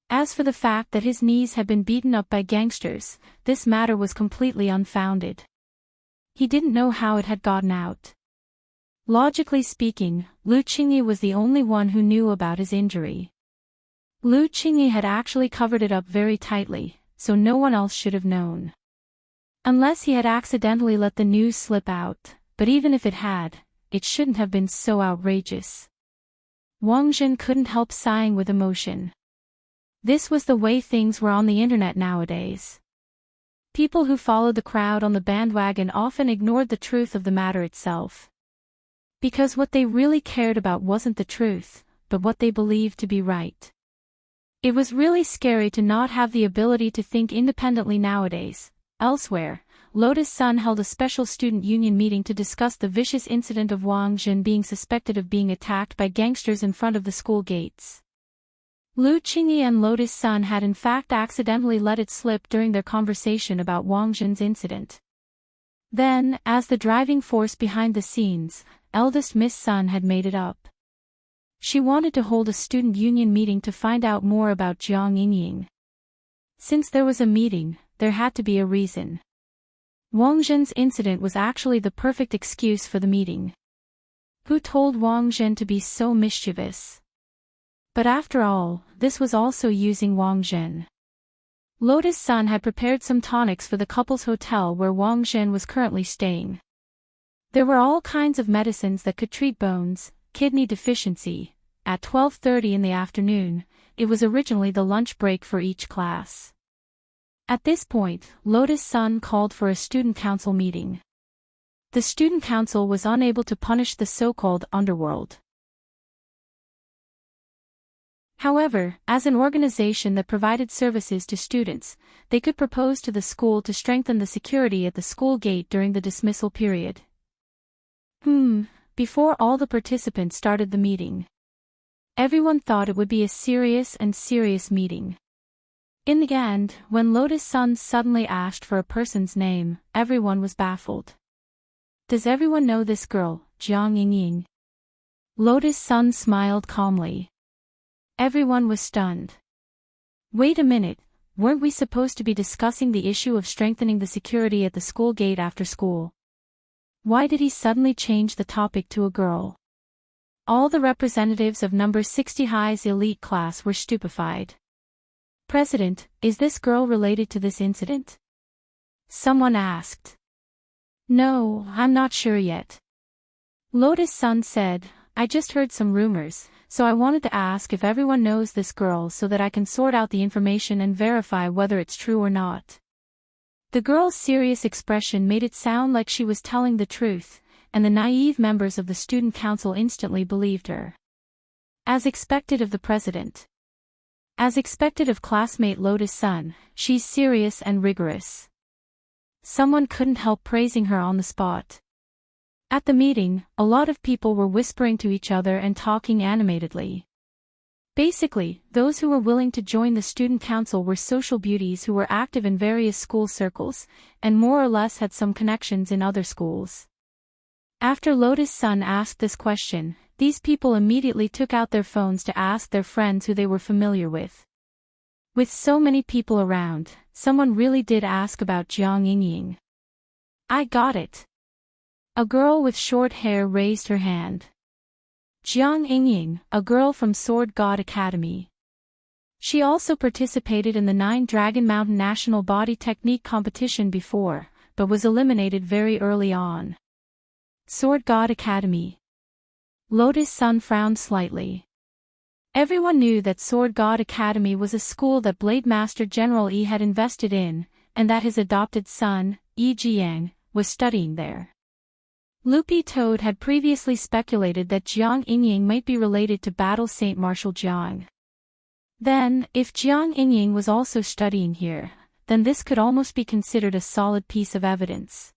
[SPEAKER 1] As for the fact that his knees had been beaten up by gangsters, this matter was completely unfounded. He didn't know how it had gotten out. Logically speaking, Lu Qingyi was the only one who knew about his injury. Lu Qingyi had actually covered it up very tightly, so no one else should have known. Unless he had accidentally let the news slip out, but even if it had, it shouldn't have been so outrageous. Wang Jin couldn't help sighing with emotion. This was the way things were on the internet nowadays. People who followed the crowd on the bandwagon often ignored the truth of the matter itself. Because what they really cared about wasn't the truth, but what they believed to be right. It was really scary to not have the ability to think independently nowadays. Elsewhere, Lotus Sun held a special student union meeting to discuss the vicious incident of Wang Jin being suspected of being attacked by gangsters in front of the school gates. Lu Qingyi and Lotus Sun had in fact accidentally let it slip during their conversation about Wang Jin's incident. Then, as the driving force behind the scenes, eldest Miss Sun had made it up. She wanted to hold a student union meeting to find out more about Jiang Yingying. Since there was a meeting, there had to be a reason. Wang Zhen's incident was actually the perfect excuse for the meeting. Who told Wang Zhen to be so mischievous? But after all, this was also using Wang Zhen. Lotus Sun had prepared some tonics for the couple's hotel where Wang Zhen was currently staying. There were all kinds of medicines that could treat bones, kidney deficiency. At 12:30 in the afternoon, it was originally the lunch break for each class. At this point, Lotus Sun called for a student council meeting. The student council was unable to punish the so-called underworld. However, as an organization that provided services to students, they could propose to the school to strengthen the security at the school gate during the dismissal period. Before all the participants started the meeting. Everyone thought it would be a serious meeting. In the end, when Lotus Sun suddenly asked for a person's name, everyone was baffled. Does everyone know this girl, Jiang Yingying? Lotus Sun smiled calmly. Everyone was stunned. Wait a minute, weren't we supposed to be discussing the issue of strengthening the security at the school gate after school? Why did he suddenly change the topic to a girl? All the representatives of number 60 High's elite class were stupefied. President, is this girl related to this incident? Someone asked. No, I'm not sure yet. Lotus Sun said, I just heard some rumors, so I wanted to ask if everyone knows this girl so that I can sort out the information and verify whether it's true or not. The girl's serious expression made it sound like she was telling the truth, and the naive members of the student council instantly believed her. As expected of the president. As expected of classmate Lotus Sun, she's serious and rigorous. Someone couldn't help praising her on the spot. At the meeting, a lot of people were whispering to each other and talking animatedly. Basically, those who were willing to join the student council were social beauties who were active in various school circles, and more or less had some connections in other schools. After Lotus Sun asked this question, these people immediately took out their phones to ask their friends who they were familiar with. With so many people around, someone really did ask about Jiang Yingying. I got it. A girl with short hair raised her hand. Jiang Yingying, a girl from Sword God Academy. She also participated in the 9 Dragon Mountain National Body Technique competition before, but was eliminated very early on. Sword God Academy. Lotus Sun frowned slightly. Everyone knew that Sword God Academy was a school that Blade Master General Yi had invested in, and that his adopted son, Yi Jiang, was studying there. Loopy Toad had previously speculated that Jiang Yingying might be related to Battle Saint Marshal Jiang. Then, if Jiang Yingying was also studying here, then this could almost be considered a solid piece of evidence.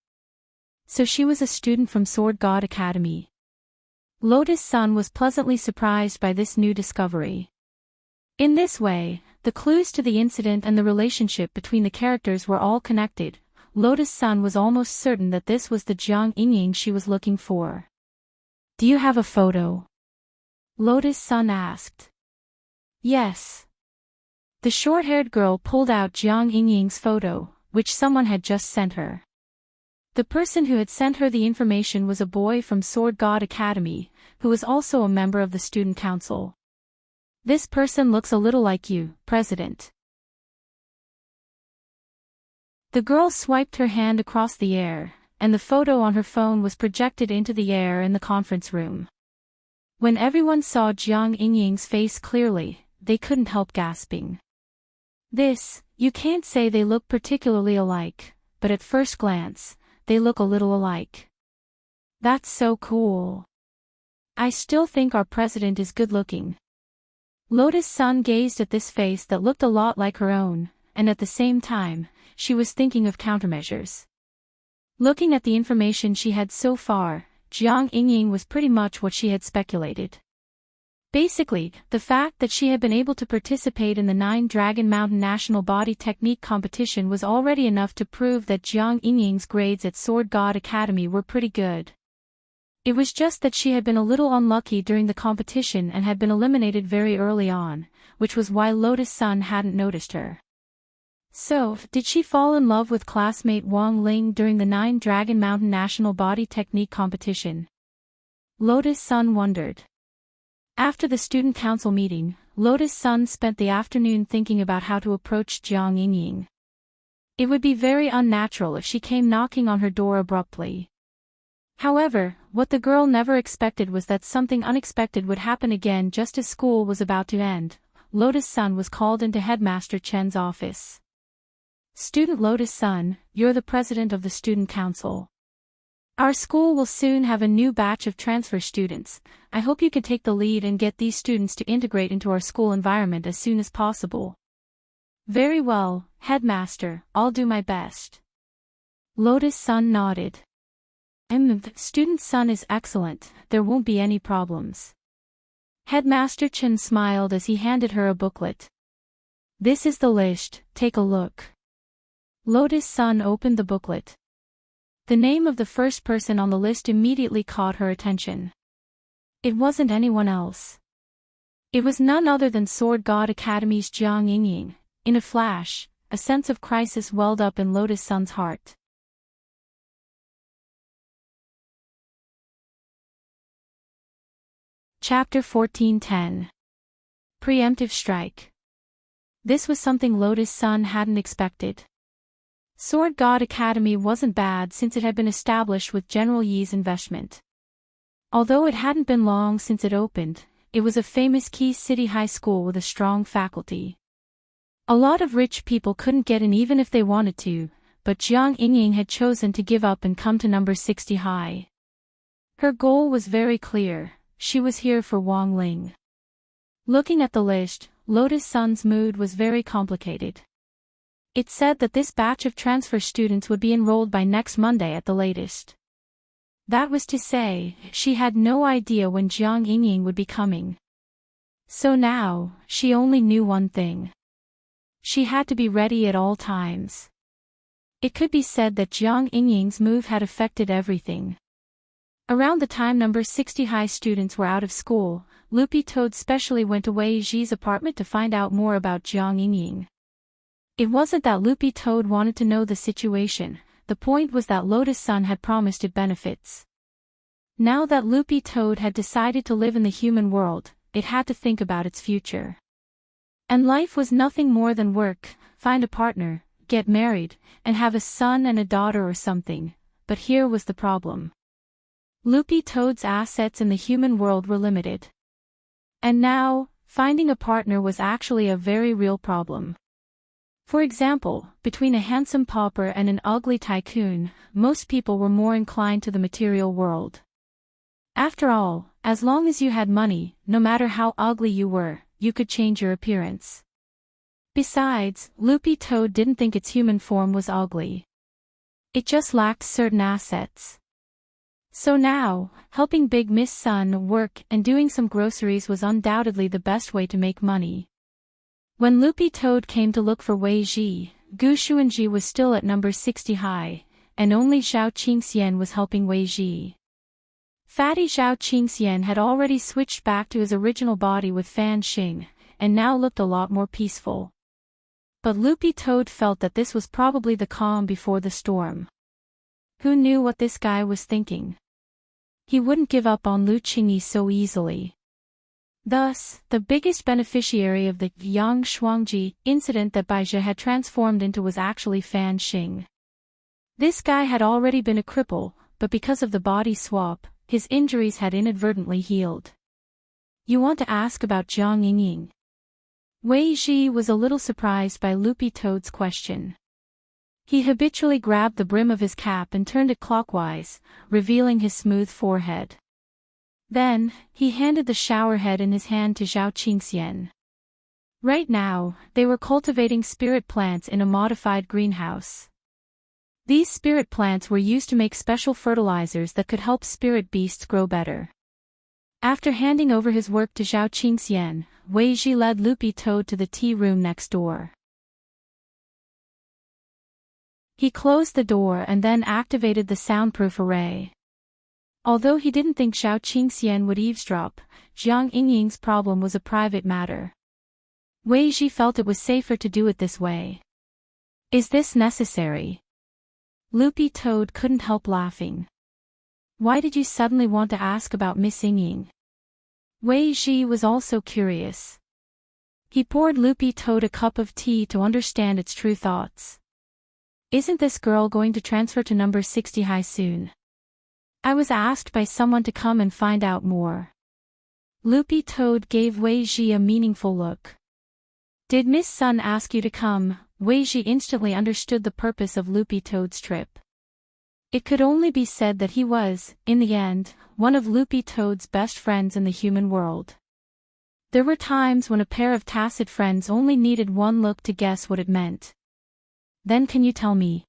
[SPEAKER 1] So she was a student from Sword God Academy. Lotus Sun was pleasantly surprised by this new discovery. In this way, the clues to the incident and the relationship between the characters were all connected. Lotus Sun was almost certain that this was the Jiang Yingying she was looking for. Do you have a photo? Lotus Sun asked. Yes. The short-haired girl pulled out Jiang Yingying's photo, which someone had just sent her. The person who had sent her the information was a boy from Sword God Academy, who was also a member of the student council. This person looks a little like you, President. The girl swiped her hand across the air, and the photo on her phone was projected into the air in the conference room. When everyone saw Jiang Yingying's face clearly, they couldn't help gasping. You can't say they look particularly alike, but at first glance, they look a little alike. That's so cool. I still think our president is good-looking. Lotus Sun gazed at this face that looked a lot like her own, and at the same time, she was thinking of countermeasures. Looking at the information she had so far, Jiang Yingying was pretty much what she had speculated. Basically, the fact that she had been able to participate in the 9 Dragon Mountain National Body Technique competition was already enough to prove that Jiang Yingying's grades at Sword God Academy were pretty good. It was just that she had been a little unlucky during the competition and had been eliminated very early on, which was why Lotus Sun hadn't noticed her. So, did she fall in love with classmate Wang Ling during the 9 Dragon Mountain National Body Technique Competition? Lotus Sun wondered. After the student council meeting, Lotus Sun spent the afternoon thinking about how to approach Jiang Yingying. It would be very unnatural if she came knocking on her door abruptly. However, what the girl never expected was that something unexpected would happen again just as school was about to end. Lotus Sun was called into Headmaster Chen's office. Student Lotus Sun, you're the president of the student council. Our school will soon have a new batch of transfer students. I hope you can take the lead and get these students to integrate into our school environment as soon as possible. Very well, Headmaster, I'll do my best. Lotus Sun nodded. Student Sun is excellent, there won't be any problems. Headmaster Chen smiled as he handed her a booklet. This is the list, take a look. Lotus Sun opened the booklet. The name of the first person on the list immediately caught her attention. It wasn't anyone else. It was none other than Sword God Academy's Jiang Yingying. In a flash, a sense of crisis welled up in Lotus Sun's heart. Chapter 14:10. Preemptive Strike. This was something Lotus Sun hadn't expected. Sword God Academy wasn't bad since it had been established with General Yi's investment. Although it hadn't been long since it opened, it was a famous key city high school with a strong faculty. A lot of rich people couldn't get in even if they wanted to, but Jiang Yingying had chosen to give up and come to number 60 high. Her goal was very clear, she was here for Wang Ling. Looking at the list, Lotus Sun's mood was very complicated. It said that this batch of transfer students would be enrolled by next Monday at the latest. That was to say, she had no idea when Jiang Yingying would be coming. So now, she only knew one thing. She had to be ready at all times. It could be said that Jiang Yingying's move had affected everything. Around the time number 60 high students were out of school, Loopy Toad specially went to Wei Ji's apartment to find out more about Jiang Yingying. It wasn't that Loopy Toad wanted to know the situation, the point was that Lotus Sun had promised it benefits. Now that Loopy Toad had decided to live in the human world, it had to think about its future. And life was nothing more than work, find a partner, get married, and have a son and a daughter or something, but here was the problem. Loopy Toad's assets in the human world were limited. And now, finding a partner was actually a very real problem. For example, between a handsome pauper and an ugly tycoon, most people were more inclined to the material world. After all, as long as you had money, no matter how ugly you were, you could change your appearance. Besides, Loopy Toad didn't think its human form was ugly. It just lacked certain assets. So now, helping Big Miss Sun work and doing some groceries was undoubtedly the best way to make money. When Loopy Toad came to look for Wei Ji, Gu Xuanji was still at number 60 high, and only Zhao Qingxian was helping Wei Ji. Fatty Zhao Qingxian had already switched back to his original body with Fan Xing, and now looked a lot more peaceful. But Loopy Toad felt that this was probably the calm before the storm. Who knew what this guy was thinking? He wouldn't give up on Lu Qingyi so easily. Thus, the biggest beneficiary of the Yang Shuangji incident that Baizhi had transformed into was actually Fan Xing. This guy had already been a cripple, but because of the body swap, his injuries had inadvertently healed. You want to ask about Jiang Yingying? Wei Ji was a little surprised by Loopy Toad's question. He habitually grabbed the brim of his cap and turned it clockwise, revealing his smooth forehead. Then, he handed the shower head in his hand to Zhao Qingxian. Right now, they were cultivating spirit plants in a modified greenhouse. These spirit plants were used to make special fertilizers that could help spirit beasts grow better. After handing over his work to Zhao Qingxian, Wei Ji led Loopy Toad to the tea room next door. He closed the door and then activated the soundproof array. Although he didn't think Zhao Qingxian would eavesdrop, Jiang Yingying's problem was a private matter. Wei Ji felt it was safer to do it this way. Is this necessary? Loopy Toad couldn't help laughing. Why did you suddenly want to ask about Miss Ying? Wei Ji was also curious. He poured Loopy Toad a cup of tea to understand its true thoughts. Isn't this girl going to transfer to number 60 high soon? I was asked by someone to come and find out more. Loopy Toad gave Wei Ji a meaningful look. Did Miss Sun ask you to come? Wei Ji instantly understood the purpose of Loopy Toad's trip. It could only be said that he was, in the end, one of Loopy Toad's best friends in the human world. There were times when a pair of tacit friends only needed one look to guess what it meant. Then can you tell me?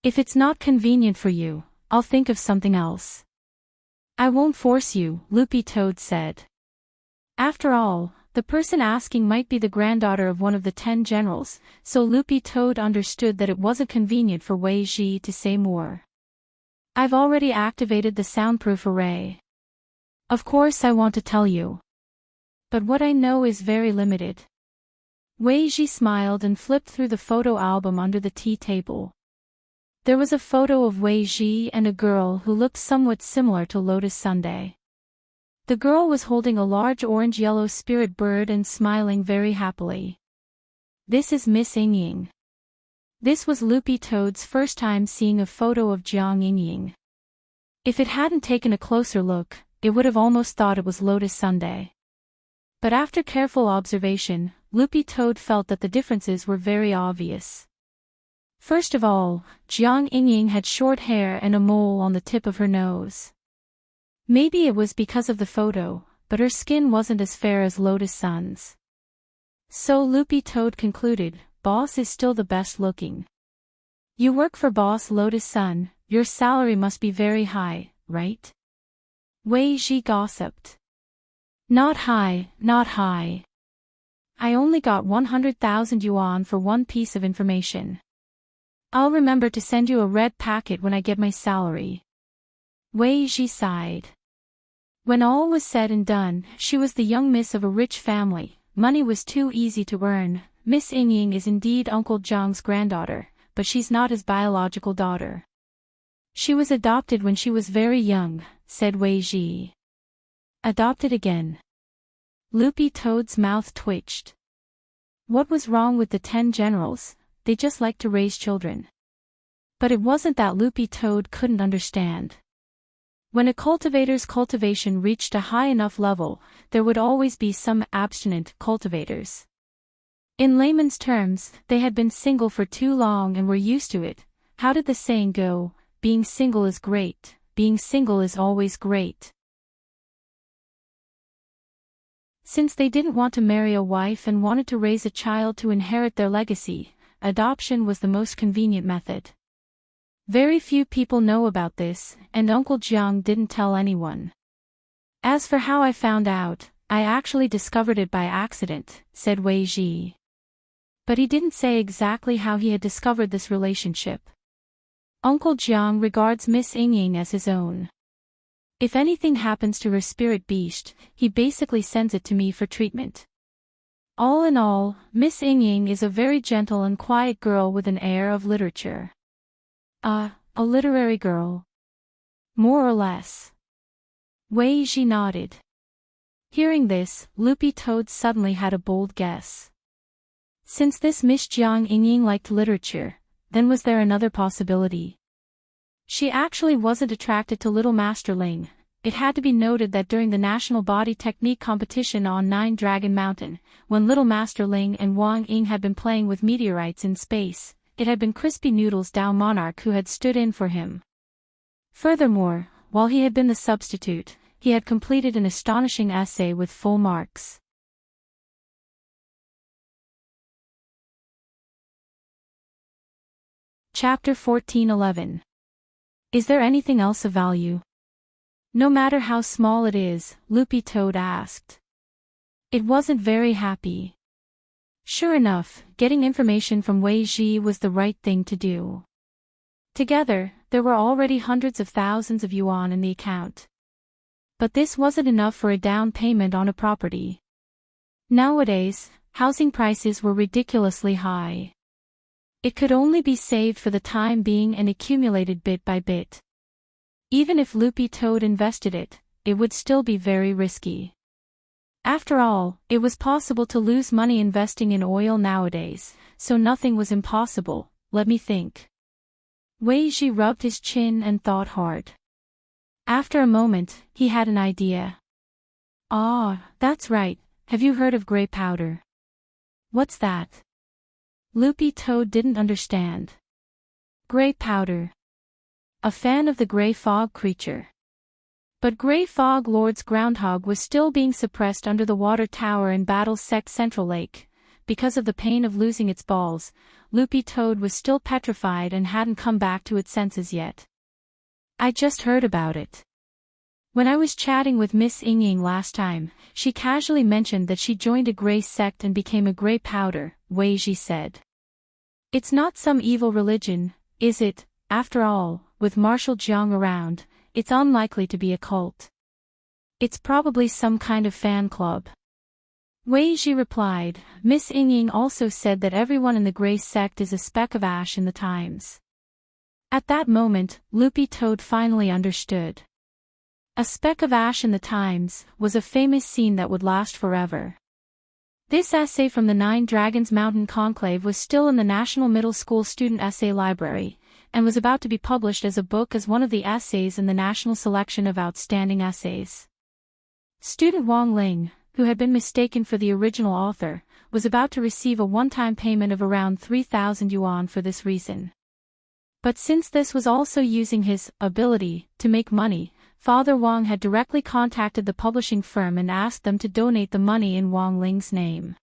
[SPEAKER 1] If it's not convenient for you, I'll think of something else. I won't force you, Loopy Toad said. After all, the person asking might be the granddaughter of one of the 10 generals, so Loopy Toad understood that it wasn't convenient for Wei Ji to say more. I've already activated the soundproof array. Of course I want to tell you. But what I know is very limited. Wei Ji smiled and flipped through the photo album under the tea table. There was a photo of Wei Ji and a girl who looked somewhat similar to Lotus Sunday. The girl was holding a large orange-yellow spirit bird and smiling very happily. This is Miss Ying. This was Loopy Toad's first time seeing a photo of Jiang Ying. If it hadn't taken a closer look, it would have almost thought it was Lotus Sunday. But after careful observation, Loopy Toad felt that the differences were very obvious. First of all, Jiang Ying had short hair and a mole on the tip of her nose. Maybe it was because of the photo, but her skin wasn't as fair as Lotus Sun's. So Loopy Toad concluded, Boss is still the best looking. You work for Boss Lotus Sun, your salary must be very high, right? Wei Ji gossiped. Not high, not high. I only got 100,000 yuan for one piece of information. I'll remember to send you a red packet when I get my salary. Wei Ji sighed. When all was said and done, she was the young miss of a rich family. Money was too easy to earn. Miss Ying is indeed Uncle Zhang's granddaughter, but she's not his biological daughter. She was adopted when she was very young, said Wei Ji. Adopted again. Loopy Toad's mouth twitched. What was wrong with the 10 generals? They just like to raise children. But it wasn't that Loopy Toad couldn't understand. When a cultivator's cultivation reached a high enough level, there would always be some abstinent cultivators. In layman's terms, they had been single for too long and were used to it. How did the saying go? Being single is great. Being single is always great. Since they didn't want to marry a wife and wanted to raise a child to inherit their legacy, adoption was the most convenient method. Very few people know about this, and Uncle Jiang didn't tell anyone. As for how I found out, I actually discovered it by accident, said Wei Ji. But he didn't say exactly how he had discovered this relationship. Uncle Jiang regards Miss Ying as his own. If anything happens to her spirit beast, he basically sends it to me for treatment. All in all, Miss Ying is a very gentle and quiet girl with an air of literature. A literary girl. More or less. Wei Ji nodded. Hearing this, Loopy Toad suddenly had a bold guess. Since this Miss Jiang Ying liked literature, then was there another possibility? She actually wasn't attracted to Little Master Ling. It had to be noted that during the National Body Technique competition on 9 Dragon Mountain, when Little Master Ling and Wang Ying had been playing with meteorites in space, it had been Crispy Noodles Dao Monarch who had stood in for him. Furthermore, while he had been the substitute, he had completed an astonishing essay with full marks. Chapter 14:11. Is there anything else of value? No matter how small it is, Loopy Toad asked. It wasn't very happy. Sure enough, getting information from Wei Ji was the right thing to do. Together, there were already hundreds of thousands of yuan in the account. But this wasn't enough for a down payment on a property. Nowadays, housing prices were ridiculously high. It could only be saved for the time being and accumulated bit by bit. Even if Loopy Toad invested it, it would still be very risky. After all, it was possible to lose money investing in oil nowadays, so nothing was impossible. Let me think. Wei Ji rubbed his chin and thought hard. After a moment, he had an idea. Ah, that's right, have you heard of grey powder? What's that? Loopy Toad didn't understand. Grey powder. A fan of the grey fog creature. But Grey Fog Lord's groundhog was still being suppressed under the water tower in Battle's Sect Central Lake. Because of the pain of losing its balls, Loopy Toad was still petrified and hadn't come back to its senses yet. I just heard about it. When I was chatting with Miss Ying last time, she casually mentioned that she joined a grey sect and became a grey powder, Wei Ji said. It's not some evil religion, is it? After all, with Marshal Jiang around, it's unlikely to be a cult. It's probably some kind of fan club. Wei Ji replied. Miss Ying also said that everyone in the grey sect is a speck of ash in the times. At that moment, Loopy Toad finally understood. A speck of ash in the times was a famous scene that would last forever. This essay from the Nine Dragons Mountain Conclave was still in the National Middle School Student Essay Library, and was about to be published as a book as one of the essays in the National Selection of Outstanding Essays. Student Wang Ling, who had been mistaken for the original author, was about to receive a one-time payment of around 3,000 yuan for this reason. But since this was also using his ability to make money, Father Wang had directly contacted the publishing firm and asked them to donate the money in Wang Ling's name.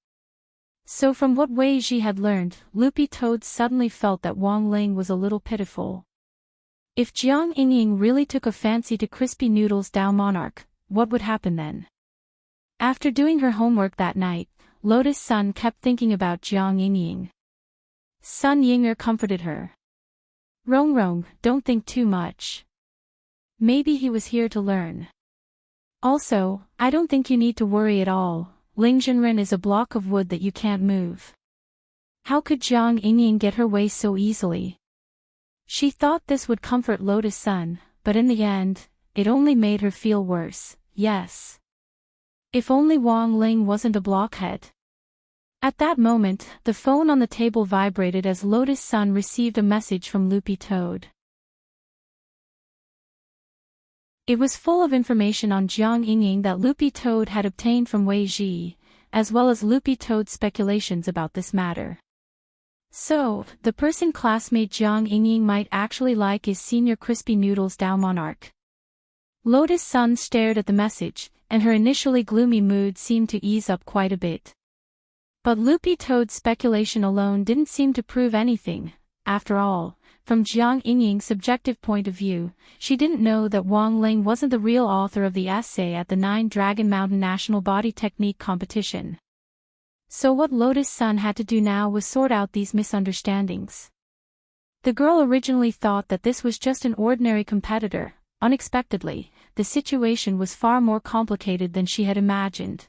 [SPEAKER 1] So from what Wei Ji had learned, Loopy Toad suddenly felt that Wang Ling was a little pitiful. If Jiang Ying really took a fancy to Crispy Noodle's Dao Monarch, what would happen then? After doing her homework that night, Lotus Sun kept thinking about Jiang Ying. Sun Yinger comforted her. Rong Rong, don't think too much. Maybe he was here to learn. Also, I don't think you need to worry at all. Ling Zhenren is a block of wood that you can't move. How could Jiang Ying get her way so easily? She thought this would comfort Lotus Sun, but in the end, it only made her feel worse. Yes. If only Wang Ling wasn't a blockhead. At that moment, the phone on the table vibrated as Lotus Sun received a message from Loopy Toad. It was full of information on Jiang Ying that Loopy Toad had obtained from Wei Ji, as well as Loopy Toad's speculations about this matter. So, the person classmate Jiang Ying might actually like is Senior Crispy Noodle's Dao Monarch. Lotus Sun stared at the message, and her initially gloomy mood seemed to ease up quite a bit. But Loopy Toad's speculation alone didn't seem to prove anything. After all, from Jiang Ying's subjective point of view, she didn't know that Wang Ling wasn't the real author of the essay at the Nine Dragon Mountain National Body Technique Competition. So what Lotus Sun had to do now was sort out these misunderstandings. The girl originally thought that this was just an ordinary competitor. Unexpectedly, the situation was far more complicated than she had imagined.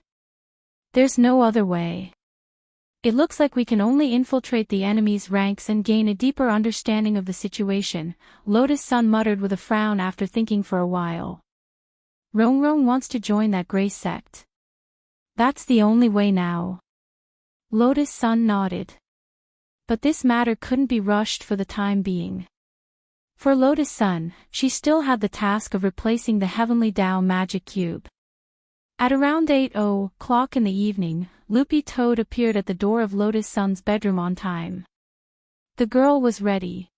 [SPEAKER 1] There's no other way. It looks like we can only infiltrate the enemy's ranks and gain a deeper understanding of the situation, Lotus Sun muttered with a frown after thinking for a while. Rong Rong wants to join that grey sect. That's the only way now. Lotus Sun nodded. But this matter couldn't be rushed for the time being. For Lotus Sun, she still had the task of replacing the Heavenly Dao Magic Cube. At around 8:00 in the evening, Loopy Toad appeared at the door of Lotus Sun's bedroom on time. The girl was ready.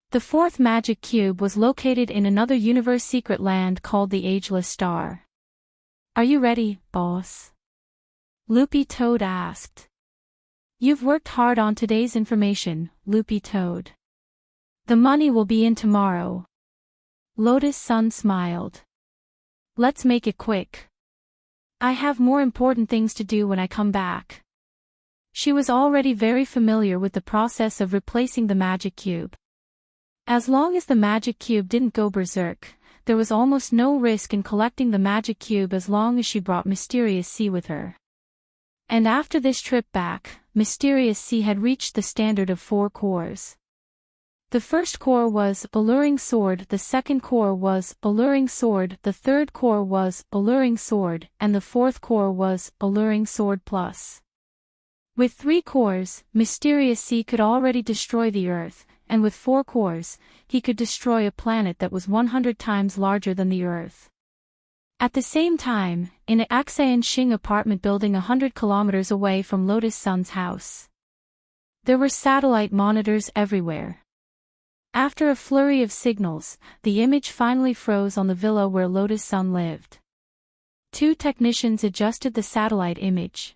[SPEAKER 1] The fourth magic cube was located in another universe secret land called the Ageless Star. Are you ready, boss? Loopy Toad asked. You've worked hard on today's information, Loopy Toad. The money will be in tomorrow. Lotus Sun smiled. Let's make it quick. I have more important things to do when I come back. She was already very familiar with the process of replacing the magic cube. As long as the magic cube didn't go berserk, there was almost no risk in collecting the magic cube as long as she brought Mysterious Sea with her. And after this trip back, Mysterious Sea had reached the standard of 4 cores. The first core was Alluring Sword, the second core was Alluring Sword, the third core was Alluring Sword, and the fourth core was Alluring Sword Plus. With 3 cores, Mysterious Sea could already destroy the Earth, and with 4 cores, he could destroy a planet that was 100 times larger than the Earth. At the same time, in an Enchanting apartment building 100 kilometers away from Lotus Sun's house, there were satellite monitors everywhere. After a flurry of signals, the image finally froze on the villa where Lotus Sun lived. 2 technicians adjusted the satellite image.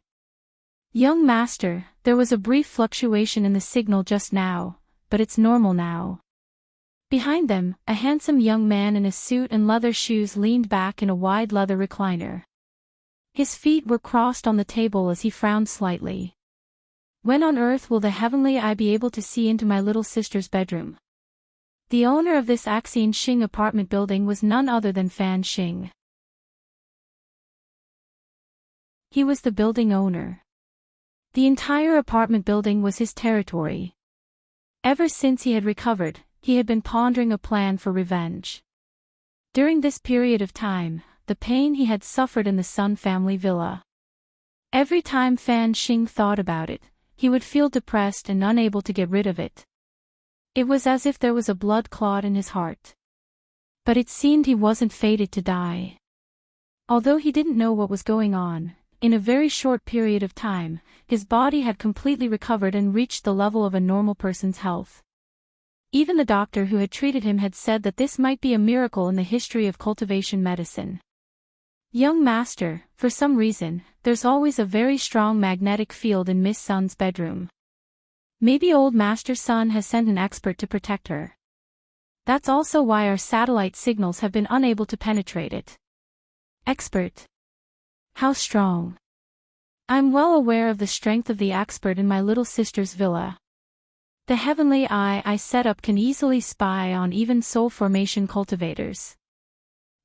[SPEAKER 1] "Young Master, there was a brief fluctuation in the signal just now, but it's normal now." Behind them, a handsome young man in a suit and leather shoes leaned back in a wide leather recliner. His feet were crossed on the table as he frowned slightly. "When on earth will the heavenly eye be able to see into my little sister's bedroom?" The owner of this Enchanting apartment building was none other than Fan Xing. He was the building owner. The entire apartment building was his territory. Ever since he had recovered, he had been pondering a plan for revenge. During this period of time, the pain he had suffered in the Sun family villa. Every time Fan Xing thought about it, he would feel depressed and unable to get rid of it. It was as if there was a blood clot in his heart. But it seemed he wasn't fated to die. Although he didn't know what was going on, in a very short period of time, his body had completely recovered and reached the level of a normal person's health. Even the doctor who had treated him had said that this might be a miracle in the history of cultivation medicine. "Young Master, for some reason, there's always a very strong magnetic field in Miss Sun's bedroom. Maybe old Master Sun has sent an expert to protect her. That's also why our satellite signals have been unable to penetrate it." "Expert? How strong?" "I'm well aware of the strength of the expert in my little sister's villa. The heavenly eye I set up can easily spy on even soul formation cultivators,"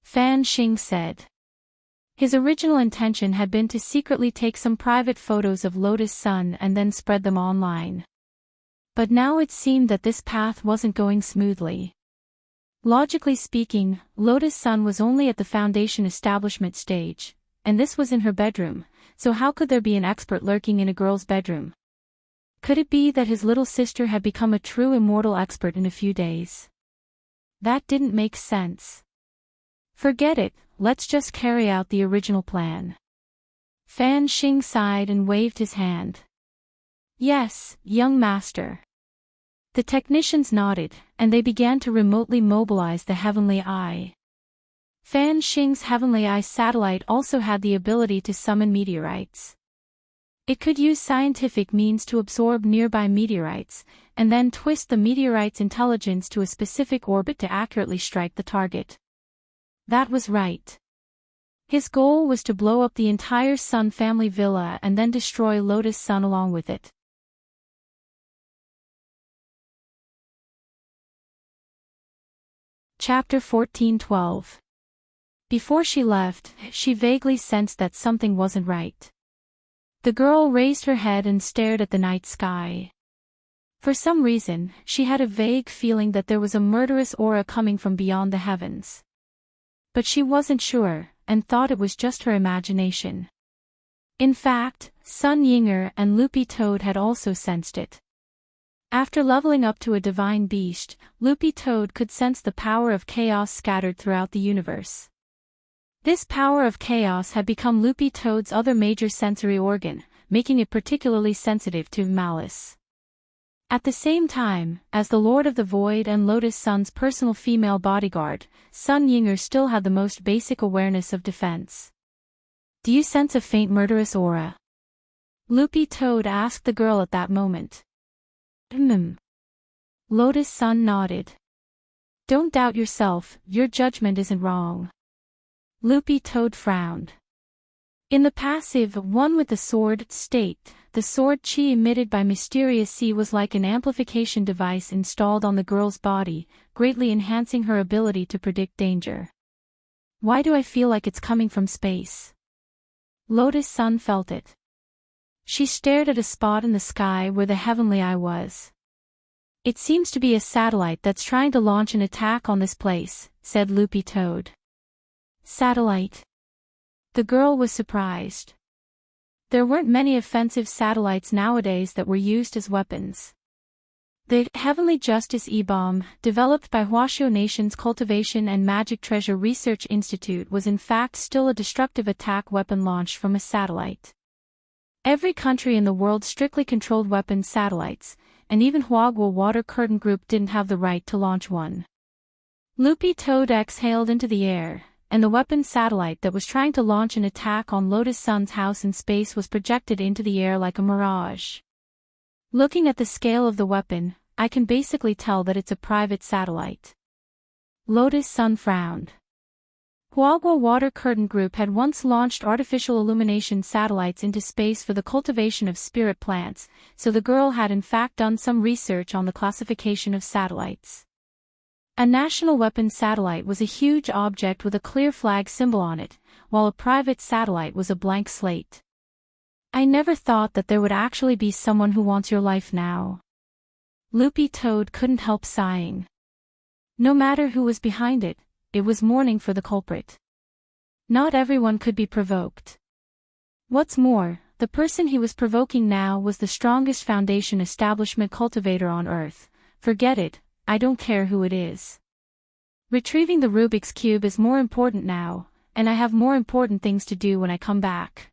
[SPEAKER 1] Fan Xing said. His original intention had been to secretly take some private photos of Lotus Sun and then spread them online. But now it seemed that this path wasn't going smoothly. Logically speaking, Lotus Sun was only at the foundation establishment stage, and this was in her bedroom, so how could there be an expert lurking in a girl's bedroom? Could it be that his little sister had become a true immortal expert in a few days? That didn't make sense. "Forget it, let's just carry out the original plan." Fan Xing sighed and waved his hand. "Yes, young master." The technicians nodded, and they began to remotely mobilize the heavenly eye. Fan Xing's heavenly eye satellite also had the ability to summon meteorites. It could use scientific means to absorb nearby meteorites, and then twist the meteorite's intelligence to a specific orbit to accurately strike the target. That was right. His goal was to blow up the entire Sun family villa and then destroy Lotus Sun along with it. Chapter 14:12. Before she left, she vaguely sensed that something wasn't right. The girl raised her head and stared at the night sky. For some reason, she had a vague feeling that there was a murderous aura coming from beyond the heavens. But she wasn't sure, and thought it was just her imagination. In fact, Sun Yinger and Loopy Toad had also sensed it. After leveling up to a divine beast, Loopy Toad could sense the power of chaos scattered throughout the universe. This power of chaos had become Loopy Toad's other major sensory organ, making it particularly sensitive to malice. At the same time, as the Lord of the Void and Lotus Sun's personal female bodyguard, Sun Yinger still had the most basic awareness of defense. "Do you sense a faint murderous aura?" Loopy Toad asked the girl at that moment. Lotus Sun nodded. "Don't doubt yourself, your judgment isn't wrong." Loopy Toad frowned. In the passive one with the sword state, the sword chi emitted by Mysterious Sea was like an amplification device installed on the girl's body, greatly enhancing her ability to predict danger. "Why do I feel like it's coming from space?" Lotus Sun felt it. She stared at a spot in the sky where the heavenly eye was. "It seems to be a satellite that's trying to launch an attack on this place," said Loopy Toad. "Satellite?" The girl was surprised. There weren't many offensive satellites nowadays that were used as weapons. The Heavenly Justice E-Bomb, developed by Huashuo Nation's Cultivation and Magic Treasure Research Institute, was in fact still a destructive attack weapon launched from a satellite. Every country in the world strictly controlled weapons satellites, and even LoveLore Water Curtain Group didn't have the right to launch one. Loopy Toad exhaled into the air, and the weapons satellite that was trying to launch an attack on Lotus Sun's house in space was projected into the air like a mirage. "Looking at the scale of the weapon, I can basically tell that it's a private satellite." Lotus Sun frowned. LoveLore Water Curtain Group had once launched artificial illumination satellites into space for the cultivation of spirit plants, so the girl had in fact done some research on the classification of satellites. A national weapons satellite was a huge object with a clear flag symbol on it, while a private satellite was a blank slate. "I never thought that there would actually be someone who wants your life now." Loopy Toad couldn't help sighing. No matter who was behind it, it was morning for the culprit. Not everyone could be provoked. What's more, the person he was provoking now was the strongest Foundation establishment cultivator on Earth. "Forget it, I don't care who it is. Retrieving the Rubik's Cube is more important now, and I have more important things to do when I come back."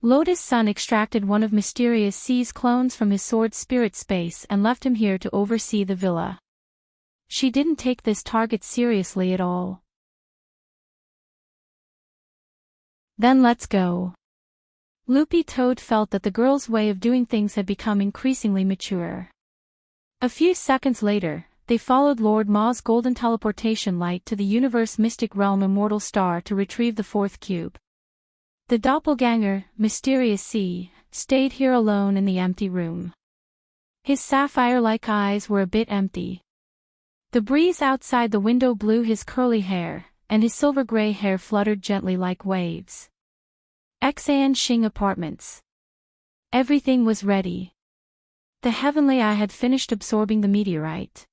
[SPEAKER 1] Lotus Sun extracted one of Mysterious C's clones from his sword spirit space and left him here to oversee the villa. She didn't take this target seriously at all. "Then let's go." Loopy Toad felt that the girl's way of doing things had become increasingly mature. A few seconds later, they followed Lord Ma's golden teleportation light to the universe mystic realm Immortal Star to retrieve the fourth cube. The doppelganger, Mysterious C, stayed here alone in the empty room. His sapphire-like eyes were a bit empty. The breeze outside the window blew his curly hair, and his silver-gray hair fluttered gently like waves. Enchanting Apartments. Everything was ready. The Heavenly Eye had finished absorbing the meteorite.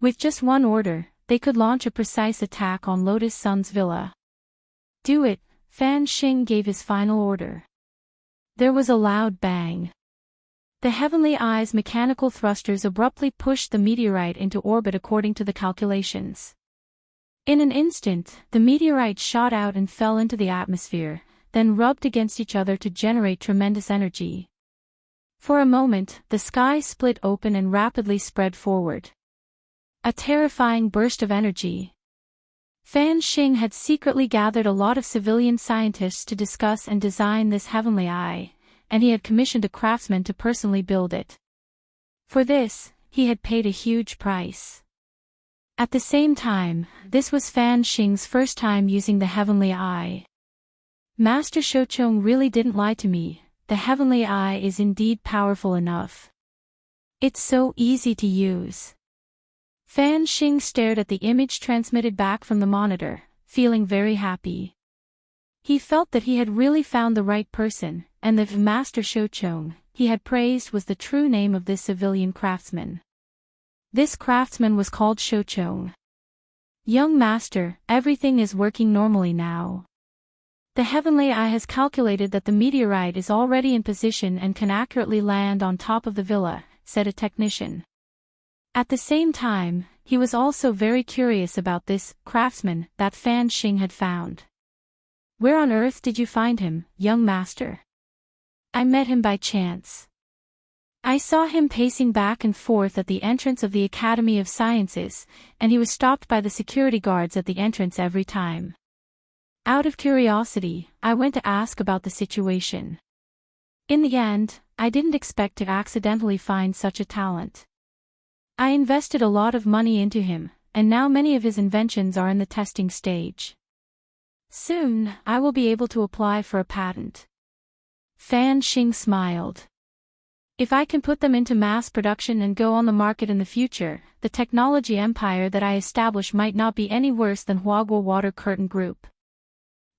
[SPEAKER 1] With just one order, they could launch a precise attack on Lotus Sun's villa. "Do it," Fan Xing gave his final order. There was a loud bang. The Heavenly Eye's mechanical thrusters abruptly pushed the meteorite into orbit according to the calculations. In an instant, the meteorite shot out and fell into the atmosphere, then rubbed against each other to generate tremendous energy. For a moment, the sky split open and rapidly spread forward. A terrifying burst of energy. Fan Xing had secretly gathered a lot of civilian scientists to discuss and design this Heavenly Eye, and he had commissioned a craftsman to personally build it. For this, he had paid a huge price. At the same time, this was Fan Xing's first time using the Heavenly Eye. "Master Shouchong really didn't lie to me, the Heavenly Eye is indeed powerful enough. It's so easy to use." Fan Xing stared at the image transmitted back from the monitor, feeling very happy. He felt that he had really found the right person, and that Master Shouchong, he had praised, was the true name of this civilian craftsman. This craftsman was called Shouchong. "Young Master, everything is working normally now. The Heavenly Eye has calculated that the meteorite is already in position and can accurately land on top of the villa," said a technician. At the same time, he was also very curious about this craftsman that Fan Xing had found. "Where on earth did you find him, young master?" "I met him by chance. I saw him pacing back and forth at the entrance of the Academy of Sciences, and he was stopped by the security guards at the entrance every time. Out of curiosity, I went to ask about the situation. In the end, I didn't expect to accidentally find such a talent. I invested a lot of money into him, and now many of his inventions are in the testing stage. Soon, I will be able to apply for a patent." Fan Xing smiled. "If I can put them into mass production and go on the market in the future, the technology empire that I establish might not be any worse than LoveLore Water Curtain Group."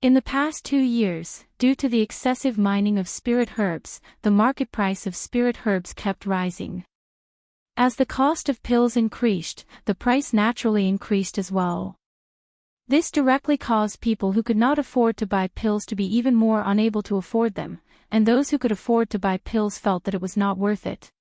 [SPEAKER 1] In the past 2 years, due to the excessive mining of spirit herbs, the market price of spirit herbs kept rising. As the cost of pills increased, the price naturally increased as well. This directly caused people who could not afford to buy pills to be even more unable to afford them, and those who could afford to buy pills felt that it was not worth it.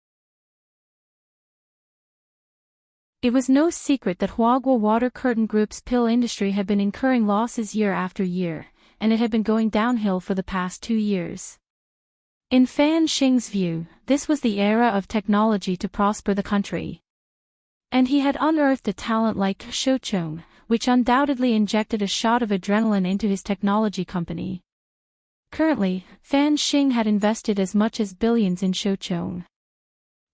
[SPEAKER 1] It was no secret that Huagua Water Curtain Group's pill industry had been incurring losses year after year, and it had been going downhill for the past 2 years. In Fan Xing's view, this was the era of technology to prosper the country. And he had unearthed a talent like Shouchong, which undoubtedly injected a shot of adrenaline into his technology company. Currently, Fan Xing had invested as much as billions in Shouchong.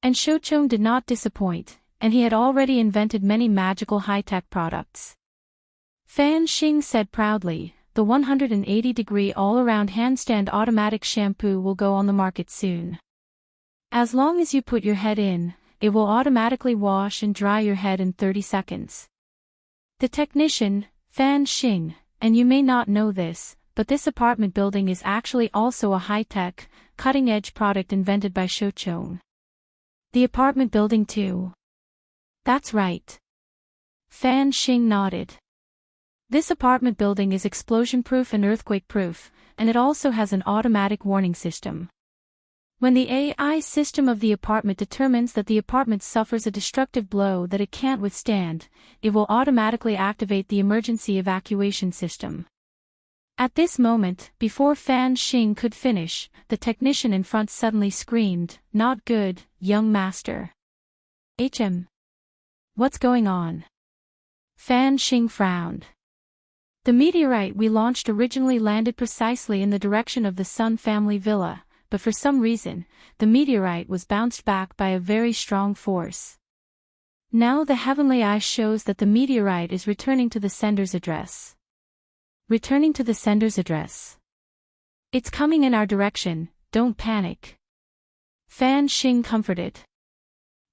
[SPEAKER 1] And Shouchong did not disappoint, and he had already invented many magical high-tech products. Fan Xing said proudly, "The 180-degree all-around handstand automatic shampoo will go on the market soon. As long as you put your head in, it will automatically wash and dry your head in 30 seconds. The technician, Fan Xing, and you may not know this, but this apartment building is actually also a high-tech, cutting-edge product invented by Shouchong. The apartment building too." "That's right." Fan Xing nodded. "This apartment building is explosion-proof and earthquake-proof, and it also has an automatic warning system. When the AI system of the apartment determines that the apartment suffers a destructive blow that it can't withstand, it will automatically activate the emergency evacuation system." At this moment, before Fan Xing could finish, the technician in front suddenly screamed, "Not good, young master." What's going on?" Fan Xing frowned. "The meteorite we launched originally landed precisely in the direction of the Sun family villa, but for some reason, the meteorite was bounced back by a very strong force. Now the heavenly eye shows that the meteorite is returning to the sender's address." "Returning to the sender's address? It's coming in our direction, don't panic." Fan Xing comforted.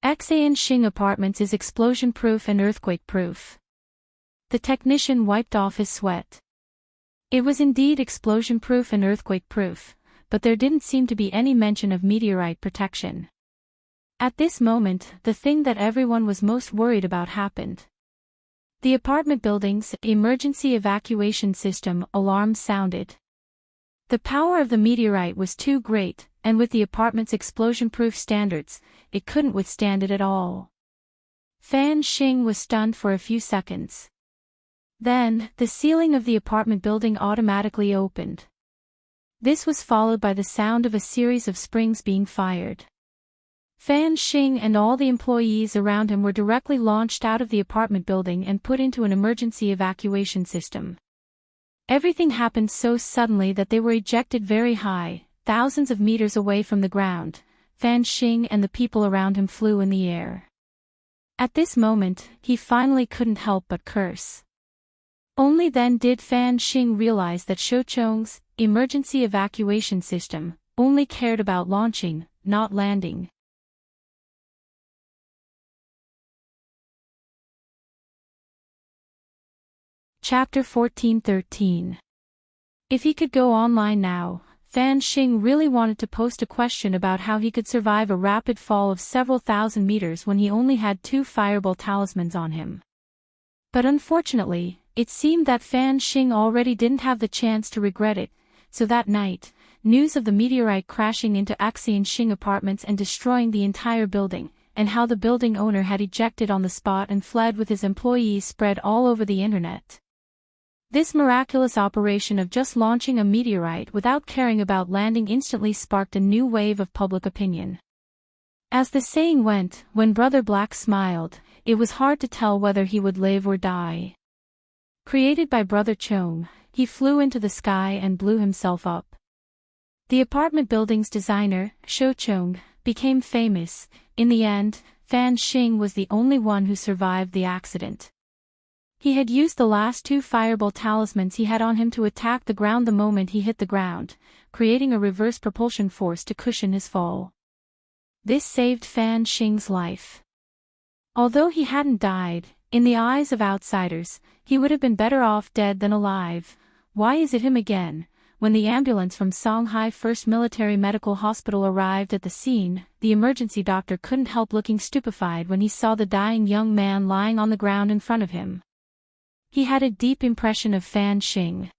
[SPEAKER 1] "Xan Xing Apartments is explosion-proof and earthquake-proof." The technician wiped off his sweat. It was indeed explosion-proof and earthquake-proof, but there didn't seem to be any mention of meteorite protection. At this moment, the thing that everyone was most worried about happened. The apartment building's emergency evacuation system alarm sounded. The power of the meteorite was too great, and with the apartment's explosion-proof standards, it couldn't withstand it at all. Fan Xing was stunned for a few seconds. Then, the ceiling of the apartment building automatically opened. This was followed by the sound of a series of springs being fired. Fan Xing and all the employees around him were directly launched out of the apartment building and put into an emergency evacuation system. Everything happened so suddenly that they were ejected very high, thousands of meters away from the ground. Fan Xing and the people around him flew in the air. At this moment, he finally couldn't help but curse. Only then did Fan Xing realize that Shouchong's emergency evacuation system only cared about launching, not landing. Chapter 14:13. If he could go online now, Fan Xing really wanted to post a question about how he could survive a rapid fall of several thousand meters when he only had 2 fireball talismans on him. But unfortunately, it seemed that Fan Xing already didn't have the chance to regret it, so that night, news of the meteorite crashing into Xan Xing Apartments and destroying the entire building, and how the building owner had ejected on the spot and fled with his employees spread all over the internet. This miraculous operation of just launching a meteorite without caring about landing instantly sparked a new wave of public opinion. As the saying went, when Brother Black smiled, it was hard to tell whether he would live or die. Created by Brother Chong, he flew into the sky and blew himself up. The apartment building's designer, Shouchong, became famous. In the end, Fan Xing was the only one who survived the accident. He had used the last 2 fireball talismans he had on him to attack the ground the moment he hit the ground, creating a reverse propulsion force to cushion his fall. This saved Fan Xing's life. Although he hadn't died, in the eyes of outsiders, he would have been better off dead than alive. why is it him again? When the ambulance from Songhai First Military Medical Hospital arrived at the scene, the emergency doctor couldn't help looking stupefied when he saw the dying young man lying on the ground in front of him. He had a deep impression of Fan Xing.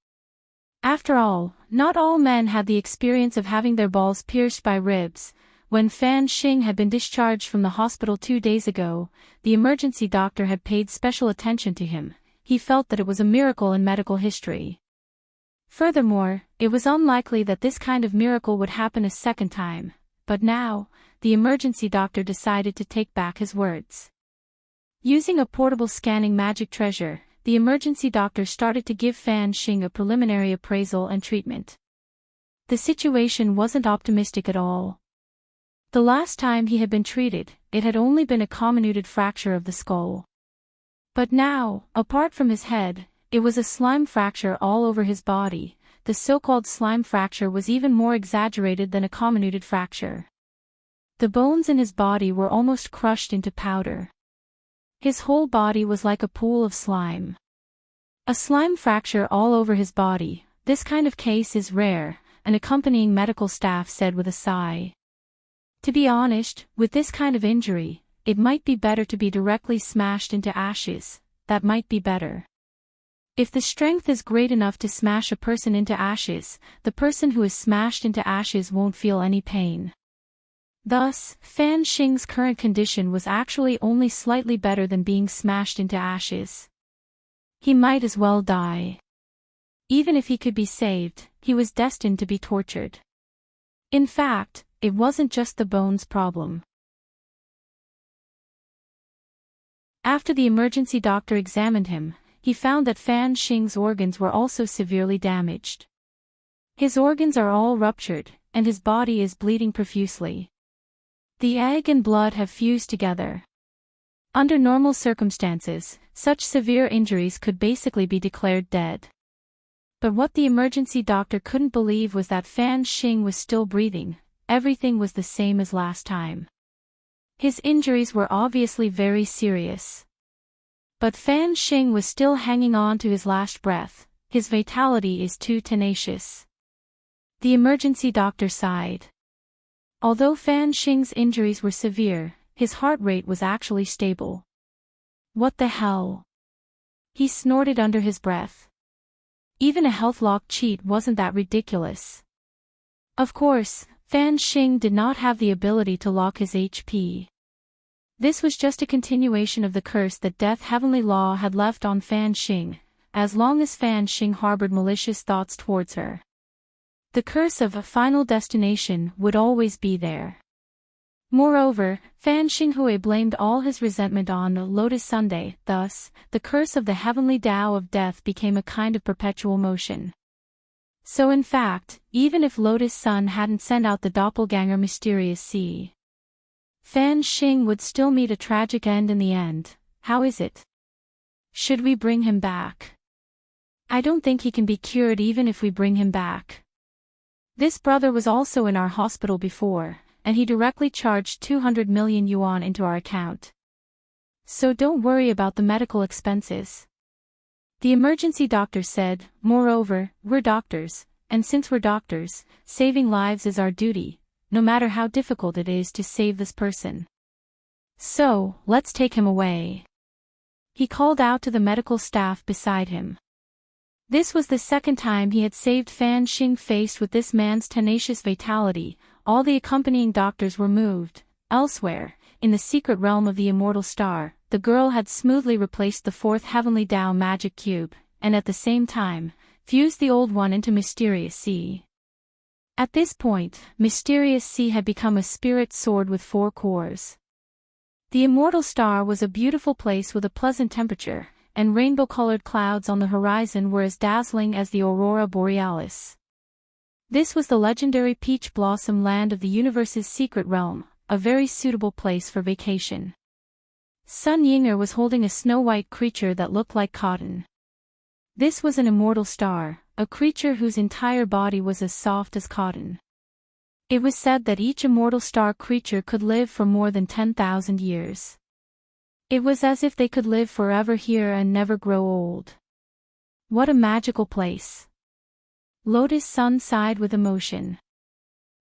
[SPEAKER 1] After all, not all men had the experience of having their balls pierced by ribs. When Fan Xing had been discharged from the hospital 2 days ago, the emergency doctor had paid special attention to him. He felt that it was a miracle in medical history. Furthermore, it was unlikely that this kind of miracle would happen a second time, but now, the emergency doctor decided to take back his words. Using a portable scanning magic treasure, the emergency doctor started to give Fan Xing a preliminary appraisal and treatment. The situation wasn't optimistic at all. The last time he had been treated, it had only been a comminuted fracture of the skull. But now, apart from his head, it was a slime fracture all over his body. The so-called slime fracture was even more exaggerated than a comminuted fracture. The bones in his body were almost crushed into powder. His whole body was like a pool of slime. A slime fracture all over his body. This kind of case is rare, an accompanying medical staff said with a sigh. To be honest, with this kind of injury, it might be better to be directly smashed into ashes. That might be better. If the strength is great enough to smash a person into ashes, the person who is smashed into ashes won't feel any pain. Thus, Fan Xing's current condition was actually only slightly better than being smashed into ashes. He might as well die. Even if he could be saved, he was destined to be tortured. In fact, it wasn't just the bones problem. After the emergency doctor examined him, he found that Fan Xing's organs were also severely damaged. His organs are all ruptured, and his body is bleeding profusely. The egg and blood have fused together. Under normal circumstances, such severe injuries could basically be declared dead. But what the emergency doctor couldn't believe was that Fan Xing was still breathing. Everything was the same as last time. His injuries were obviously very serious. But Fan Xing was still hanging on to his last breath. His vitality is too tenacious. The emergency doctor sighed. Although Fan Xing's injuries were severe, his heart rate was actually stable. What the hell? He snorted under his breath. Even a health lock cheat wasn't that ridiculous. Of course, Fan Xing did not have the ability to lock his HP. This was just a continuation of the curse that Death Heavenly Law had left on Fan Xing, as long as Fan Xing harbored malicious thoughts towards her. The curse of a final destination would always be there. Moreover, Fan Xinghui blamed all his resentment on Lotus Sunday. Thus, the curse of the heavenly Tao of death became a kind of perpetual motion. So in fact, even if Lotus Sun hadn't sent out the doppelganger Mysterious Sea, Fan Xing would still meet a tragic end in the end. How is it? Should we bring him back? I don't think he can be cured even if we bring him back. This brother was also in our hospital before, and he directly charged 200 million yuan into our account. So don't worry about the medical expenses. The emergency doctor said. Moreover, we're doctors, and since we're doctors, saving lives is our duty, no matter how difficult it is to save this person. So, let's take him away. He called out to the medical staff beside him. This was the second time he had saved Fan Xing. Faced with this man's tenacious vitality, all the accompanying doctors were moved. Elsewhere, in the secret realm of the immortal star, the girl had smoothly replaced the fourth heavenly Tao magic cube, and at the same time, fused the old one into Mysterious Sea. At this point, Mysterious Sea had become a spirit sword with 4 cores. The immortal star was a beautiful place with a pleasant temperature, and rainbow-colored clouds on the horizon were as dazzling as the aurora borealis. This was the legendary peach blossom land of the universe's secret realm, a very suitable place for vacation. Sun Yinger was holding a snow-white creature that looked like cotton. This was an immortal star, a creature whose entire body was as soft as cotton. It was said that each immortal star creature could live for more than 10,000 years. It was as if they could live forever here and never grow old. What a magical place. Lotus Sun sighed with emotion.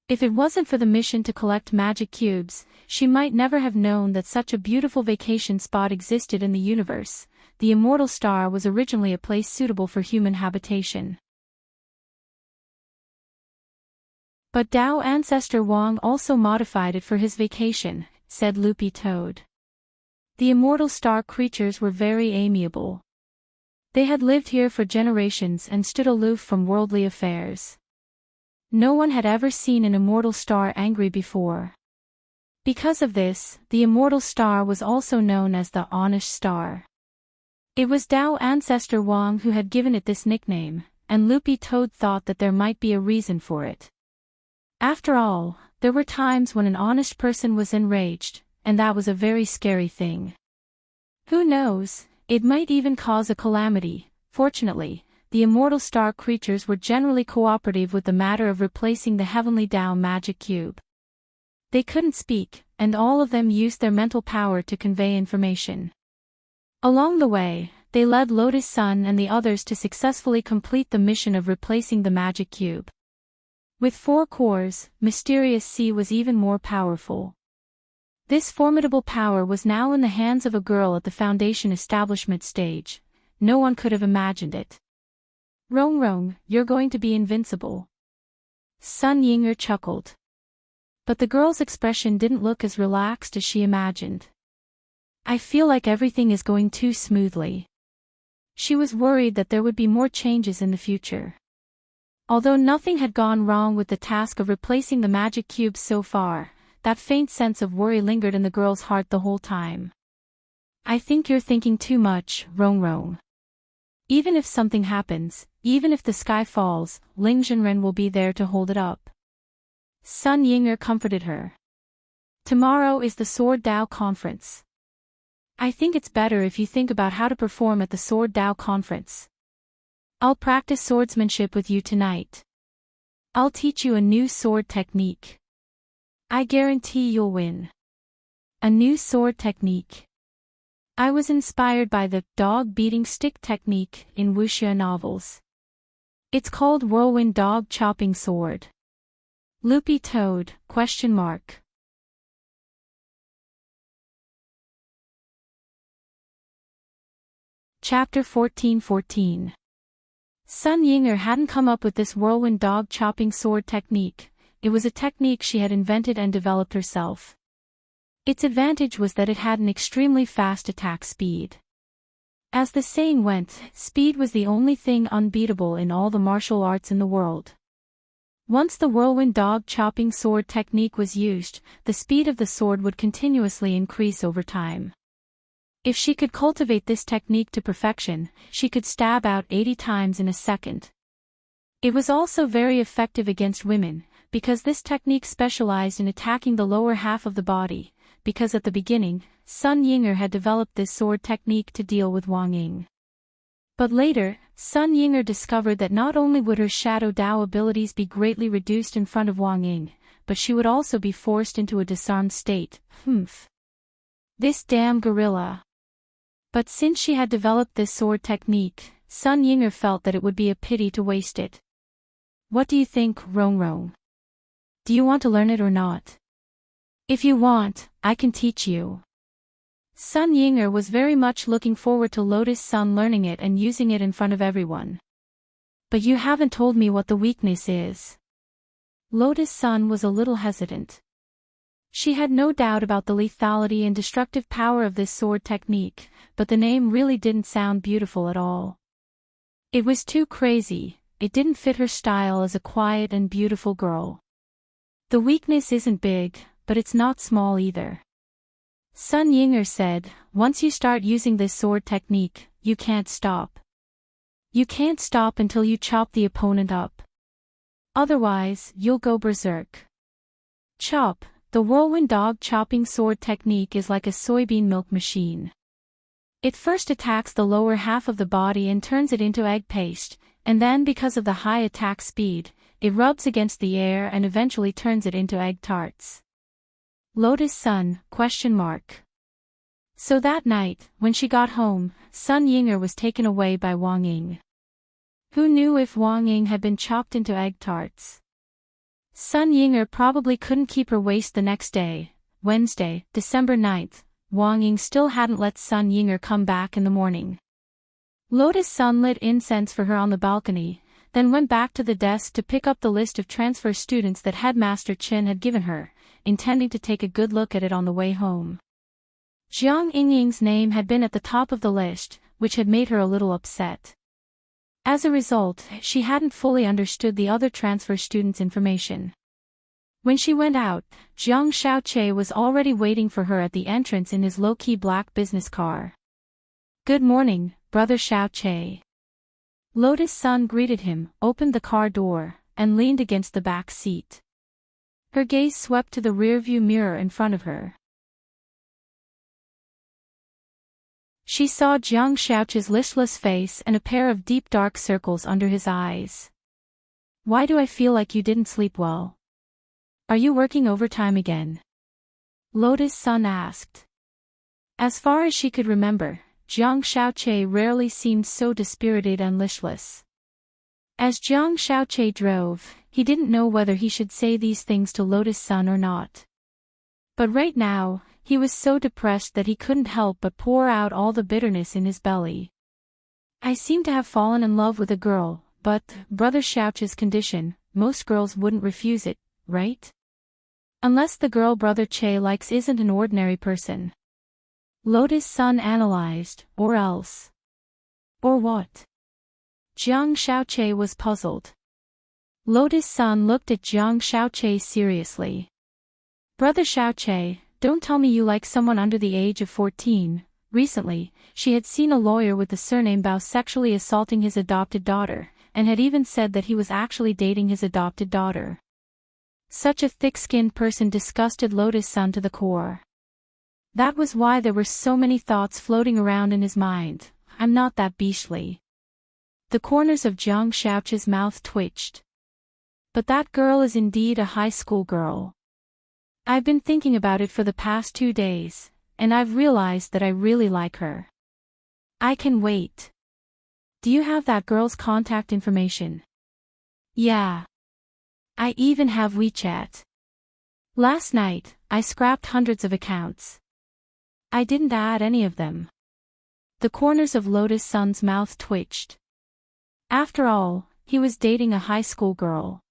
[SPEAKER 1] If it wasn't for the mission to collect magic cubes, she might never have known that such a beautiful vacation spot existed in the universe. The immortal star was originally a place suitable for human habitation. But Tao ancestor Wang also modified it for his vacation, said Loopy Toad. The immortal star creatures were very amiable. They had lived here for generations and stood aloof from worldly affairs. No one had ever seen an immortal star angry before. Because of this, the immortal star was also known as the Honest Star. It was Tao ancestor Wang who had given it this nickname, and Loopy Toad thought that there might be a reason for it. After all, there were times when an honest person was enraged, and that was a very scary thing. Who knows, it might even cause a calamity. Fortunately, the immortal star creatures were generally cooperative with the matter of replacing the heavenly Tao magic cube. They couldn't speak, and all of them used their mental power to convey information. Along the way, they led Lotus Sun and the others to successfully complete the mission of replacing the magic cube. With 4 cores, Mysterious Sea was even more powerful. This formidable power was now in the hands of a girl at the Foundation establishment stage. No one could have imagined it. Rong Rong, you're going to be invincible. Sun Yinger chuckled. But the girl's expression didn't look as relaxed as she imagined. I feel like everything is going too smoothly. She was worried that there would be more changes in the future. Although nothing had gone wrong with the task of replacing the magic cubes so far, that faint sense of worry lingered in the girl's heart the whole time. I think you're thinking too much, Rong Rong. Even if something happens, even if the sky falls, Ling Zhenren will be there to hold it up. Sun Yinger comforted her. Tomorrow is the Sword Dao conference. I think it's better if you think about how to perform at the Sword Dao conference. I'll practice swordsmanship with you tonight. I'll teach you a new sword technique. I guarantee you'll win. A new sword technique. I was inspired by the dog-beating stick technique in wuxia novels. It's called Whirlwind Dog Chopping Sword. Loopy Toad, ? Chapter 14:14. Sun Yinger hadn't come up with this whirlwind dog chopping sword technique. It was a technique she had invented and developed herself. Its advantage was that it had an extremely fast attack speed. As the saying went, speed was the only thing unbeatable in all the martial arts in the world. Once the whirlwind dog chopping sword technique was used, the speed of the sword would continuously increase over time. If she could cultivate this technique to perfection, she could stab out 80 times in a second. It was also very effective against women, because this technique specialized in attacking the lower half of the body, because at the beginning, Sun Yinger had developed this sword technique to deal with Wang Ying. But later, Sun Yinger discovered that not only would her Shadow Dao abilities be greatly reduced in front of Wang Ying, but she would also be forced into a disarmed state. This damn gorilla. But since she had developed this sword technique, Sun Yinger felt that it would be a pity to waste it. What do you think, Rong Rong? Do you want to learn it or not? If you want, I can teach you. Sun Yinger was very much looking forward to Lotus Sun learning it and using it in front of everyone. But you haven't told me what the weakness is. Lotus Sun was a little hesitant. She had no doubt about the lethality and destructive power of this sword technique, but the name really didn't sound beautiful at all. It was too crazy, it didn't fit her style as a quiet and beautiful girl. The weakness isn't big, but it's not small either. Sun Yinger said, once you start using this sword technique, you can't stop. You can't stop until you chop the opponent up. Otherwise, you'll go berserk. Chop. The whirlwind dog chopping sword technique is like a soybean milk machine. It first attacks the lower half of the body and turns it into egg paste, and then because of the high attack speed, it rubs against the air and eventually turns it into egg tarts. Lotus Sun, ? So that night, when she got home, Sun Yinger was taken away by Wang Ying. Who knew if Wang Ying had been chopped into egg tarts? Sun Yinger probably couldn't keep her waist the next day, Wednesday, December 9th. Wang Ying still hadn't let Sun Yinger come back in the morning. Lotus Sun lit incense for her on the balcony, then went back to the desk to pick up the list of transfer students that Headmaster Chen had given her, intending to take a good look at it on the way home. Jiang Yingying's name had been at the top of the list, which had made her a little upset. As a result, she hadn't fully understood the other transfer students' information. When she went out, Jiang Xiaoche was already waiting for her at the entrance in his low-key black business car. "Good morning, Brother Xiaoche." Lotus Sun greeted him, opened the car door, and leaned against the back seat. Her gaze swept to the rearview mirror in front of her. She saw Jiang Xiaoche's listless face and a pair of deep dark circles under his eyes. "Why do I feel like you didn't sleep well? Are you working overtime again?" Lotus Sun asked. As far as she could remember, Jiang Xiaoche rarely seemed so dispirited and listless. As Jiang Xiaoche drove, he didn't know whether he should say these things to Lotus Sun or not. But right now, he was so depressed that he couldn't help but pour out all the bitterness in his belly. "I seem to have fallen in love with a girl, but, Brother Xiaoche's condition, most girls wouldn't refuse it, right? Unless the girl Brother Che likes isn't an ordinary person." Lotus Sun analyzed, "Or else." "Or what?" Jiang Xiaoche was puzzled. Lotus Sun looked at Jiang Xiaoche seriously. "Brother Xiaoche, don't tell me you like someone under the age of 14. Recently, she had seen a lawyer with the surname Bao sexually assaulting his adopted daughter, and had even said that he was actually dating his adopted daughter." Such a thick-skinned person disgusted Lotus Sun to the core. That was why there were so many thoughts floating around in his mind. "I'm not that beastly." The corners of Jiang Xiaoche's mouth twitched. "But that girl is indeed a high school girl. I've been thinking about it for the past 2 days, and I've realized that I really like her. I can wait." "Do you have that girl's contact information?" "Yeah. I even have WeChat. Last night, I scrapped hundreds of accounts. I didn't add any of them." The corners of Lotus Sun's mouth twitched. After all, he was dating a high school girl.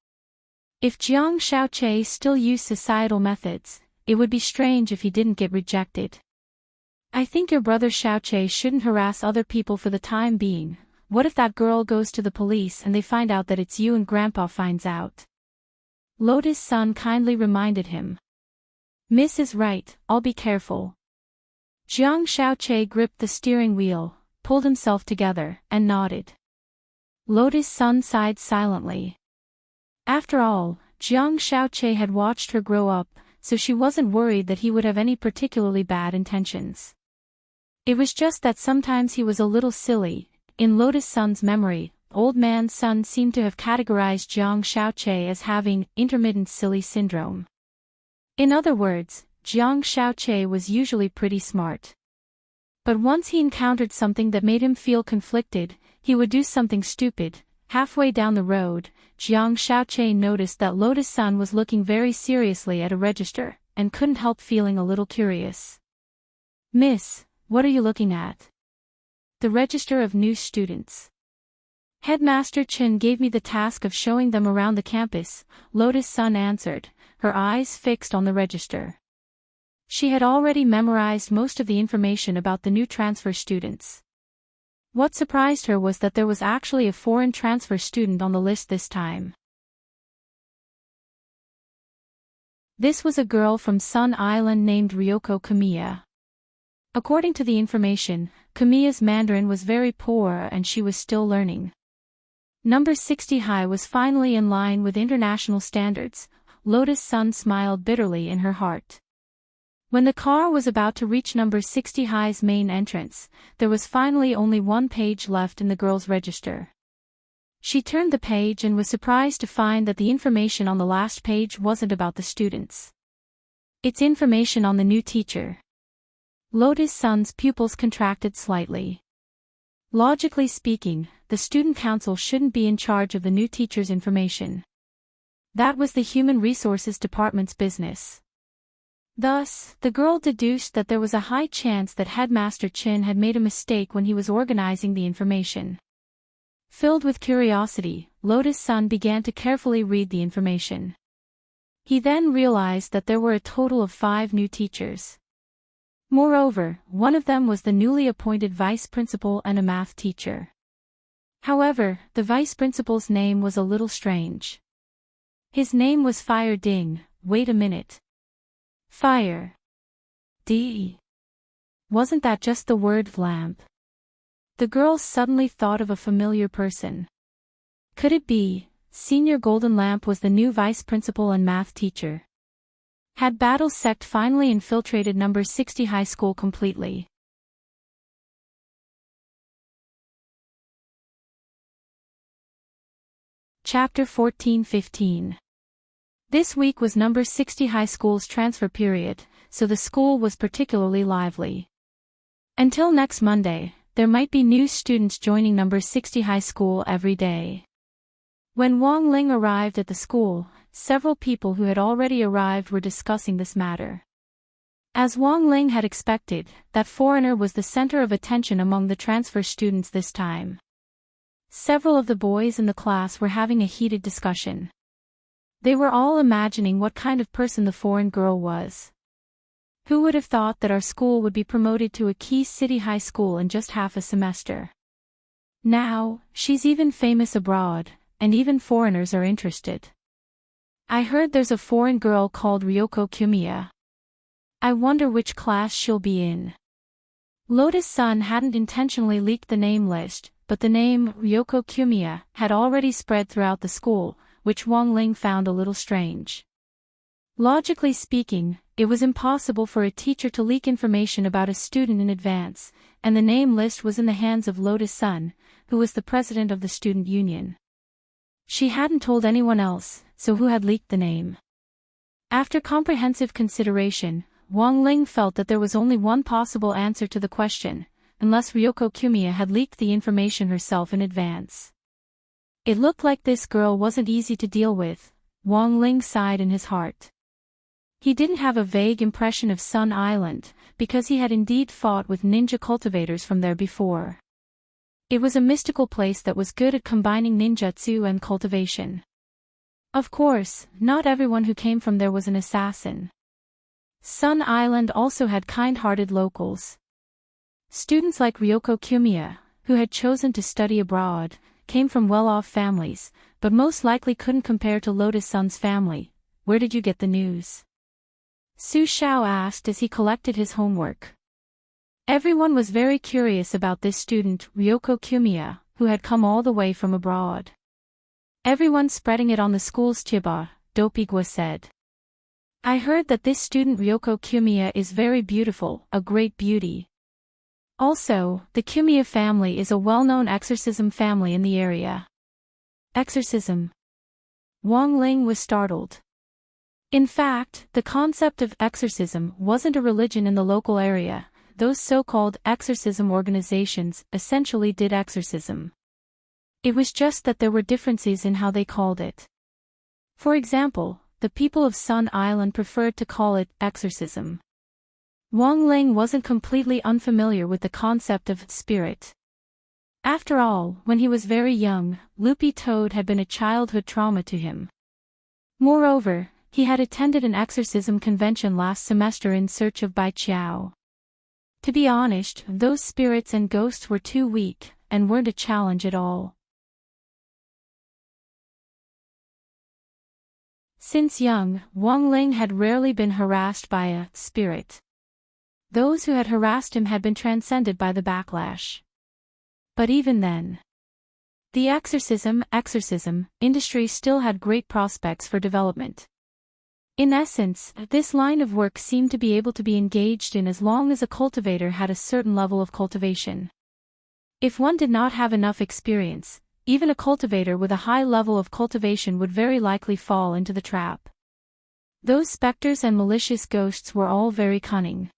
[SPEAKER 1] If Jiang Xiaoche still used societal methods, it would be strange if he didn't get rejected. "I think your brother Xiaoche shouldn't harass other people for the time being. What if that girl goes to the police and they find out that it's you and Grandpa finds out?" Lotus Sun kindly reminded him. "Miss is right, I'll be careful." Jiang Xiaoche gripped the steering wheel, pulled himself together, and nodded. Lotus Sun sighed silently. After all, Jiang Xiaoche had watched her grow up, so she wasn't worried that he would have any particularly bad intentions. It was just that sometimes he was a little silly. In Lotus Sun's memory, Old Man Sun seemed to have categorized Jiang Xiaoche as having intermittent silly syndrome. In other words, Jiang Xiaoche was usually pretty smart. But once he encountered something that made him feel conflicted, he would do something stupid. Halfway down the road, Jiang Xiaoche noticed that Lotus Sun was looking very seriously at a register, and couldn't help feeling a little curious. "Miss, what are you looking at?" "The register of new students. Headmaster Chen gave me the task of showing them around the campus," Lotus Sun answered, her eyes fixed on the register. She had already memorized most of the information about the new transfer students. What surprised her was that there was actually a foreign transfer student on the list this time. This was a girl from Sun Island named Ryoko Kamiya. According to the information, Kamiya's Mandarin was very poor and she was still learning. Number 60 high was finally in line with international standards. Lotus Sun smiled bitterly in her heart. When the car was about to reach number 60 high's main entrance, there was finally only one page left in the girl's register. She turned the page and was surprised to find that the information on the last page wasn't about the students. It's information on the new teacher. Lotus Sun's pupils contracted slightly. Logically speaking, the student council shouldn't be in charge of the new teacher's information. That was the Human Resources Department's business. Thus, the girl deduced that there was a high chance that Headmaster Chin had made a mistake when he was organizing the information. Filled with curiosity, Lotus Sun began to carefully read the information. He then realized that there were a total of 5 new teachers. Moreover, one of them was the newly appointed vice principal and a math teacher. However, the vice principal's name was a little strange. His name was Fire Ding. Wait a minute. Fire. D. Wasn't that just the word lamp? The girl suddenly thought of a familiar person. Could it be, Senior Golden Lamp was the new vice principal and math teacher? Had Battle Sect finally infiltrated number 60 high school completely? Chapter 14-15. This week was number 60 high school's transfer period, so the school was particularly lively. Until next Monday, there might be new students joining number 60 high school every day. When Wang Ling arrived at the school, several people who had already arrived were discussing this matter. As Wang Ling had expected, that foreigner was the center of attention among the transfer students this time. Several of the boys in the class were having a heated discussion. They were all imagining what kind of person the foreign girl was. Who would have thought that our school would be promoted to a key city high school in just half a semester? Now, she's even famous abroad, and even foreigners are interested. I heard there's a foreign girl called Ryoko Kumiya. I wonder which class she'll be in. Lotus Sun hadn't intentionally leaked the name list, but the name Ryoko Kumiya had already spread throughout the school, which Wang Ling found a little strange. Logically speaking, it was impossible for a teacher to leak information about a student in advance, and the name list was in the hands of Lotus Sun, who was the president of the student union. She hadn't told anyone else, so who had leaked the name? After comprehensive consideration, Wang Ling felt that there was only one possible answer to the question, unless Ryoko Kumiya had leaked the information herself in advance. It looked like this girl wasn't easy to deal with. Wang Ling sighed in his heart. He didn't have a vague impression of Sun Island, because he had indeed fought with ninja cultivators from there before. It was a mystical place that was good at combining ninjutsu and cultivation. Of course, not everyone who came from there was an assassin. Sun Island also had kind-hearted locals. Students like Ryoko Kumiya, who had chosen to study abroad, came from well-off families, but most likely couldn't compare to Lotus Sun's family. Where did you get the news? Su Xiao asked as he collected his homework. Everyone was very curious about this student, Ryoko Kumiya, who had come all the way from abroad. Everyone spreading it on the school's chiba, Dopigwa said. I heard that this student Ryoko Kumiya is very beautiful, a great beauty. Also, the Kumiya family is a well-known exorcism family in the area. Exorcism? Wang Ling was startled. In fact, the concept of exorcism wasn't a religion in the local area. Those so-called exorcism organizations essentially did exorcism. It was just that there were differences in how they called it. For example, the people of Sun Island preferred to call it exorcism. Wang Ling wasn't completely unfamiliar with the concept of spirit. After all, when he was very young, Loopy Toad had been a childhood trauma to him. Moreover, he had attended an exorcism convention last semester in search of Bai Qiao. To be honest, those spirits and ghosts were too weak, and weren't a challenge at all. Since young, Wang Ling had rarely been harassed by a spirit. Those who had harassed him had been transcended by the backlash. But even then, the exorcism industry still had great prospects for development. In essence, this line of work seemed to be able to be engaged in as long as a cultivator had a certain level of cultivation. If one did not have enough experience, even a cultivator with a high level of cultivation would very likely fall into the trap. Those specters and malicious ghosts were all very cunning.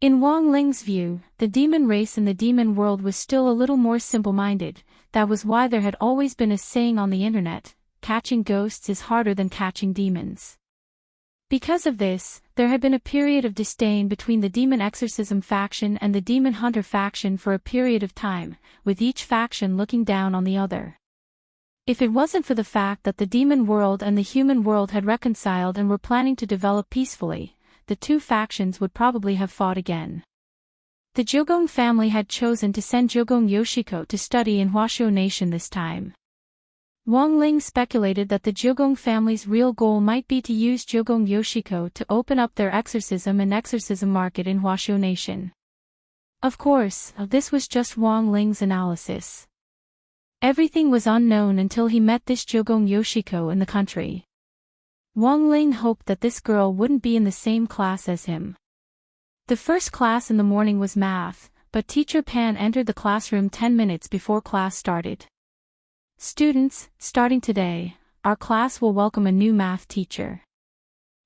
[SPEAKER 1] In Wang Ling's view, the demon race in the demon world was still a little more simple-minded. That was why there had always been a saying on the internet, catching ghosts is harder than catching demons. Because of this, there had been a period of disdain between the demon exorcism faction and the demon hunter faction for a period of time, with each faction looking down on the other. If it wasn't for the fact that the demon world and the human world had reconciled and were planning to develop peacefully, the two factions would probably have fought again. The Jogong family had chosen to send Jogong Yoshiko to study in Huashuo Nation this time. Wang Ling speculated that the Jogong family's real goal might be to use Jogong Yoshiko to open up their exorcism and exorcism market in Huashuo Nation. Of course, this was just Wang Ling's analysis. Everything was unknown until he met this Jogong Yoshiko in the country. Wang Ling hoped that this girl wouldn't be in the same class as him. The first class in the morning was math, but Teacher Pan entered the classroom 10 minutes before class started. Students, starting today, our class will welcome a new math teacher.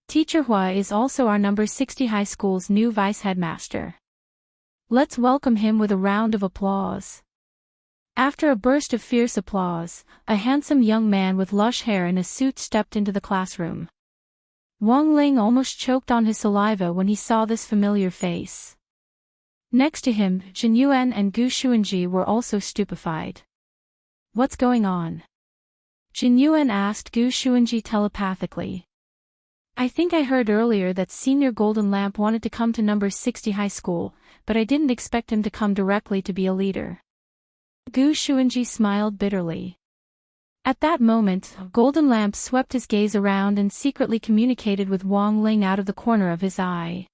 [SPEAKER 1] Teacher Hua is also our number 60 high school's new vice headmaster. Let's welcome him with a round of applause. After a burst of fierce applause, a handsome young man with lush hair and a suit stepped into the classroom. Wang Ling almost choked on his saliva when he saw this familiar face. Next to him, Jin Yuan and Gu Xuanji were also stupefied. What's going on? Jin Yuan asked Gu Xuanji telepathically. I think I heard earlier that Senior Golden Lamp wanted to come to number 60 high school, but I didn't expect him to come directly to be a leader. Gu Xuanji smiled bitterly. At that moment, Golden Lamp swept his gaze around and secretly communicated with Wang Ling out of the corner of his eye.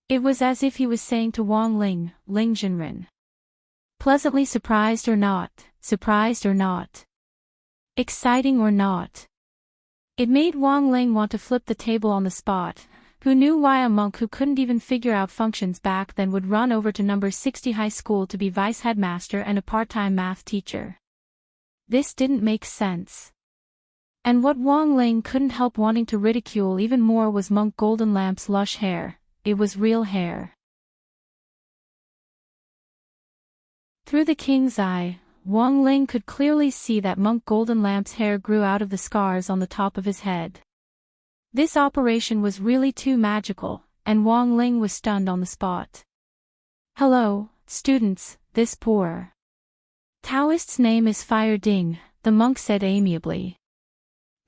[SPEAKER 1] It was as if he was saying to Wang Ling, Ling Jinren. Pleasantly surprised or not, surprised or not. Exciting or not. It made Wang Ling want to flip the table on the spot. Who knew why a monk who couldn't even figure out functions back then would run over to number 60 high school to be vice headmaster and a part-time math teacher? This didn't make sense. And what Wang Ling couldn't help wanting to ridicule even more was Monk Golden Lamp's lush hair. It was real hair. Through the king's eye, Wang Ling could clearly see that Monk Golden Lamp's hair grew out of the scars on the top of his head. This operation was really too magical, and Wang Ling was stunned on the spot. Hello, students, this poor Taoist's name is Fire Ding, the monk said amiably.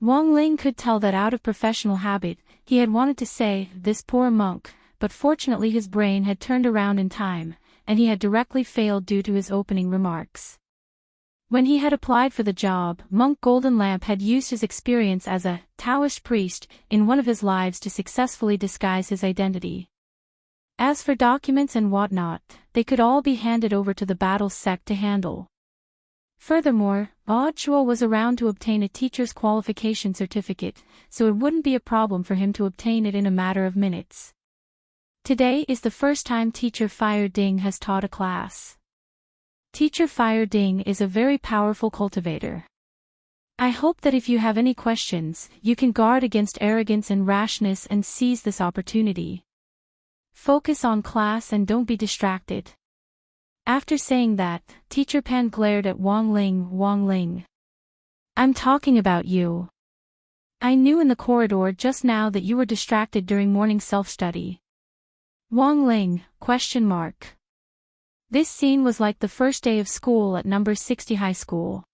[SPEAKER 1] Wang Ling could tell that out of professional habit, he had wanted to say, this poor monk, but fortunately his brain had turned around in time, and he had directly failed due to his opening remarks. When he had applied for the job, Monk Golden Lamp had used his experience as a Taoist priest in one of his lives to successfully disguise his identity. As for documents and whatnot, they could all be handed over to the battle sect to handle. Furthermore, Chuo was around to obtain a teacher's qualification certificate, so it wouldn't be a problem for him to obtain it in a matter of minutes. Today is the first time Teacher Fire Ding has taught a class. Teacher Fire Ding is a very powerful cultivator. I hope that if you have any questions, you can guard against arrogance and rashness and seize this opportunity. Focus on class and don't be distracted. After saying that, Teacher Pan glared at Wang Ling. Wang Ling. I'm talking about you. I knew in the corridor just now that you were distracted during morning self-study. Wang Ling, ? This scene was like the first day of school at number 60 high school.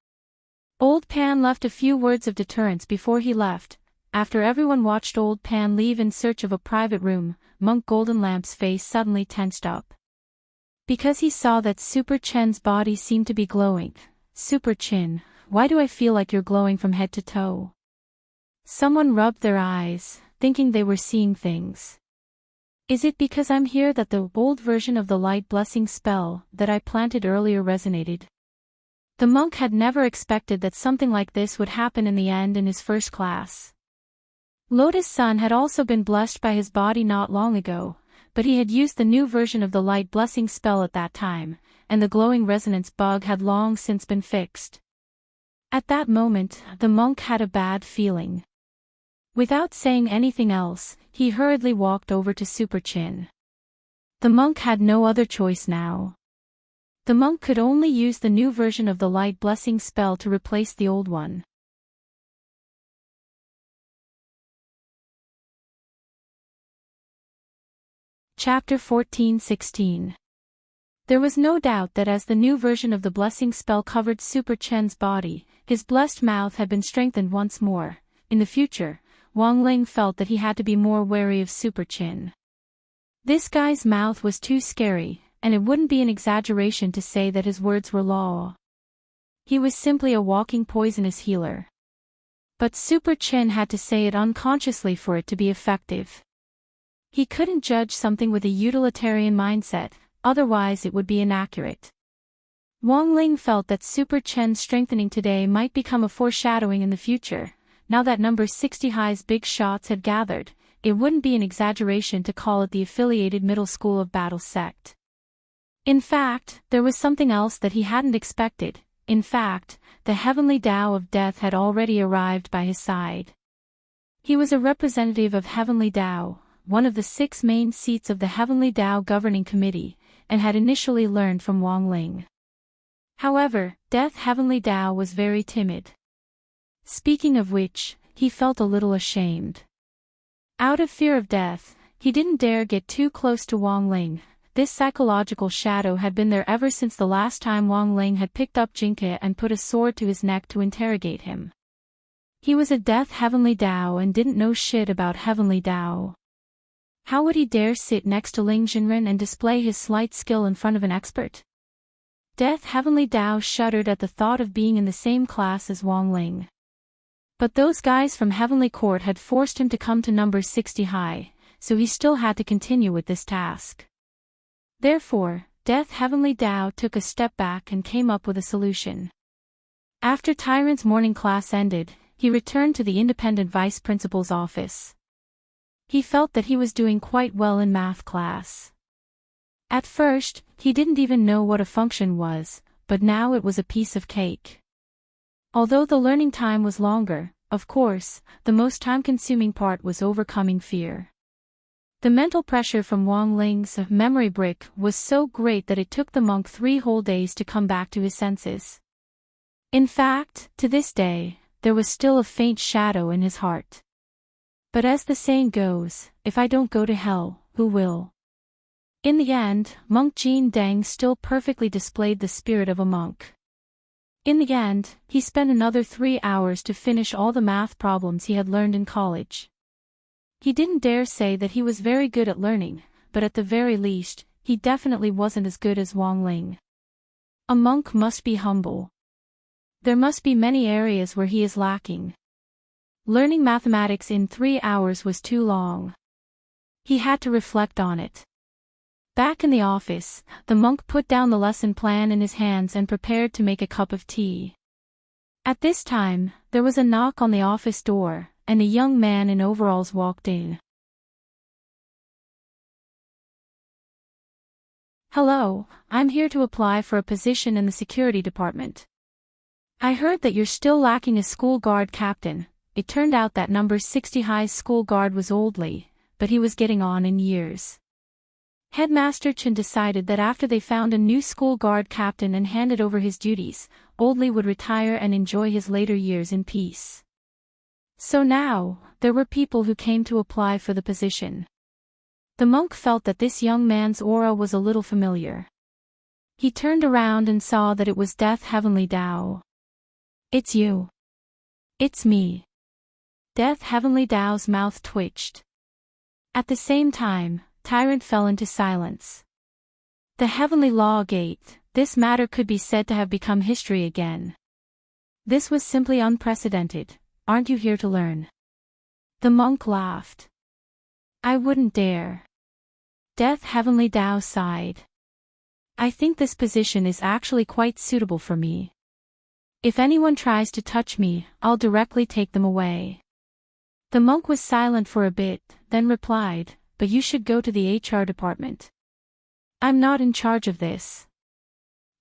[SPEAKER 1] Old Pan left a few words of deterrence before he left. After everyone watched Old Pan leave in search of a private room, Monk Golden Lamp's face suddenly tensed up. Because he saw that Super Chen's body seemed to be glowing. Super Chen, why do I feel like you're glowing from head to toe? Someone rubbed their eyes, thinking they were seeing things. Is it because I'm here that the old version of the light blessing spell that I planted earlier resonated? The monk had never expected that something like this would happen in the end in his first class. Lotus Sun had also been blessed by his body not long ago, but he had used the new version of the light blessing spell at that time, and the glowing resonance bug had long since been fixed. At that moment, the monk had a bad feeling. Without saying anything else, he hurriedly walked over to Super Chin. The monk had no other choice now. The monk could only use the new version of the light blessing spell to replace the old one. Chapter 14:16. There was no doubt that as the new version of the blessing spell covered Super Chen's body, his blessed mouth had been strengthened once more. In the future, Wang Ling felt that he had to be more wary of Super Chen. This guy's mouth was too scary, and it wouldn't be an exaggeration to say that his words were law. He was simply a walking poisonous healer. But Super Chen had to say it unconsciously for it to be effective. He couldn't judge something with a utilitarian mindset, otherwise it would be inaccurate. Wang Ling felt that Super Chen's strengthening today might become a foreshadowing in the future. Now that number 60 High's big shots had gathered, it wouldn't be an exaggeration to call it the affiliated middle school of battle sect. In fact, there was something else that he hadn't expected. In fact, the heavenly Tao of death had already arrived by his side. He was a representative of heavenly Tao, one of the 6 main seats of the heavenly Tao governing committee, and had initially learned from Wang Ling. However, Death Heavenly Tao was very timid. Speaking of which, he felt a little ashamed. Out of fear of death, he didn't dare get too close to Wang Ling. This psychological shadow had been there ever since the last time Wang Ling had picked up Jinke and put a sword to his neck to interrogate him. He was a Death Heavenly Tao and didn't know shit about Heavenly Tao. How would he dare sit next to Ling Jinren and display his slight skill in front of an expert? Death Heavenly Tao shuddered at the thought of being in the same class as Wang Ling. But those guys from Heavenly Court had forced him to come to number 60 High, so he still had to continue with this task. Therefore, Death Heavenly Tao took a step back and came up with a solution. After Tyrant's morning class ended, he returned to the independent vice principal's office. He felt that he was doing quite well in math class. At first, he didn't even know what a function was, but now it was a piece of cake. Although the learning time was longer, of course, the most time-consuming part was overcoming fear. The mental pressure from Wang Ling's memory brick was so great that it took the monk 3 whole days to come back to his senses. In fact, to this day, there was still a faint shadow in his heart. But as the saying goes, if I don't go to hell, who will? In the end, monk Jin Deng still perfectly displayed the spirit of a monk. In the end, he spent another 3 hours to finish all the math problems he had learned in college. He didn't dare say that he was very good at learning, but at the very least, he definitely wasn't as good as Wang Ling. A monk must be humble. There must be many areas where he is lacking. Learning mathematics in 3 hours was too long. He had to reflect on it. Back in the office, the monk put down the lesson plan in his hands and prepared to make a cup of tea. At this time, there was a knock on the office door, and a young man in overalls walked in. Hello, I'm here to apply for a position in the security department. I heard that you're still lacking a school guard captain. It turned out that number 60 High's school guard was Oldly, but he was getting on in years. Headmaster Chen decided that after they found a new school guard captain and handed over his duties, Oldly would retire and enjoy his later years in peace. So now, there were people who came to apply for the position. The monk felt that this young man's aura was a little familiar. He turned around and saw that it was Death Heavenly Tao. It's you. It's me. Death Heavenly Tao's mouth twitched. At the same time, Tyrant fell into silence. The Heavenly Law Gate, this matter could be said to have become history again. This was simply unprecedented. Aren't you here to learn? The monk laughed. I wouldn't dare. Death Heavenly Tao sighed. I think this position is actually quite suitable for me. If anyone tries to touch me, I'll directly take them away. The monk was silent for a bit, then replied, but you should go to the HR department. I'm not in charge of this.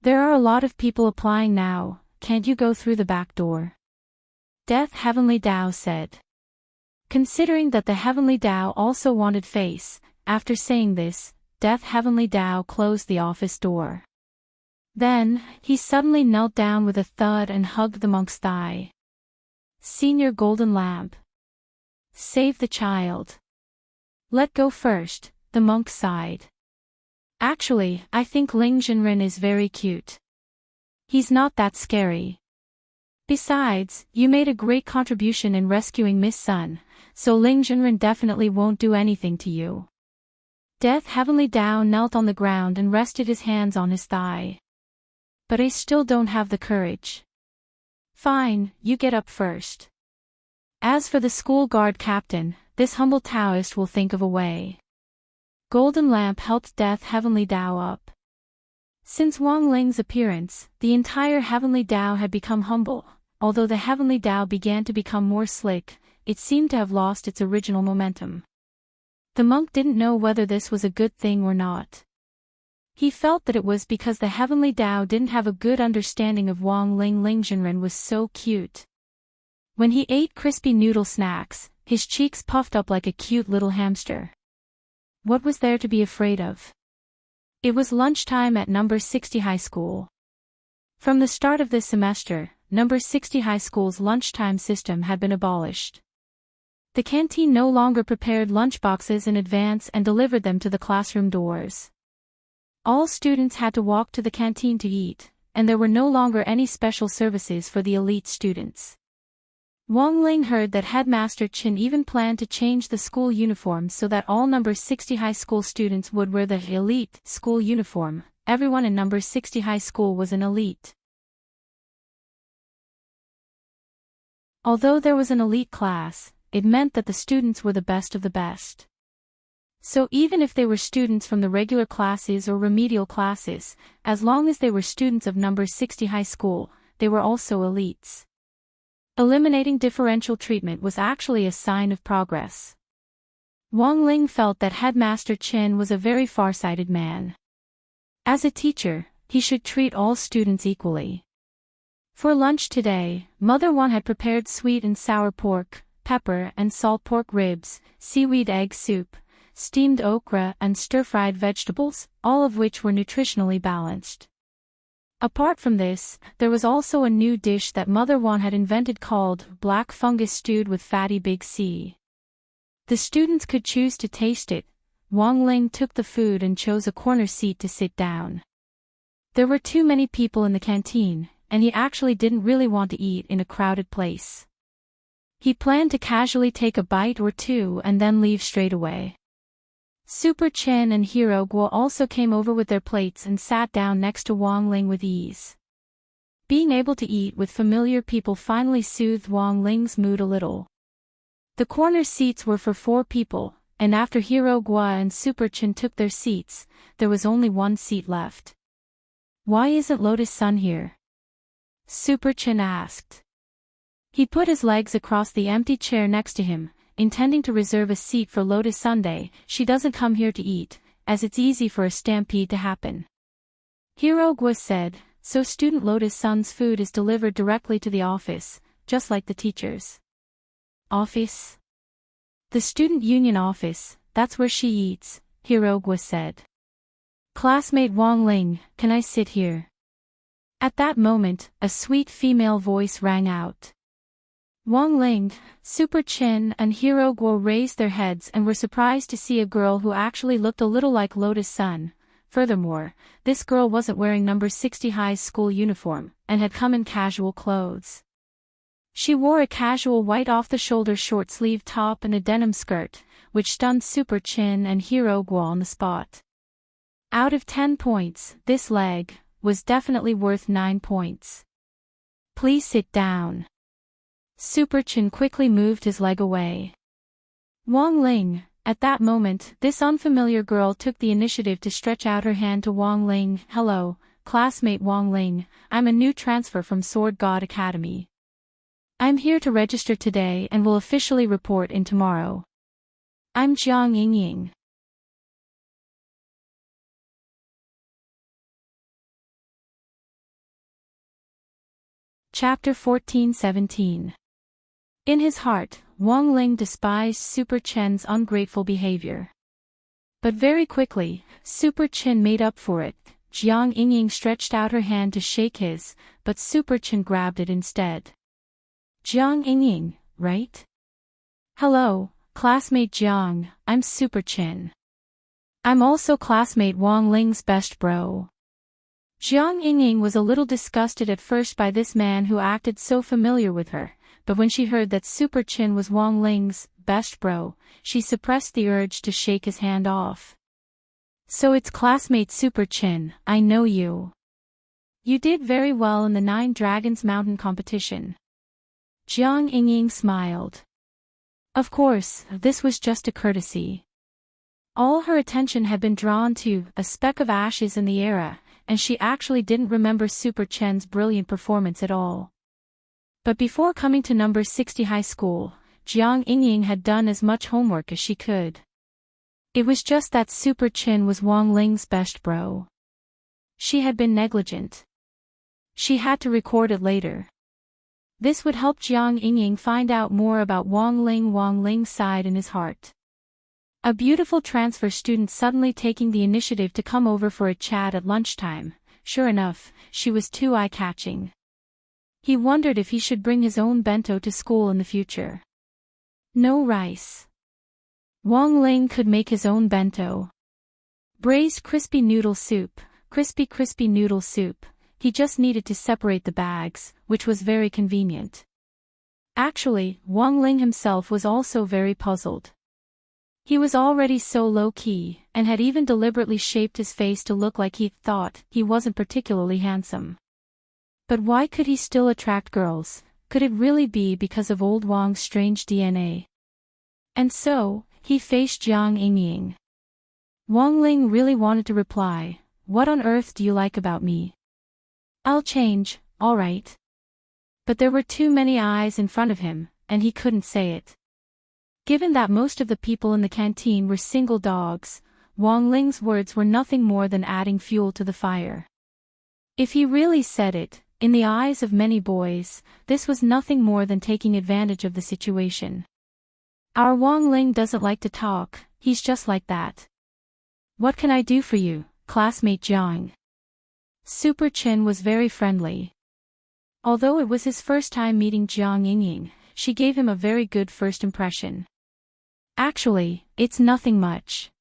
[SPEAKER 1] There are a lot of people applying now, can't you go through the back door? Death Heavenly Tao said. Considering that the Heavenly Tao also wanted face, after saying this, Death Heavenly Dao closed the office door. Then, he suddenly knelt down with a thud and hugged the monk's thigh. Senior Golden Lamp. Save the child. Let go first, the monk sighed. Actually, I think Ling Jinren is very cute. He's not that scary. Besides, you made a great contribution in rescuing Miss Sun, so Ling Jinren definitely won't do anything to you. Death Heavenly Dao knelt on the ground and rested his hands on his thigh. But I still don't have the courage. Fine, you get up first. As for the school guard captain, this humble Taoist will think of a way. Golden Lamp helped Death Heavenly Dao up. Since Wang Ling's appearance, the entire Heavenly Dao had become humble. Although the Heavenly Dao began to become more slick, it seemed to have lost its original momentum. The monk didn't know whether this was a good thing or not. He felt that it was because the Heavenly Dao didn't have a good understanding of Wang Ling. Ling Jinren was so cute. When he ate crispy noodle snacks, his cheeks puffed up like a cute little hamster. What was there to be afraid of? It was lunchtime at number 60 high school. From the start of this semester, number 60 high school's lunchtime system had been abolished. The canteen no longer prepared lunchboxes in advance and delivered them to the classroom doors. All students had to walk to the canteen to eat, and there were no longer any special services for the elite students. Wang Ling heard that Headmaster Chen even planned to change the school uniform so that all number 60 high school students would wear the elite school uniform. Everyone in number 60 high school was an elite. Although there was an elite class, it meant that the students were the best of the best. So even if they were students from the regular classes or remedial classes, as long as they were students of number 60 high school, they were also elites. Eliminating differential treatment was actually a sign of progress. Wang Ling felt that Headmaster Chen was a very far-sighted man. As a teacher, he should treat all students equally. For lunch today, Mother Wan had prepared sweet and sour pork, pepper and salt pork ribs, seaweed egg soup, steamed okra and stir-fried vegetables, all of which were nutritionally balanced. Apart from this, there was also a new dish that Mother Wan had invented called black fungus stewed with fatty big C. The students could choose to taste it. Wang Ling took the food and chose a corner seat to sit down. There were too many people in the canteen, and he actually didn't really want to eat in a crowded place. He planned to casually take a bite or two and then leave straight away. Super Chen and Hero Guo also came over with their plates and sat down next to Wang Ling with ease. Being able to eat with familiar people finally soothed Wang Ling's mood a little. The corner seats were for 4 people, and after Hero Guo and Super Chen took their seats, there was only 1 seat left. Why isn't Lotus Sun here? Super Chen asked. He put his legs across the empty chair next to him, intending to reserve a seat for Lotus Sunday. She doesn't come here to eat, as it's easy for a stampede to happen. Hero Guo said, so student Lotus Sun's food is delivered directly to the office, just like the teachers. Office? The student union office, that's where she eats, Hero Guo said. Classmate Wang Ling, can I sit here? At that moment, a sweet female voice rang out. Wang Ling, Super Chen and Hero Guo raised their heads and were surprised to see a girl who actually looked a little like Lotus Sun. Furthermore, this girl wasn't wearing number 60 high school uniform, and had come in casual clothes. She wore a casual white off-the-shoulder short-sleeved top and a denim skirt, which stunned Super Chen and Hero Guo on the spot. Out of 10 points, this leg was definitely worth 9 points. Please sit down. Super Chen quickly moved his leg away. Wang Ling, at that moment, this unfamiliar girl took the initiative to stretch out her hand to Wang Ling. Hello, classmate Wang Ling, I'm a new transfer from Sword God Academy. I'm here to register today and will officially report in tomorrow. I'm Jiang Yingying. Chapter 14-17. In his heart, Wang Ling despised Super Chen's ungrateful behavior. But very quickly, Super Chin made up for it. Jiang Yingying stretched out her hand to shake his, but Super Chin grabbed it instead. Jiang Yingying, right? Hello, classmate Jiang, I'm Super Chin. I'm also classmate Wang Ling's best bro. Jiang Yingying was a little disgusted at first by this man who acted so familiar with her, but when she heard that Super Chin was Wang Ling's best bro, she suppressed the urge to shake his hand off. So it's classmate Super Chin, I know you. You did very well in the 9 Dragons Mountain competition. Jiang Yingying smiled. Of course, this was just a courtesy. All her attention had been drawn to a speck of ashes in the air, and she actually didn't remember Super Chen's brilliant performance at all. But before coming to number 60 high school, Jiang Yingying had done as much homework as she could. It was just that Super Chin was Wang Ling's best bro. She had been negligent. She had to record it later. This would help Jiang Yingying find out more about Wang Ling's side in his heart. A beautiful transfer student suddenly taking the initiative to come over for a chat at lunchtime. Sure enough, she was too eye-catching. He wondered if he should bring his own bento to school in the future. No rice. Wang Ling could make his own bento. Braised crispy noodle soup, crispy noodle soup. He just needed to separate the bags, which was very convenient. Actually, Wang Ling himself was also very puzzled. He was already so low-key, and had even deliberately shaped his face to look like he thought he wasn't particularly handsome. But why could he still attract girls? Could it really be because of old Wang's strange DNA? And so, he faced Jiang Yingying. Wang Ling really wanted to reply, "What on earth do you like about me? I'll change, all right." But there were too many eyes in front of him, and he couldn't say it. Given that most of the people in the canteen were single dogs, Wang Ling's words were nothing more than adding fuel to the fire. If he really said it, in the eyes of many boys, this was nothing more than taking advantage of the situation. Our Wang Ling doesn't like to talk, he's just like that. What can I do for you, classmate Jiang? Super Chin was very friendly. Although it was his first time meeting Jiang Yingying, she gave him a very good first impression. Actually, it's nothing much.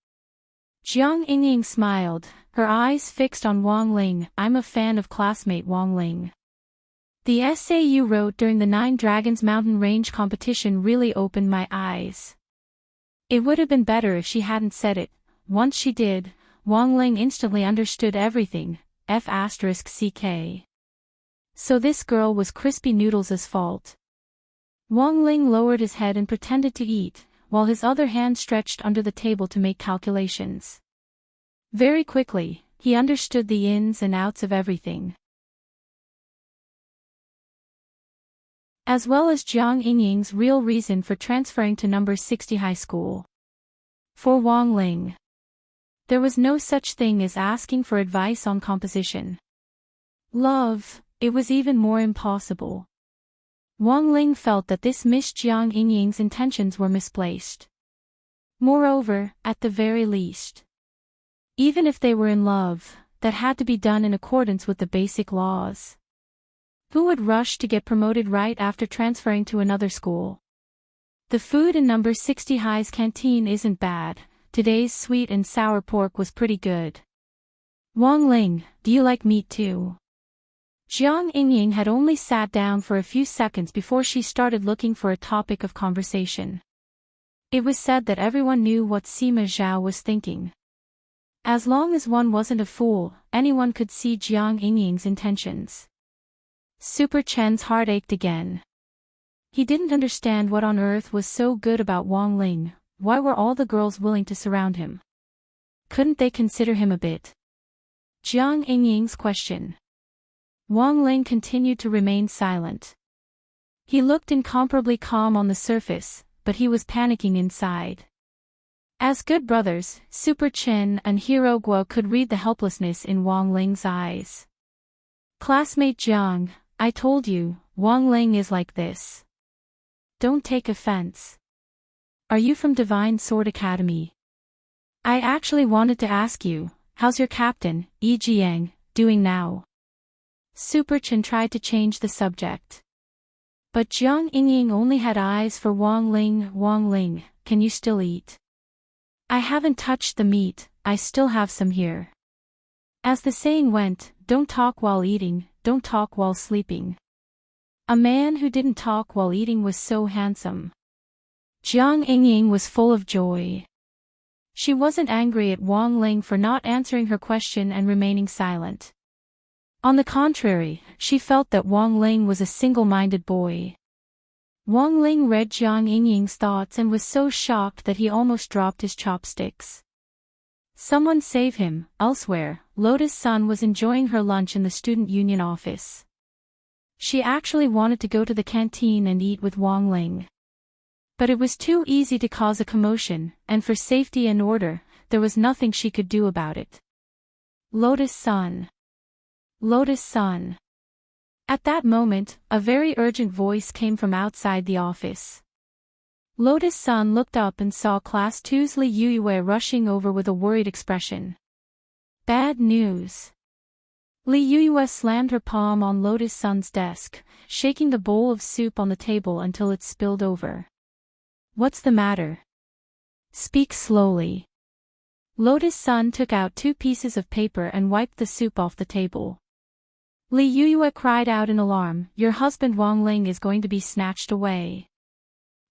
[SPEAKER 1] Jiang Yingying smiled, her eyes fixed on Wang Ling. I'm a fan of classmate Wang Ling. The essay you wrote during the 9 Dragons Mountain Range competition really opened my eyes. It would have been better if she hadn't said it. Once she did, Wang Ling instantly understood everything. F***ck. So this girl was Crispy Noodles' fault. Wang Ling lowered his head and pretended to eat, while his other hand stretched under the table to make calculations. Very quickly, he understood the ins and outs of everything. As well as Jiang Yingying's real reason for transferring to number 60 high school. For Wang Ling, there was no such thing as asking for advice on composition. Love, it was even more impossible. Wang Ling felt that this Miss Jiang Yingying's intentions were misplaced. Moreover, at the very least, even if they were in love, that had to be done in accordance with the basic laws. Who would rush to get promoted right after transferring to another school? The food in number 60 High's canteen isn't bad. Today's sweet and sour pork was pretty good. Wang Ling, do you like meat too? Jiang Yingying had only sat down for a few seconds before she started looking for a topic of conversation. It was said that everyone knew what Sima Zhao was thinking. As long as one wasn't a fool, anyone could see Jiang Yingying's intentions. Super Chen's heart ached again. He didn't understand what on earth was so good about Wang Ling. Why were all the girls willing to surround him? Couldn't they consider him a bit? Jiang Yingying's question. Wang Ling continued to remain silent. He looked incomparably calm on the surface, but he was panicking inside. As good brothers, Super Chen and Hero Guo could read the helplessness in Wang Ling's eyes. Classmate Jiang, I told you, Wang Ling is like this. Don't take offense. Are you from Divine Sword Academy? I actually wanted to ask you, how's your captain, Jiang, doing now? Super Chen tried to change the subject. But Jiang Yingying only had eyes for Wang Ling. Wang Ling, can you still eat? I haven't touched the meat, I still have some here. As the saying went, don't talk while eating, don't talk while sleeping. A man who didn't talk while eating was so handsome. Jiang Yingying was full of joy. She wasn't angry at Wang Ling for not answering her question and remaining silent. On the contrary, she felt that Wang Ling was a single-minded boy. Wang Ling read Jiang Yingying's thoughts and was so shocked that he almost dropped his chopsticks. Someone save him. Elsewhere, Lotus Sun was enjoying her lunch in the student union office. She actually wanted to go to the canteen and eat with Wang Ling. But it was too easy to cause a commotion, and for safety and order, there was nothing she could do about it. Lotus Sun. Lotus Sun. At that moment, a very urgent voice came from outside the office. Lotus Sun looked up and saw Class 2's Li Yuyue rushing over with a worried expression. Bad news. Li Yuyue slammed her palm on Lotus Sun's desk, shaking the bowl of soup on the table until it spilled over. What's the matter? Speak slowly. Lotus Sun took out 2 pieces of paper and wiped the soup off the table. Li Yuyue cried out in alarm, your husband Wang Ling is going to be snatched away.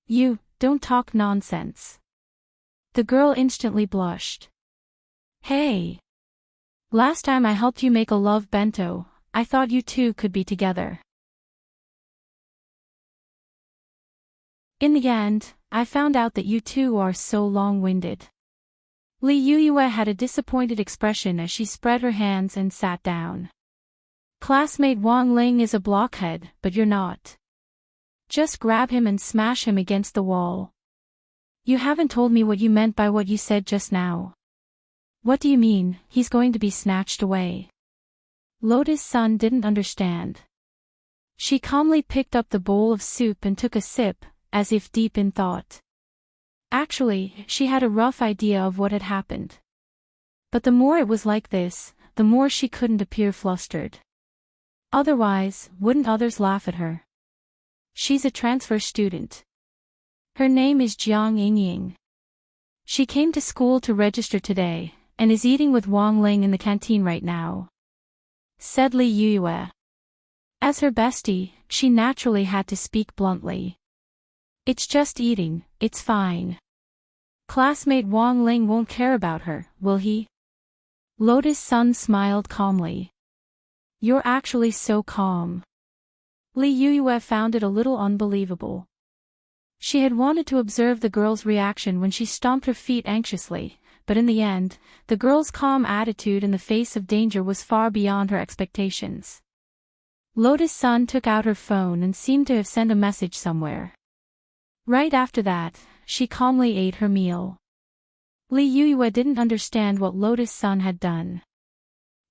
[SPEAKER 1] You, don't talk nonsense. The girl instantly blushed. Hey! Last time I helped you make a love bento, I thought you two could be together. In the end, I found out that you two are so long-winded. Li Yuyue had a disappointed expression as she spread her hands and sat down. Classmate Wang Ling is a blockhead, but you're not. Just grab him and smash him against the wall. You haven't told me what you meant by what you said just now. What do you mean, he's going to be snatched away? Lotus Sun didn't understand. She calmly picked up the bowl of soup and took a sip, as if deep in thought. Actually, she had a rough idea of what had happened. But the more it was like this, the more she couldn't appear flustered. Otherwise, wouldn't others laugh at her? She's a transfer student. Her name is Jiang Yingying. She came to school to register today, and is eating with Wang Ling in the canteen right now, said Li Yuyue. As her bestie, she naturally had to speak bluntly. It's just eating, it's fine. Classmate Wang Ling won't care about her, will he? Lotus Sun smiled calmly. You're actually so calm. Li Yuyue found it a little unbelievable. She had wanted to observe the girl's reaction when she stomped her feet anxiously, but in the end, the girl's calm attitude in the face of danger was far beyond her expectations. Lotus Sun took out her phone and seemed to have sent a message somewhere. Right after that, she calmly ate her meal. Li Yuyue didn't understand what Lotus Sun had done.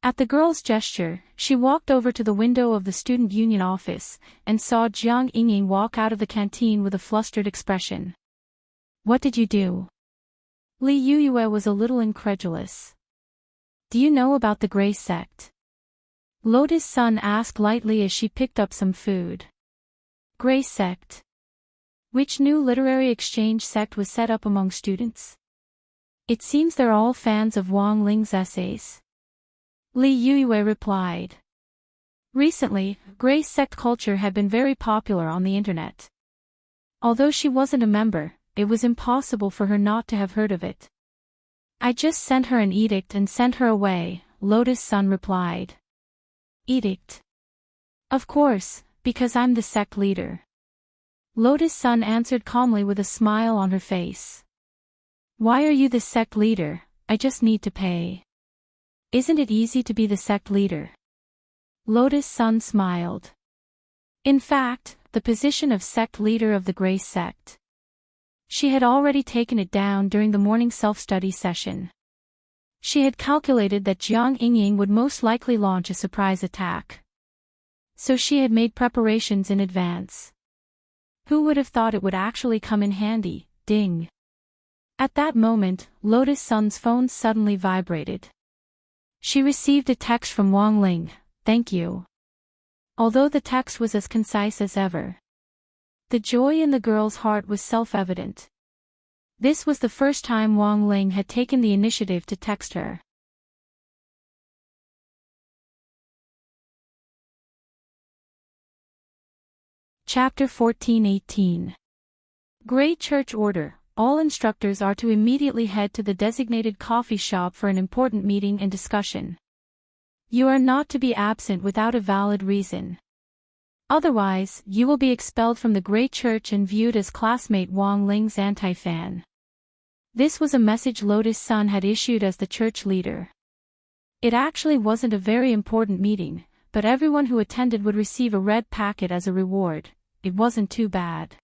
[SPEAKER 1] At the girl's gesture, she walked over to the window of the student union office, and saw Jiang Yingying walk out of the canteen with a flustered expression. What did you do? Li Yuyue was a little incredulous. Do you know about the Gray sect? Lotus Sun asked lightly as she picked up some food. Gray sect? Which new literary exchange sect was set up among students? It seems they're all fans of Wang Ling's essays. Li Yuyue replied. Recently, Gray sect culture had been very popular on the internet. Although she wasn't a member, it was impossible for her not to have heard of it. I just sent her an edict and sent her away, Lotus Sun replied. Edict? Of course, because I'm the sect leader. Lotus Sun answered calmly with a smile on her face. Why are you the sect leader? I just need to pay. Isn't it easy to be the sect leader? Lotus Sun smiled. In fact, the position of sect leader of the Gray sect. She had already taken it down during the morning self-study session. She had calculated that Jiang Yingying would most likely launch a surprise attack. So she had made preparations in advance. Who would have thought it would actually come in handy, ding. At that moment, Lotus Sun's phone suddenly vibrated. She received a text from Wang Ling, "Thank you." Although the text was as concise as ever, the joy in the girl's heart was self-evident. This was the first time Wang Ling had taken the initiative to text her. Chapter 14:18. Great Church Order. All instructors are to immediately head to the designated coffee shop for an important meeting and discussion. You are not to be absent without a valid reason. Otherwise, you will be expelled from the Great Church and viewed as classmate Wang Ling's anti-fan. This was a message Lotus Sun had issued as the church leader. It actually wasn't a very important meeting, but everyone who attended would receive a red packet as a reward. It wasn't too bad.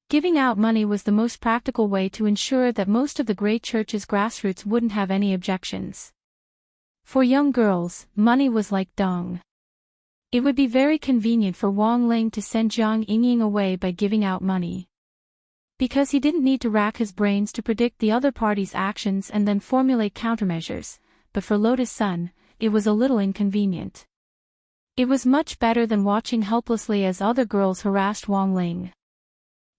[SPEAKER 1] Giving out money was the most practical way to ensure that most of the Great Church's grassroots wouldn't have any objections. For young girls, money was like dung. It would be very convenient for Wang Ling to send Jiang Yingying away by giving out money, because he didn't need to rack his brains to predict the other party's actions and then formulate countermeasures, but for Lotus Sun, it was a little inconvenient. It was much better than watching helplessly as other girls harassed Wang Ling.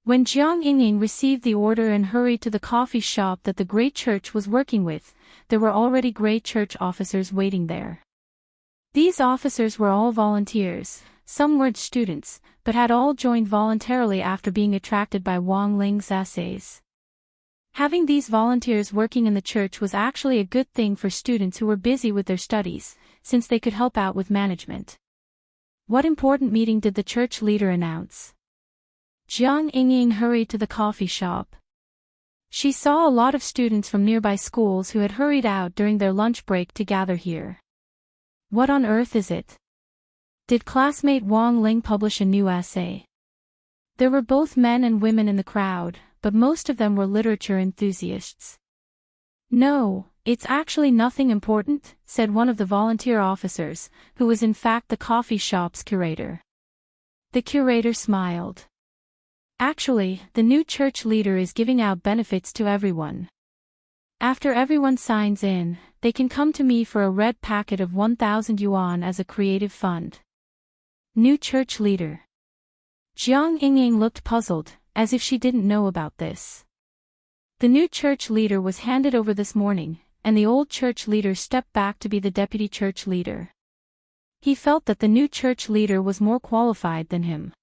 [SPEAKER 1] When Jiang Yingying received the order and hurried to the coffee shop that the Great Church was working with, there were already Great Church officers waiting there. These officers were all volunteers, some weren't students, but had all joined voluntarily after being attracted by Wang Ling's essays. Having these volunteers working in the church was actually a good thing for students who were busy with their studies, since they could help out with management. What important meeting did the church leader announce? Jiang Yingying hurried to the coffee shop. She saw a lot of students from nearby schools who had hurried out during their lunch break to gather here. What on earth is it? Did classmate Wang Ling publish a new essay? There were both men and women in the crowd, but most of them were literature enthusiasts. No, it's actually nothing important, said one of the volunteer officers, who was in fact the coffee shop's curator. The curator smiled. Actually, the new church leader is giving out benefits to everyone. After everyone signs in, they can come to me for a red packet of 1,000 yuan as a creative fund. New church leader. Jiang Yingying looked puzzled, as if she didn't know about this. The new church leader was handed over this morning, and the old church leader stepped back to be the deputy church leader. He felt that the new church leader was more qualified than him.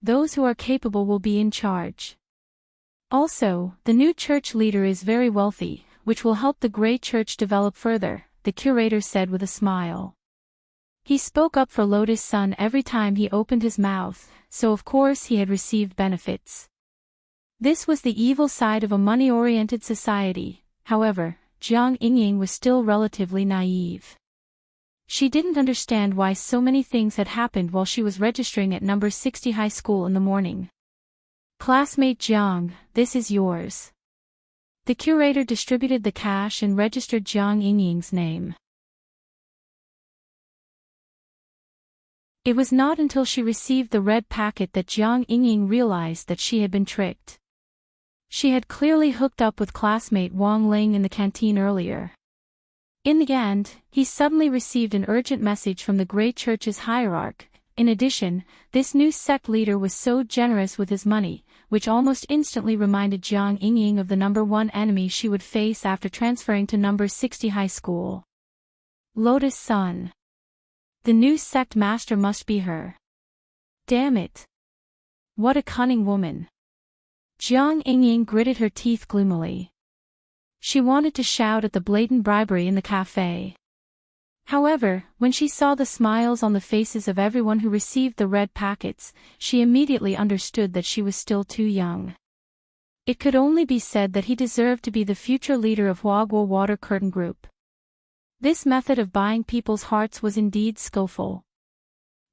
[SPEAKER 1] Those who are capable will be in charge. Also, the new church leader is very wealthy, which will help the Great Church develop further, the curator said with a smile. He spoke up for Lotus Sun every time he opened his mouth, so of course he had received benefits. This was the evil side of a money-oriented society. However, Jiang Yingying was still relatively naive. She didn't understand why so many things had happened while she was registering at number 60 high school in the morning. Classmate Jiang, this is yours. The curator distributed the cash and registered Jiang Yingying's name. It was not until she received the red packet that Jiang Yingying realized that she had been tricked. She had clearly hooked up with classmate Wang Ling in the canteen earlier. In the end, he suddenly received an urgent message from the Great Church's hierarch. In addition, this new sect leader was so generous with his money, which almost instantly reminded Jiang Yingying of the number one enemy she would face after transferring to number 60 high school. Lotus Sun. The new sect master must be her. Damn it. What a cunning woman. Jiang Yingying gritted her teeth gloomily. She wanted to shout at the blatant bribery in the cafe. However, when she saw the smiles on the faces of everyone who received the red packets, she immediately understood that she was still too young. It could only be said that he deserved to be the future leader of Huaguo Water Curtain Group. This method of buying people's hearts was indeed skillful.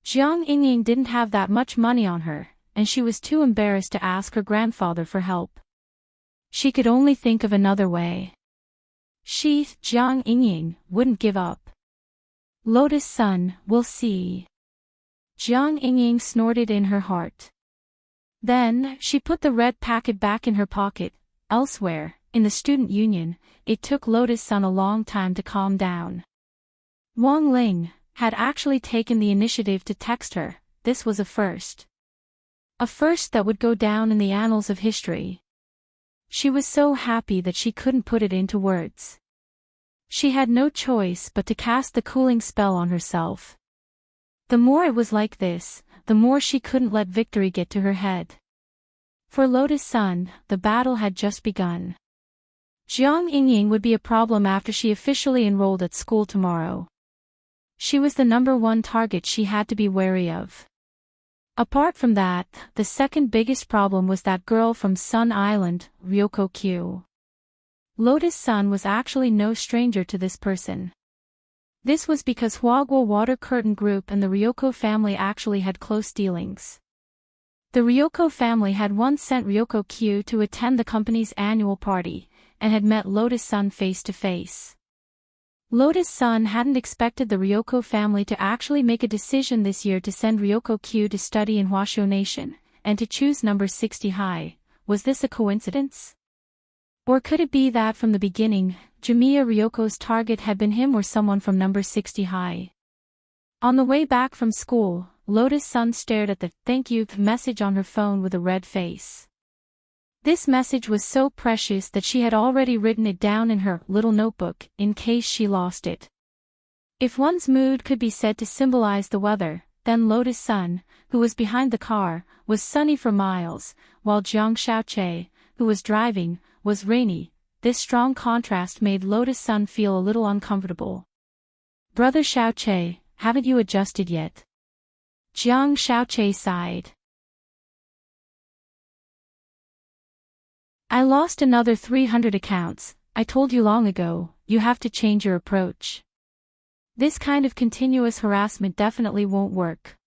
[SPEAKER 1] Jiang Yingying didn't have that much money on her, and she was too embarrassed to ask her grandfather for help. She could only think of another way. She, Jiang Yingying, wouldn't give up. Lotus Sun, we'll see. Jiang Yingying snorted in her heart. Then, she put the red packet back in her pocket, elsewhere, in the student union, it took Lotus Sun a long time to calm down. Wang Ling had actually taken the initiative to text her. This was a first. A first that would go down in the annals of history. She was so happy that she couldn't put it into words. She had no choice but to cast the cooling spell on herself. The more it was like this, the more she couldn't let victory get to her head. For Lotus Sun, the battle had just begun. Jiang Yingying would be a problem after she officially enrolled at school tomorrow. She was the #1 target she had to be wary of. Apart from that, the second biggest problem was that girl from Sun Island, Ryoko Q. Lotus Sun was actually no stranger to this person. This was because Huaguo Water Curtain Group and the Ryoko family actually had close dealings. The Ryoko family had once sent Ryoko Q to attend the company's annual party, and had met Lotus Sun face to face. Lotus Sun hadn't expected the Ryoko family to actually make a decision this year to send Ryoko Q to study in Huaqiu Nation, and to choose number 60 high. Was this a coincidence? Or could it be that from the beginning, Jamiya Ryoko's target had been him or someone from number 60 high? On the way back from school, Lotus Sun stared at the "thank you" message on her phone with a red face. This message was so precious that she had already written it down in her little notebook, in case she lost it. If one's mood could be said to symbolize the weather, then Lotus Sun, who was behind the car, was sunny for miles, while Jiang Xiaoqie, who was driving, was rainy. This strong contrast made Lotus Sun feel a little uncomfortable. "Brother Xiaoqie, haven't you adjusted yet?" Jiang Xiaoqie sighed. "I lost another 300 accounts. I told you long ago, you have to change your approach. This kind of continuous harassment definitely won't work."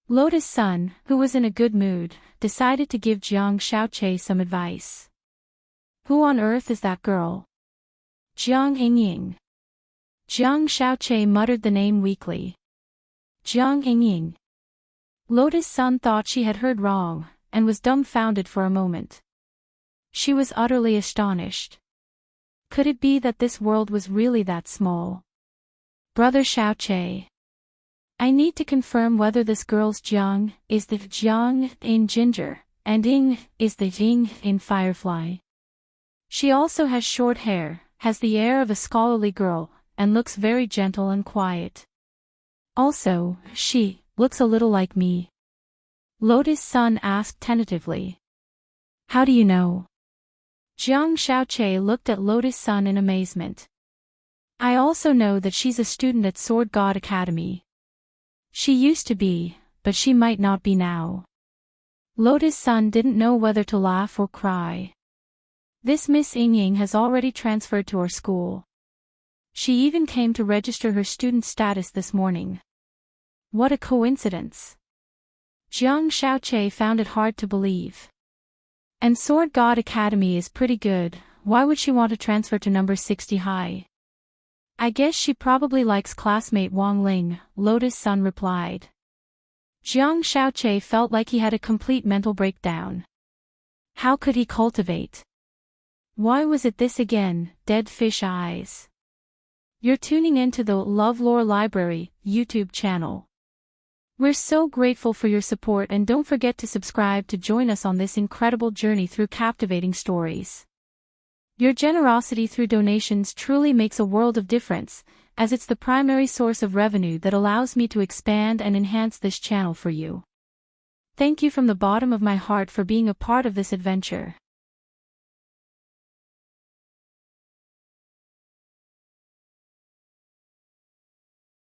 [SPEAKER 1] Lotus Sun, who was in a good mood, decided to give Jiang Xiaoqie some advice. "Who on earth is that girl?" "Jiang Yingying." Jiang Xiaoqie muttered the name weakly. "Jiang Yingying." Lotus Sun thought she had heard wrong, and was dumbfounded for a moment. She was utterly astonished. Could it be that this world was really that small? "Brother Xiaoqie. I need to confirm whether this girl's Jiang is the Jiang in Ginger, and Ying is the Ying in Firefly. She also has short hair, has the air of a scholarly girl, and looks very gentle and quiet. Also, she looks a little like me." Lotus Sun asked tentatively. "How do you know?" Jiang Xiaoqie looked at Lotus Sun in amazement. "I also know that she's a student at Sword God Academy. She used to be, but she might not be now." Lotus Sun didn't know whether to laugh or cry. "This Miss Yingying has already transferred to our school. She even came to register her student status this morning. What a coincidence." Jiang Xiaoqie found it hard to believe. "And Sword God Academy is pretty good. Why would she want to transfer to number 60 high?" "I guess she probably likes classmate Wang Ling," Lotus Sun replied. Jiang Xiaoqie felt like he had a complete mental breakdown. How could he cultivate? Why was it this again, dead fish eyes? You're tuning into the LoveLore Library YouTube channel. We're so grateful for your support, and don't forget to subscribe to join us on this incredible journey through captivating stories. Your generosity through donations truly makes a world of difference, as it's the primary source of revenue that allows me to expand and enhance this channel for you. Thank you from the bottom of my heart for being a part of this adventure.